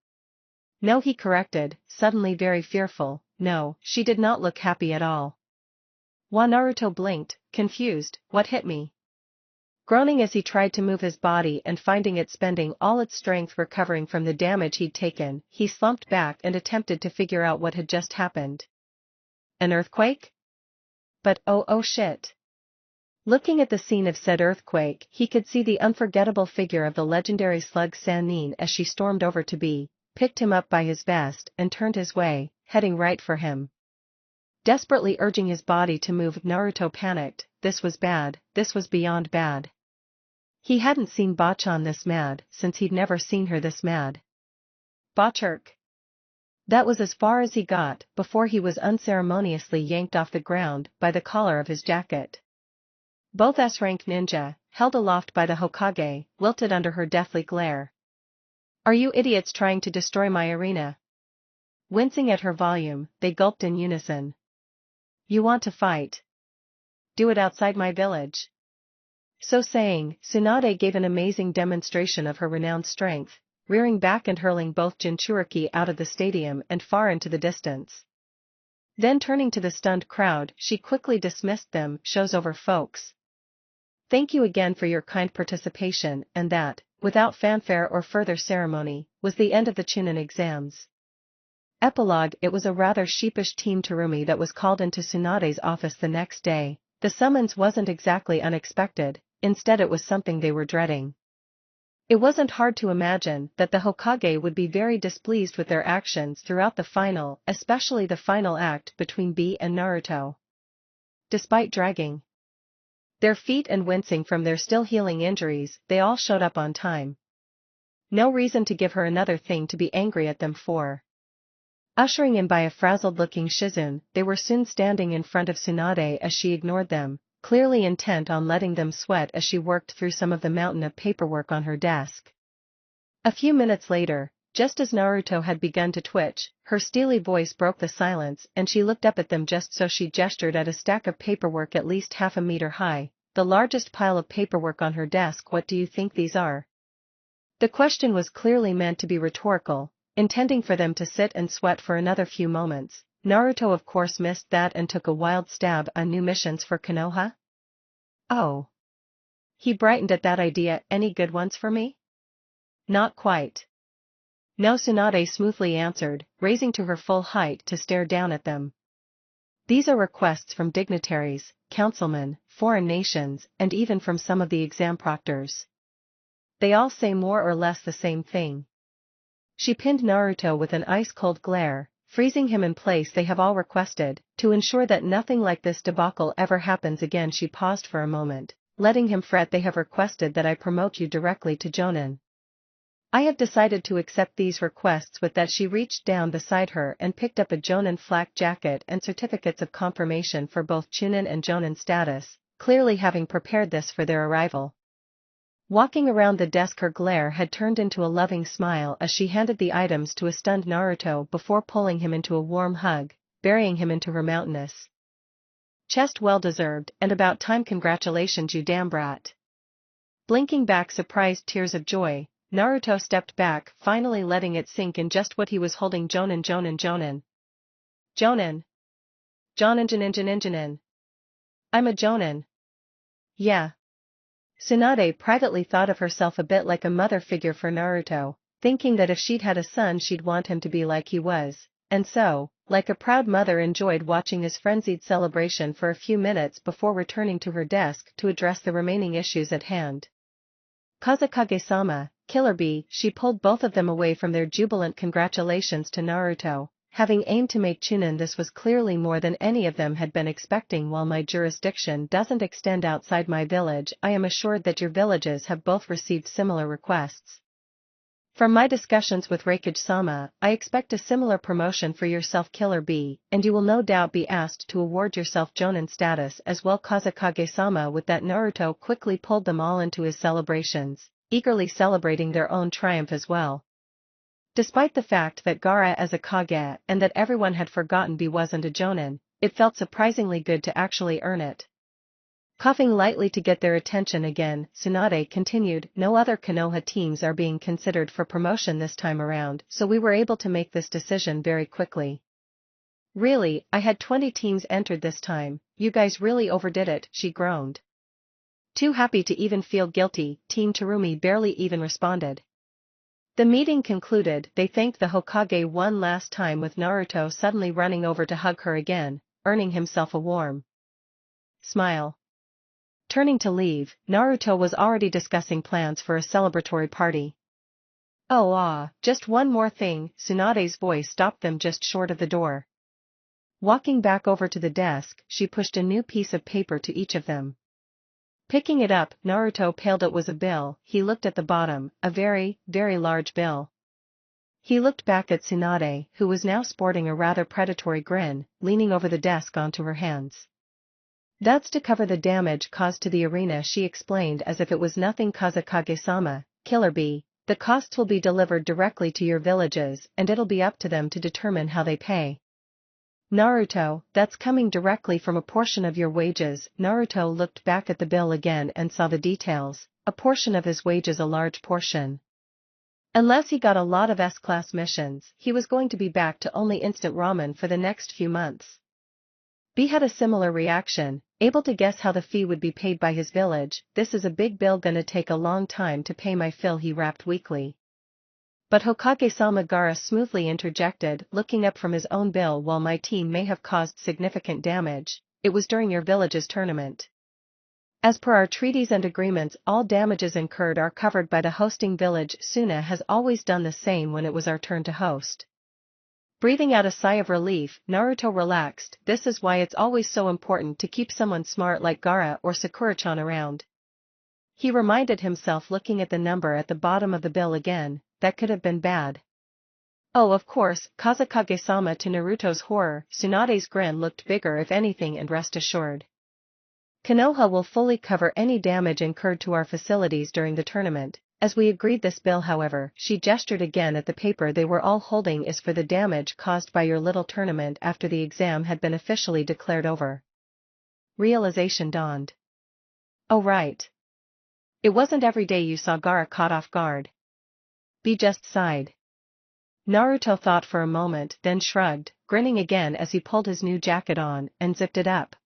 No, he corrected, suddenly very fearful, no, she did not look happy at all. Naruto blinked, confused. What hit me? Groaning as he tried to move his body and finding it spending all its strength recovering from the damage he'd taken, he slumped back and attempted to figure out what had just happened. An earthquake? But oh shit. Looking at the scene of said earthquake, he could see the unforgettable figure of the legendary slug Sannin as she stormed over to B, picked him up by his vest and turned his way, heading right for him. Desperately urging his body to move, Naruto panicked. This was bad, this was beyond bad. He hadn't seen Bachan this mad since he'd never seen her this mad. Bachurk. That was as far as he got before he was unceremoniously yanked off the ground by the collar of his jacket. Both S-rank ninja, held aloft by the Hokage, wilted under her deathly glare. Are you idiots trying to destroy my arena? Wincing at her volume, they gulped in unison. You want to fight? Do it outside my village. So saying, Tsunade gave an amazing demonstration of her renowned strength, rearing back and hurling both Jinchuriki out of the stadium and far into the distance. Then turning to the stunned crowd, she quickly dismissed them. Show's over, folks. Thank you again for your kind participation, and that, without fanfare or further ceremony, was the end of the Chunin exams. Epilogue. It was a rather sheepish Team Terumi that was called into Tsunade's office the next day. The summons wasn't exactly unexpected, instead it was something they were dreading. It wasn't hard to imagine that the Hokage would be very displeased with their actions throughout the final, especially the final act between B and Naruto. despite dragging their feet and wincing from their still healing injuries, they all showed up on time. No reason to give her another thing to be angry at them for. Ushering in by a frazzled-looking Shizune, they were soon standing in front of Tsunade as she ignored them, clearly intent on letting them sweat as she worked through some of the mountain of paperwork on her desk. A few minutes later, just as Naruto had begun to twitch, her steely voice broke the silence and she looked up at them just so she gestured at a stack of paperwork at least half a meter high, the largest pile of paperwork on her desk. What do you think these are? The question was clearly meant to be rhetorical, intending for them to sit and sweat for another few moments. Naruto of course missed that and took a wild stab on new missions for Konoha. Oh. He brightened at that idea. Any good ones for me? Not quite. No, Tsunade smoothly answered, raising to her full height to stare down at them. These are requests from dignitaries, councilmen, foreign nations, and even from some of the exam proctors. They all say more or less the same thing. She pinned Naruto with an ice-cold glare, freezing him in place. They have all requested, to ensure that nothing like this debacle ever happens again. She paused for a moment, letting him fret. They have requested that I promote you directly to Jonin. I have decided to accept these requests. With that she reached down beside her and picked up a Jonin flak jacket and certificates of confirmation for both Chunin and Jonin status, clearly having prepared this for their arrival. Walking around the desk, her glare had turned into a loving smile as she handed the items to a stunned Naruto before pulling him into a warm hug, burying him into her mountainous chest. Well deserved, and about time. Congratulations, you damn brat. Blinking back surprised tears of joy, Naruto stepped back, finally letting it sink in just what he was holding. Jonin, Jonin, Jonin. Jonin. Jonin, Jonin, Jonin, Jonin. I'm a Jonin. Yeah. Tsunade privately thought of herself a bit like a mother figure for Naruto, thinking that if she'd had a son she'd want him to be like he was, and so, like a proud mother, enjoyed watching his frenzied celebration for a few minutes before returning to her desk to address the remaining issues at hand. Kazekage-sama, Killer Bee. She pulled both of them away from their jubilant congratulations to Naruto, having aimed to make Chunin. This was clearly more than any of them had been expecting. While my jurisdiction doesn't extend outside my village, I am assured that your villages have both received similar requests. From my discussions with Raikage-sama, I expect a similar promotion for yourself, Killer Bee, and you will no doubt be asked to award yourself Jonin status as well. Kazekage-sama. With that, Naruto quickly pulled them all into his celebrations, eagerly celebrating their own triumph as well. Despite the fact that Gaara as a Kage and that everyone had forgotten Bee wasn't a Jonin, it felt surprisingly good to actually earn it. Coughing lightly to get their attention again, Tsunade continued, no other Konoha teams are being considered for promotion this time around, so we were able to make this decision very quickly. Really, I had 20 teams entered this time. You guys really overdid it, she groaned. Too happy to even feel guilty, Team Terumi barely even responded. The meeting concluded, they thanked the Hokage one last time, with Naruto suddenly running over to hug her again, earning himself a warm smile. Turning to leave, Naruto was already discussing plans for a celebratory party. Just one more thing. Tsunade's voice stopped them just short of the door. Walking back over to the desk, she pushed a new piece of paper to each of them. Picking it up, Naruto paled. It was a bill. He looked at the bottom, a very, very large bill. He looked back at Tsunade, who was now sporting a rather predatory grin, leaning over the desk onto her hands. That's to cover the damage caused to the arena, she explained as if it was nothing. Kazekage-sama, Killer Bee, the costs will be delivered directly to your villages and it'll be up to them to determine how they pay. Naruto, that's coming directly from a portion of your wages. Naruto looked back at the bill again and saw the details, a portion of his wages, a large portion. Unless he got a lot of S-class missions, he was going to be back to only instant ramen for the next few months. Bee had a similar reaction, able to guess how the fee would be paid by his village. This is a big bill, gonna take a long time to pay my fill, he rapped weakly. But Hokage-sama, Gaara smoothly interjected, looking up from his own bill. While my team may have caused significant damage, it was during your village's tournament. As per our treaties and agreements, all damages incurred are covered by the hosting village. Suna has always done the same when it was our turn to host. Breathing out a sigh of relief, Naruto relaxed. This is why it's always so important to keep someone smart like Gaara or Sakura-chan around. He reminded himself, looking at the number at the bottom of the bill again. That could have been bad. Oh, of course, Kazekage-sama. To Naruto's horror, Tsunade's grin looked bigger if anything, and rest assured, Konoha will fully cover any damage incurred to our facilities during the tournament. As we agreed, this bill, however, she gestured again at the paper they were all holding, is for the damage caused by your little tournament after the exam had been officially declared over. Realization dawned. Oh right. It wasn't every day you saw Gaara caught off guard. B just sighed. Naruto thought for a moment, then shrugged, grinning again as he pulled his new jacket on and zipped it up.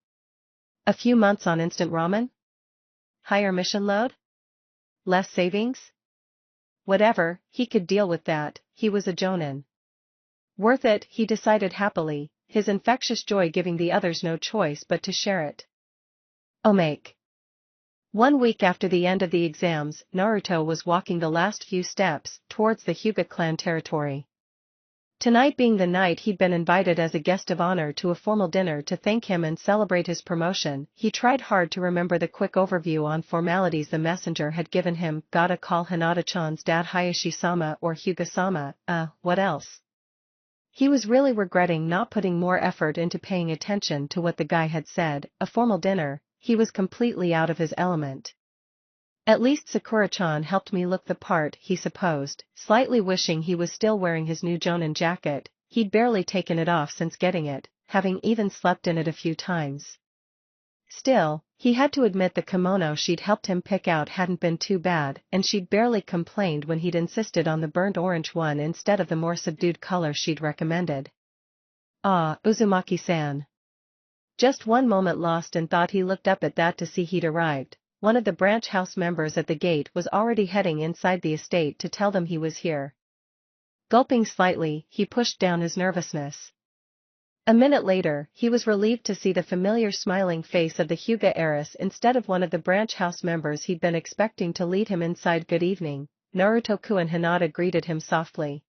A few months on instant ramen? Higher mission load? Less savings? Whatever, he could deal with that. He was a Jonin. Worth it, he decided happily, his infectious joy giving the others no choice but to share it. Omake. 1 week after the end of the exams, Naruto was walking the last few steps towards the Hyuga clan territory. Tonight being the night he'd been invited as a guest of honor to a formal dinner to thank him and celebrate his promotion, he tried hard to remember the quick overview on formalities the messenger had given him. Gotta call Hinata-chan's dad Hayashi-sama or Hyuga-sama, what else? He was really regretting not putting more effort into paying attention to what the guy had said. A formal dinner, he was completely out of his element. At least Sakura-chan helped me look the part, he supposed, slightly wishing he was still wearing his new Jonin jacket. He'd barely taken it off since getting it, having even slept in it a few times. Still, he had to admit the kimono she'd helped him pick out hadn't been too bad, and she'd barely complained when he'd insisted on the burnt orange one instead of the more subdued color she'd recommended. Ah, Uzumaki-san. Just one moment lost in thought, he looked up at that to see he'd arrived. One of the branch house members at the gate was already heading inside the estate to tell them he was here. Gulping slightly, he pushed down his nervousness. A minute later, he was relieved to see the familiar smiling face of the Hyuga heiress instead of one of the branch house members he'd been expecting to lead him inside. Good evening, Naruto-kun. Hinata greeted him softly.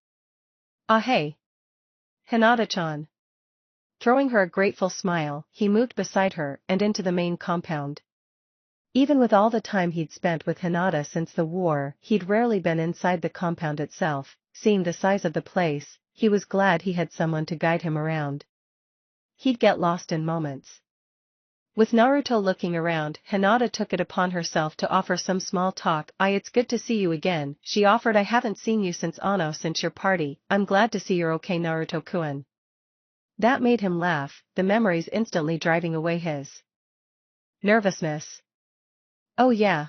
Ah hey. Hinata-chan. Throwing her a grateful smile, he moved beside her and into the main compound. Even with all the time he'd spent with Hinata since the war, he'd rarely been inside the compound itself. Seeing the size of the place, he was glad he had someone to guide him around. He'd get lost in moments. With Naruto looking around, Hinata took it upon herself to offer some small talk. It's good to see you again, she offered. I haven't seen you since Ano, since your party. I'm glad to see you're okay, Naruto-kun. That made him laugh, the memories instantly driving away his nervousness. Oh yeah.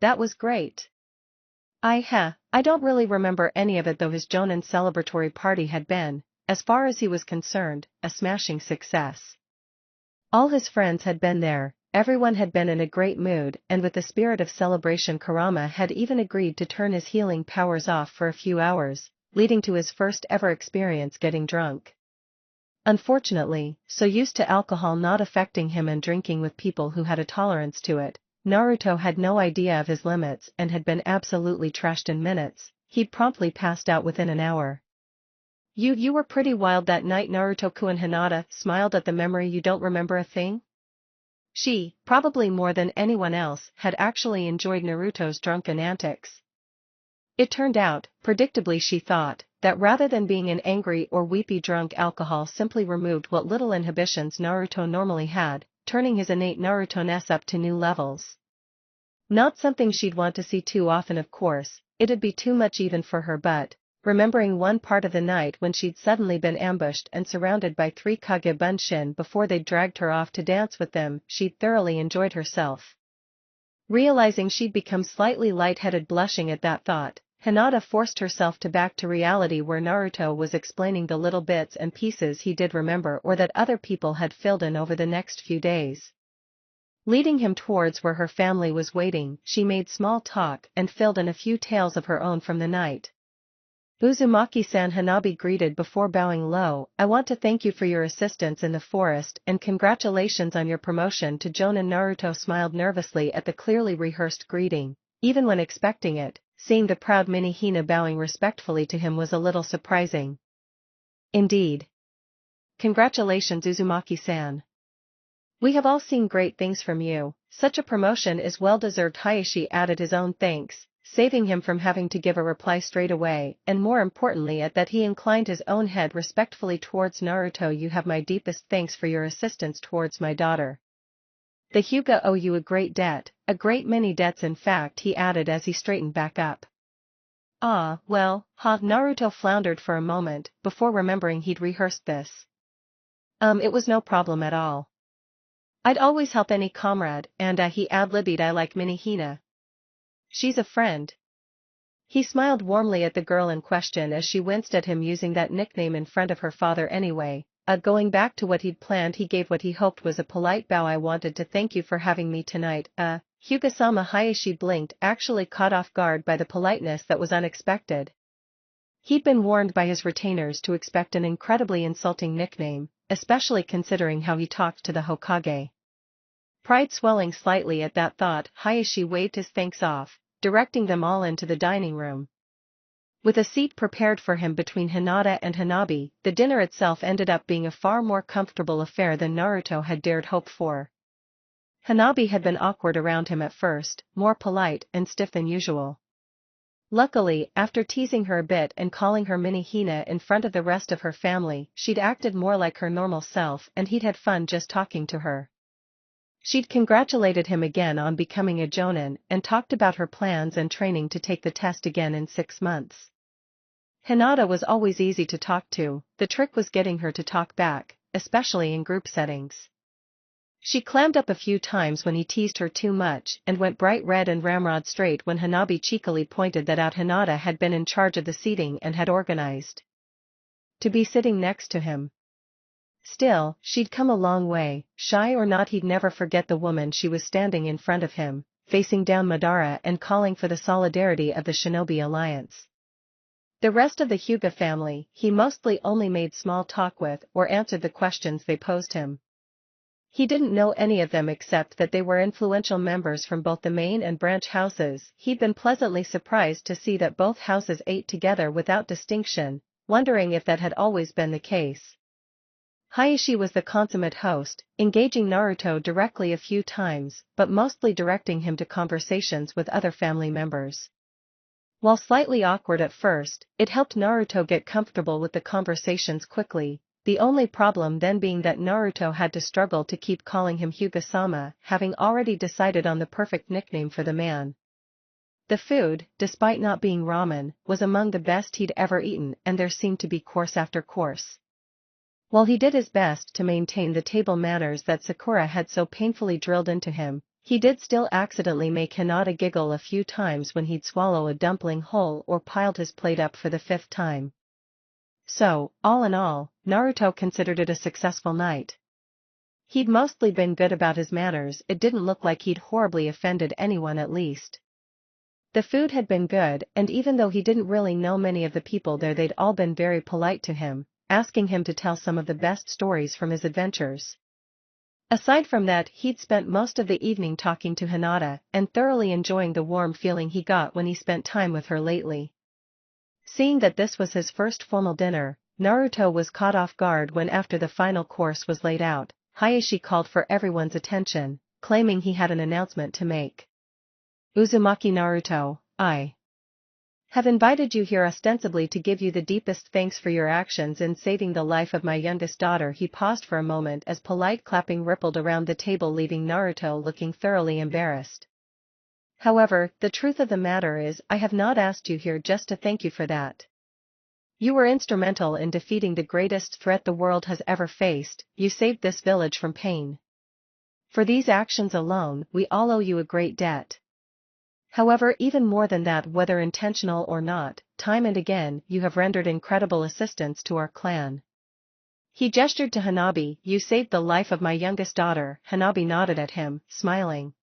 That was great. I don't really remember any of it though. His Jonin celebratory party had been, as far as he was concerned, a smashing success. All his friends had been there, everyone had been in a great mood, and with the spirit of celebration Kurama had even agreed to turn his healing powers off for a few hours, leading to his first ever experience getting drunk. Unfortunately, so used to alcohol not affecting him and drinking with people who had a tolerance to it, Naruto had no idea of his limits and had been absolutely trashed in minutes. He'd promptly passed out within an hour. You were pretty wild that night, Naruto-kun. Hinata smiled at the memory. You don't remember a thing? She, probably more than anyone else, had actually enjoyed Naruto's drunken antics. It turned out, predictably she thought, that rather than being an angry or weepy drunk, alcohol simply removed what little inhibitions Naruto normally had, turning his innate Naruto-ness up to new levels. Not something she'd want to see too often, of course. It'd be too much even for her, but, remembering one part of the night when she'd suddenly been ambushed and surrounded by 3 Kage Bunshin before they'd dragged her off to dance with them, she'd thoroughly enjoyed herself. Realizing she'd become slightly lightheaded, blushing at that thought, Hinata forced herself to back to reality where Naruto was explaining the little bits and pieces he did remember or that other people had filled in over the next few days. Leading him towards where her family was waiting, she made small talk and filled in a few tales of her own from the night. Uzumaki-san, Hanabi greeted before bowing low. I want to thank you for your assistance in the forest and congratulations on your promotion to Jonin. Naruto smiled nervously at the clearly rehearsed greeting, even when expecting it. Seeing the proud mini Hina bowing respectfully to him was a little surprising. Indeed. Congratulations, Uzumaki-san. We have all seen great things from you, such a promotion is well-deserved. Hayashi added his own thanks, saving him from having to give a reply straight away, and more importantly at that he inclined his own head respectfully towards Naruto. You have my deepest thanks for your assistance towards my daughter. The Hyuga owe you a great debt, a great many debts in fact, he added as he straightened back up. Ah, well, Naruto floundered for a moment, before remembering he'd rehearsed this. It was no problem at all. I'd always help any comrade, and he ad-libbed, I like Minihina. She's a friend. He smiled warmly at the girl in question as she winced at him using that nickname in front of her father anyway. Going back to what he'd planned, he gave what he hoped was a polite bow. I wanted to thank you for having me tonight. Hyuga-sama. Hayashi blinked, actually caught off guard by the politeness that was unexpected. He'd been warned by his retainers to expect an incredibly insulting nickname, especially considering how he talked to the Hokage. Pride swelling slightly at that thought, Hayashi waved his thanks off, directing them all into the dining room. With a seat prepared for him between Hinata and Hanabi, the dinner itself ended up being a far more comfortable affair than Naruto had dared hope for. Hanabi had been awkward around him at first, more polite and stiff than usual. Luckily, after teasing her a bit and calling her Minihina in front of the rest of her family, she'd acted more like her normal self and he'd had fun just talking to her. She'd congratulated him again on becoming a Jonin and talked about her plans and training to take the test again in 6 months. Hinata was always easy to talk to, the trick was getting her to talk back, especially in group settings. She clammed up a few times when he teased her too much and went bright red and ramrod straight when Hanabi cheekily pointed that out. Hinata had been in charge of the seating and had organized to be sitting next to him. Still, she'd come a long way, shy or not he'd never forget the woman she was standing in front of him, facing down Madara and calling for the solidarity of the Shinobi Alliance. The rest of the Hyuga family, he mostly only made small talk with or answered the questions they posed him. He didn't know any of them except that they were influential members from both the main and branch houses. He'd been pleasantly surprised to see that both houses ate together without distinction, wondering if that had always been the case. Hayashi was the consummate host, engaging Naruto directly a few times, but mostly directing him to conversations with other family members. While slightly awkward at first, it helped Naruto get comfortable with the conversations quickly, the only problem then being that Naruto had to struggle to keep calling him Hyuga-sama, having already decided on the perfect nickname for the man. The food, despite not being ramen, was among the best he'd ever eaten and there seemed to be course after course. While he did his best to maintain the table manners that Sakura had so painfully drilled into him, he did still accidentally make Hinata giggle a few times when he'd swallow a dumpling whole or piled his plate up for the 5th time. So, all in all, Naruto considered it a successful night. He'd mostly been good about his manners, it didn't look like he'd horribly offended anyone at least. The food had been good, and even though he didn't really know many of the people there, they'd all been very polite to him, asking him to tell some of the best stories from his adventures. Aside from that, he'd spent most of the evening talking to Hinata and thoroughly enjoying the warm feeling he got when he spent time with her lately. Seeing that this was his first formal dinner, Naruto was caught off guard when after the final course was laid out, Hayashi called for everyone's attention, claiming he had an announcement to make. Uzumaki Naruto, I have invited you here ostensibly to give you the deepest thanks for your actions in saving the life of my youngest daughter. He paused for a moment as polite clapping rippled around the table, leaving Naruto looking thoroughly embarrassed. However, the truth of the matter is, I have not asked you here just to thank you for that. You were instrumental in defeating the greatest threat the world has ever faced, you saved this village from pain. For these actions alone, we all owe you a great debt. However, even more than that, whether intentional or not, time and again, you have rendered incredible assistance to our clan. He gestured to Hanabi. You saved the life of my youngest daughter. Hanabi nodded at him, smiling.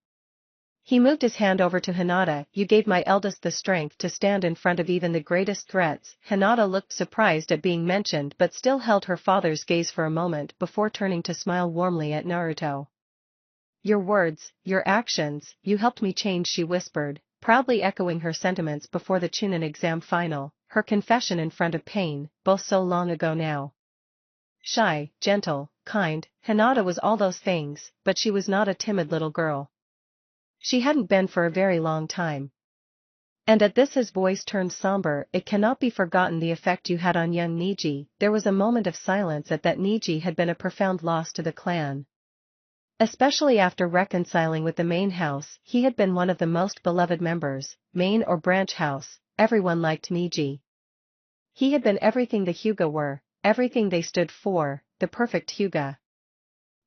He moved his hand over to Hinata. You gave my eldest the strength to stand in front of even the greatest threats. Hinata looked surprised at being mentioned but still held her father's gaze for a moment before turning to smile warmly at Naruto. Your words, your actions, you helped me change, she whispered, proudly echoing her sentiments before the Chunin exam final, her confession in front of Pain, both so long ago now. Shy, gentle, kind, Hinata was all those things, but she was not a timid little girl. She hadn't been for a very long time. And at this his voice turned somber. It cannot be forgotten the effect you had on young Niji. There was a moment of silence at that. Niji had been a profound loss to the clan. Especially after reconciling with the main house, he had been one of the most beloved members, main or branch house, everyone liked Niji. He had been everything the Hyuga were, everything they stood for, the perfect Hyuga.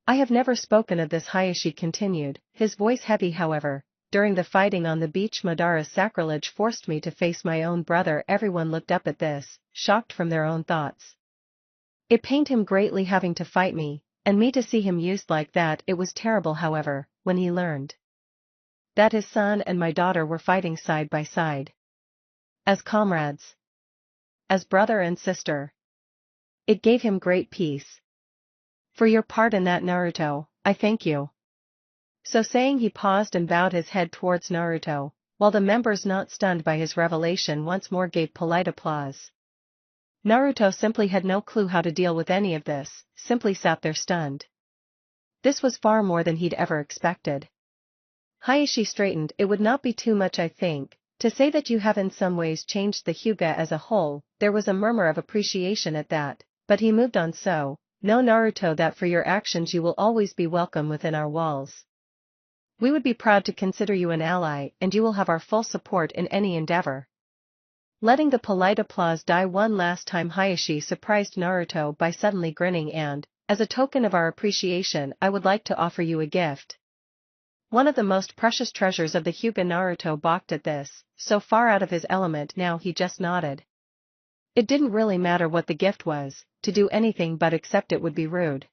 I have never spoken of this, Hayashi continued, his voice heavy. However, during the fighting on the beach, Madara's sacrilege forced me to face my own brother. Everyone looked up at this, shocked from their own thoughts. It pained him greatly having to fight me, and me to see him used like that. It was terrible. However, when he learned that his son and my daughter were fighting side by side, as comrades, as brother and sister, it gave him great peace. For your part in that, Naruto, I thank you. So saying, he paused and bowed his head towards Naruto, while the members, not stunned by his revelation, once more gave polite applause. Naruto simply had no clue how to deal with any of this, simply sat there stunned. This was far more than he'd ever expected. Hayashi straightened. It would not be too much, I think, to say that you have in some ways changed the Hyuga as a whole. There was a murmur of appreciation at that, but he moved on. So, know, Naruto, that for your actions you will always be welcome within our walls. We would be proud to consider you an ally, and you will have our full support in any endeavor. Letting the polite applause die one last time, Hayashi surprised Naruto by suddenly grinning. And, as a token of our appreciation, I would like to offer you a gift. One of the most precious treasures of the Hyuga. Naruto balked at this, so far out of his element now. He just nodded. It didn't really matter what the gift was, to do anything but accept it would be rude.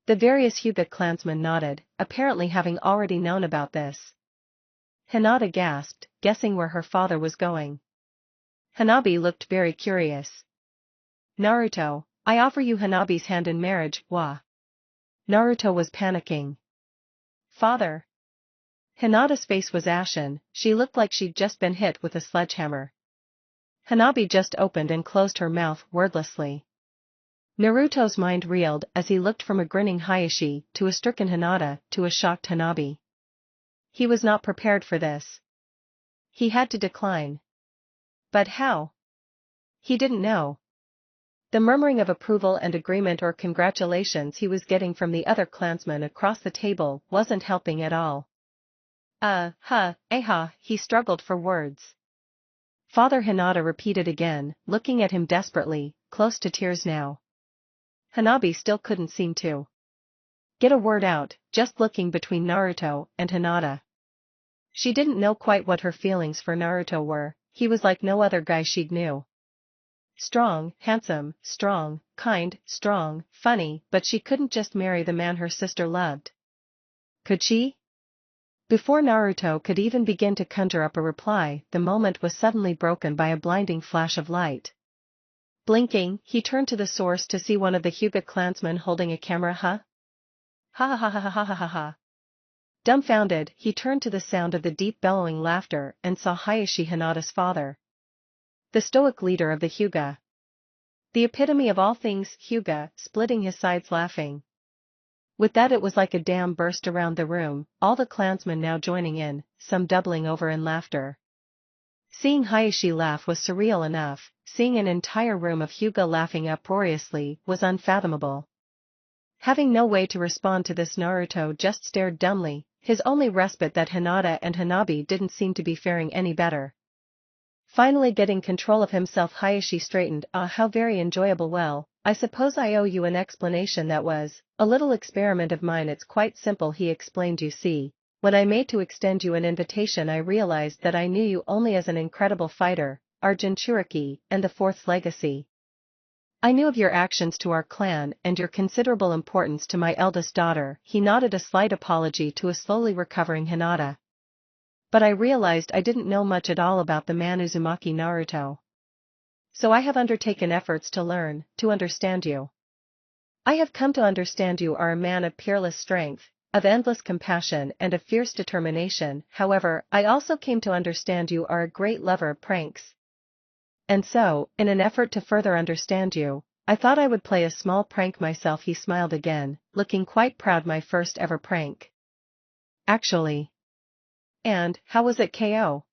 The various Hyuga clansmen nodded, apparently having already known about this. Hinata gasped, guessing where her father was going. Hanabi looked very curious. Naruto, I offer you Hanabi's hand in marriage. Wah. Naruto was panicking. Father. Hinata's face was ashen. She looked like she'd just been hit with a sledgehammer. Hanabi just opened and closed her mouth wordlessly. Naruto's mind reeled as he looked from a grinning Hayashi to a stricken Hinata to a shocked Hanabi. He was not prepared for this. He had to decline. But how? He didn't know. The murmuring of approval and agreement or congratulations he was getting from the other clansmen across the table wasn't helping at all. He struggled for words. Father, Hinata repeated again, looking at him desperately, close to tears now. Hanabi still couldn't seem to get a word out, just looking between Naruto and Hinata. She didn't know quite what her feelings for Naruto were. He was like no other guy she'd knew. Strong, handsome, strong, kind, strong, funny, but she couldn't just marry the man her sister loved. Could she? Before Naruto could even begin to conjure up a reply, the moment was suddenly broken by a blinding flash of light. Blinking, he turned to the source to see one of the Hyuga clansmen holding a camera. Ha ha ha ha ha ha ha ha. Dumbfounded, he turned to the sound of the deep bellowing laughter and saw Hayashi, Hinata's father. The stoic leader of the Hyuga. The epitome of all things Hyuga, splitting his sides laughing. With that it was like a dam burst around the room, all the clansmen now joining in, some doubling over in laughter. Seeing Hayashi laugh was surreal enough, seeing an entire room of Hyuga laughing uproariously was unfathomable. Having no way to respond to this, Naruto just stared dumbly, his only respite that Hinata and Hanabi didn't seem to be faring any better. Finally getting control of himself, Hayashi straightened. How very enjoyable. Well, I suppose I owe you an explanation. That was a little experiment of mine. It's quite simple, he explained. You see, when I made to extend you an invitation, I realized that I knew you only as an incredible fighter, our Jinchuriki, and the fourth legacy. I knew of your actions to our clan and your considerable importance to my eldest daughter. He nodded a slight apology to a slowly recovering Hinata. But I realized I didn't know much at all about the man Uzumaki Naruto. So I have undertaken efforts to learn, to understand you. I have come to understand you are a man of peerless strength, of endless compassion and of fierce determination. However, I also came to understand you are a great lover of pranks. And so, in an effort to further understand you, I thought I would play a small prank myself. He smiled again, looking quite proud. My first ever prank. Actually. And, how was it, KO?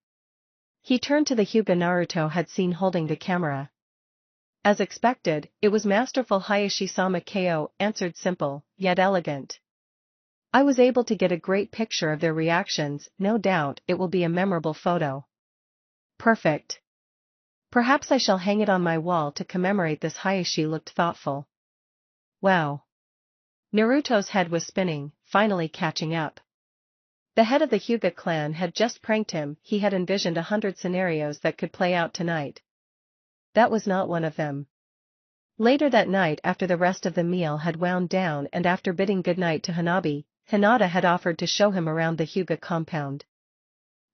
He turned to the Hyuga Naruto had seen holding the camera. As expected, it was masterful. Hayashi-sama. KO answered, simple, yet elegant. I was able to get a great picture of their reactions. No doubt it will be a memorable photo. Perfect. Perhaps I shall hang it on my wall to commemorate this. Hayashi looked thoughtful. Wow. Naruto's head was spinning, finally catching up. The head of the Hyuga clan had just pranked him. He had envisioned 100 scenarios that could play out tonight. That was not one of them. Later that night, after the rest of the meal had wound down and after bidding goodnight to Hanabi, Hinata had offered to show him around the Hyuga compound.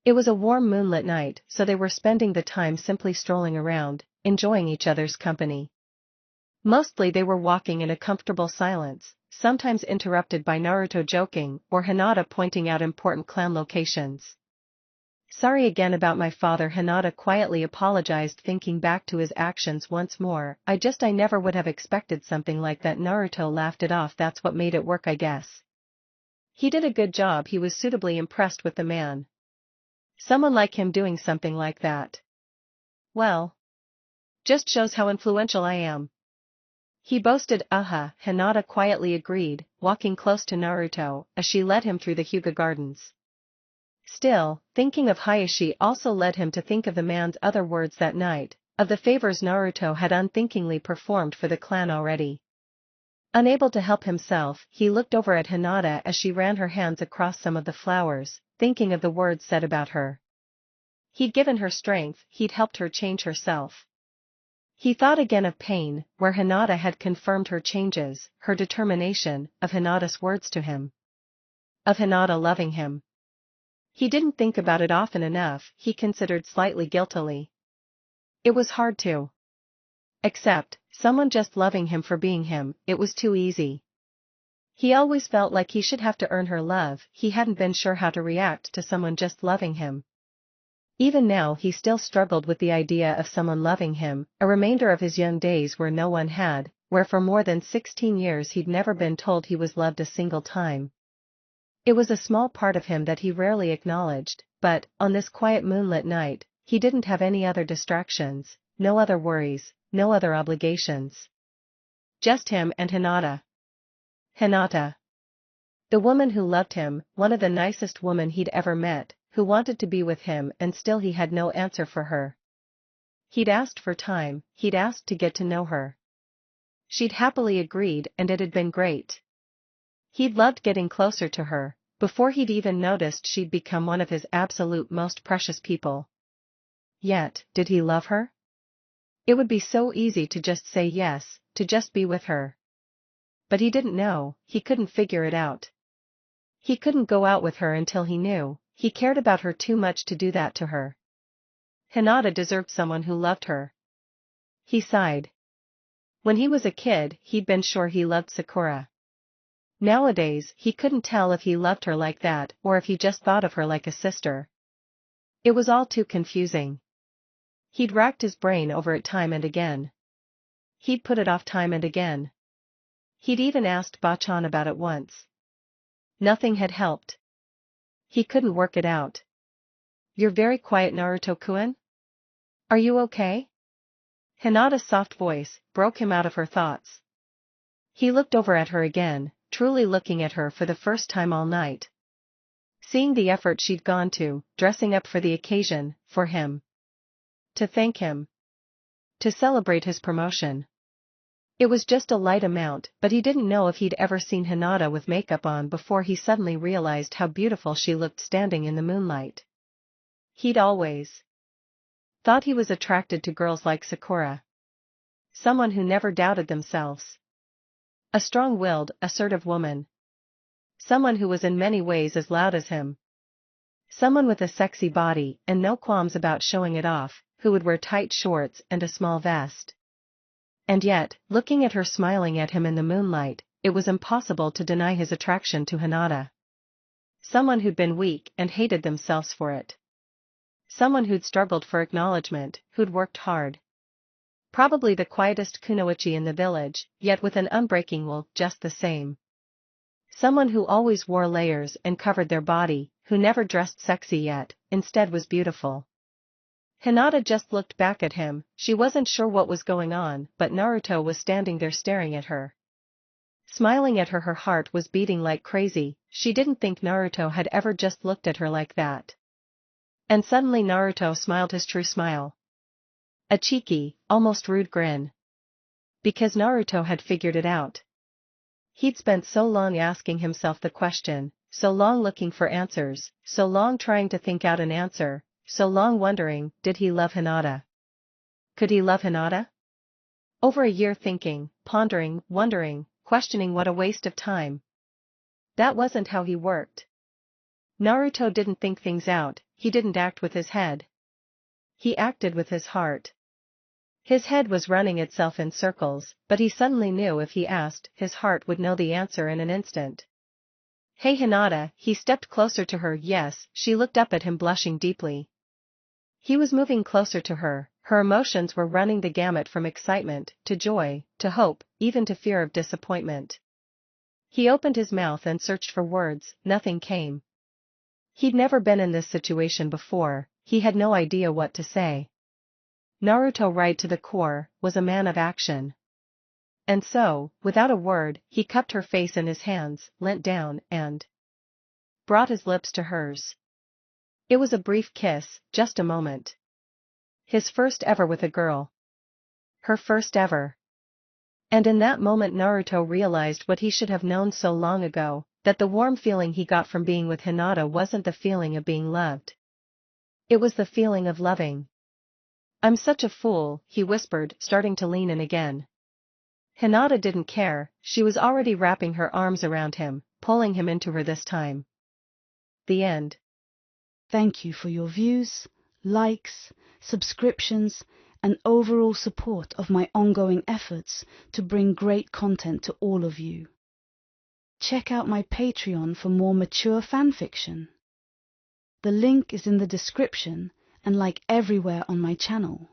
It was a warm moonlit night, so they were spending the time simply strolling around, enjoying each other's company. Mostly they were walking in a comfortable silence, sometimes interrupted by Naruto joking or Hinata pointing out important clan locations. Sorry again about my father. Hinata quietly apologized, thinking back to his actions once more. I never would have expected something like that. Naruto laughed it off. That's what made it work, I guess. He did a good job. He was suitably impressed with the man. Someone like him doing something like that. Well. Just shows how influential I am. He boasted. Hinata quietly agreed, walking close to Naruto as she led him through the Hyuga gardens. Still, thinking of Hayashi also led him to think of the man's other words that night, of the favors Naruto had unthinkingly performed for the clan already. Unable to help himself, he looked over at Hinata as she ran her hands across some of the flowers, thinking of the words said about her. He'd given her strength, he'd helped her change herself. He thought again of pain, where Hinata had confirmed her changes, her determination, of Hinata's words to him. Of Hinata loving him. He didn't think about it often enough, he considered slightly guiltily. It was hard to accept someone just loving him for being him. It was too easy. He always felt like he should have to earn her love. He hadn't been sure how to react to someone just loving him. Even now he still struggled with the idea of someone loving him, a remainder of his young days where no one had, where for more than 16 years he'd never been told he was loved a single time. It was a small part of him that he rarely acknowledged, but, on this quiet moonlit night, he didn't have any other distractions, no other worries, no other obligations. Just him and Hinata. Hinata. The woman who loved him, one of the nicest women he'd ever met, who wanted to be with him, and still he had no answer for her. He'd asked for time, he'd asked to get to know her. She'd happily agreed, and it had been great. He'd loved getting closer to her. Before he'd even noticed, she'd become one of his absolute most precious people. Yet, did he love her? It would be so easy to just say yes, to just be with her. But he didn't know, he couldn't figure it out. He couldn't go out with her until he knew, he cared about her too much to do that to her. Hinata deserved someone who loved her. He sighed. When he was a kid, he'd been sure he loved Sakura. Nowadays, he couldn't tell if he loved her like that or if he just thought of her like a sister. It was all too confusing. He'd racked his brain over it time and again. He'd put it off time and again. He'd even asked Bachan about it once. Nothing had helped. He couldn't work it out. You're very quiet, Naruto-kun? Are you okay? Hinata's soft voice broke him out of her thoughts. He looked over at her again, truly looking at her for the first time all night. Seeing the effort she'd gone to, dressing up for the occasion, for him. To thank him. To celebrate his promotion. It was just a light amount, but he didn't know if he'd ever seen Hinata with makeup on before. He suddenly realized how beautiful she looked standing in the moonlight. He'd always thought he was attracted to girls like Sakura. Someone who never doubted themselves. A strong-willed, assertive woman. Someone who was in many ways as loud as him. Someone with a sexy body and no qualms about showing it off, who would wear tight shorts and a small vest. And yet, looking at her smiling at him in the moonlight, it was impossible to deny his attraction to Hinata. Someone who'd been weak and hated themselves for it. Someone who'd struggled for acknowledgement, who'd worked hard. Probably the quietest kunoichi in the village, yet with an unbreaking will just the same. Someone who always wore layers and covered their body, who never dressed sexy yet, instead was beautiful. Hinata just looked back at him. She wasn't sure what was going on, but Naruto was standing there staring at her. Smiling at her, her heart was beating like crazy. She didn't think Naruto had ever just looked at her like that. And suddenly Naruto smiled his true smile. A cheeky, almost rude grin. Because Naruto had figured it out. He'd spent so long asking himself the question, so long looking for answers, so long trying to think out an answer, so long wondering, did he love Hinata? Could he love Hinata? Over a year thinking, pondering, wondering, questioning, what a waste of time. That wasn't how he worked. Naruto didn't think things out, he didn't act with his head. He acted with his heart. His head was running itself in circles, but he suddenly knew if he asked, his heart would know the answer in an instant. Hey Hinata, he stepped closer to her. Yes, she looked up at him blushing deeply. He was moving closer to her, her emotions were running the gamut from excitement, to joy, to hope, even to fear of disappointment. He opened his mouth and searched for words, nothing came. He'd never been in this situation before, he had no idea what to say. Naruto, right to the core, was a man of action. And so, without a word, he cupped her face in his hands, leant down, and brought his lips to hers. It was a brief kiss, just a moment. His first ever with a girl. Her first ever. And in that moment Naruto realized what he should have known so long ago, that the warm feeling he got from being with Hinata wasn't the feeling of being loved. It was the feeling of loving. I'm such a fool, he whispered, starting to lean in again. Hinata didn't care, she was already wrapping her arms around him, pulling him into her this time. The end. Thank you for your views, likes, subscriptions, and overall support of my ongoing efforts to bring great content to all of you. Check out my Patreon for more mature fanfiction. The link is in the description and like everywhere on my channel.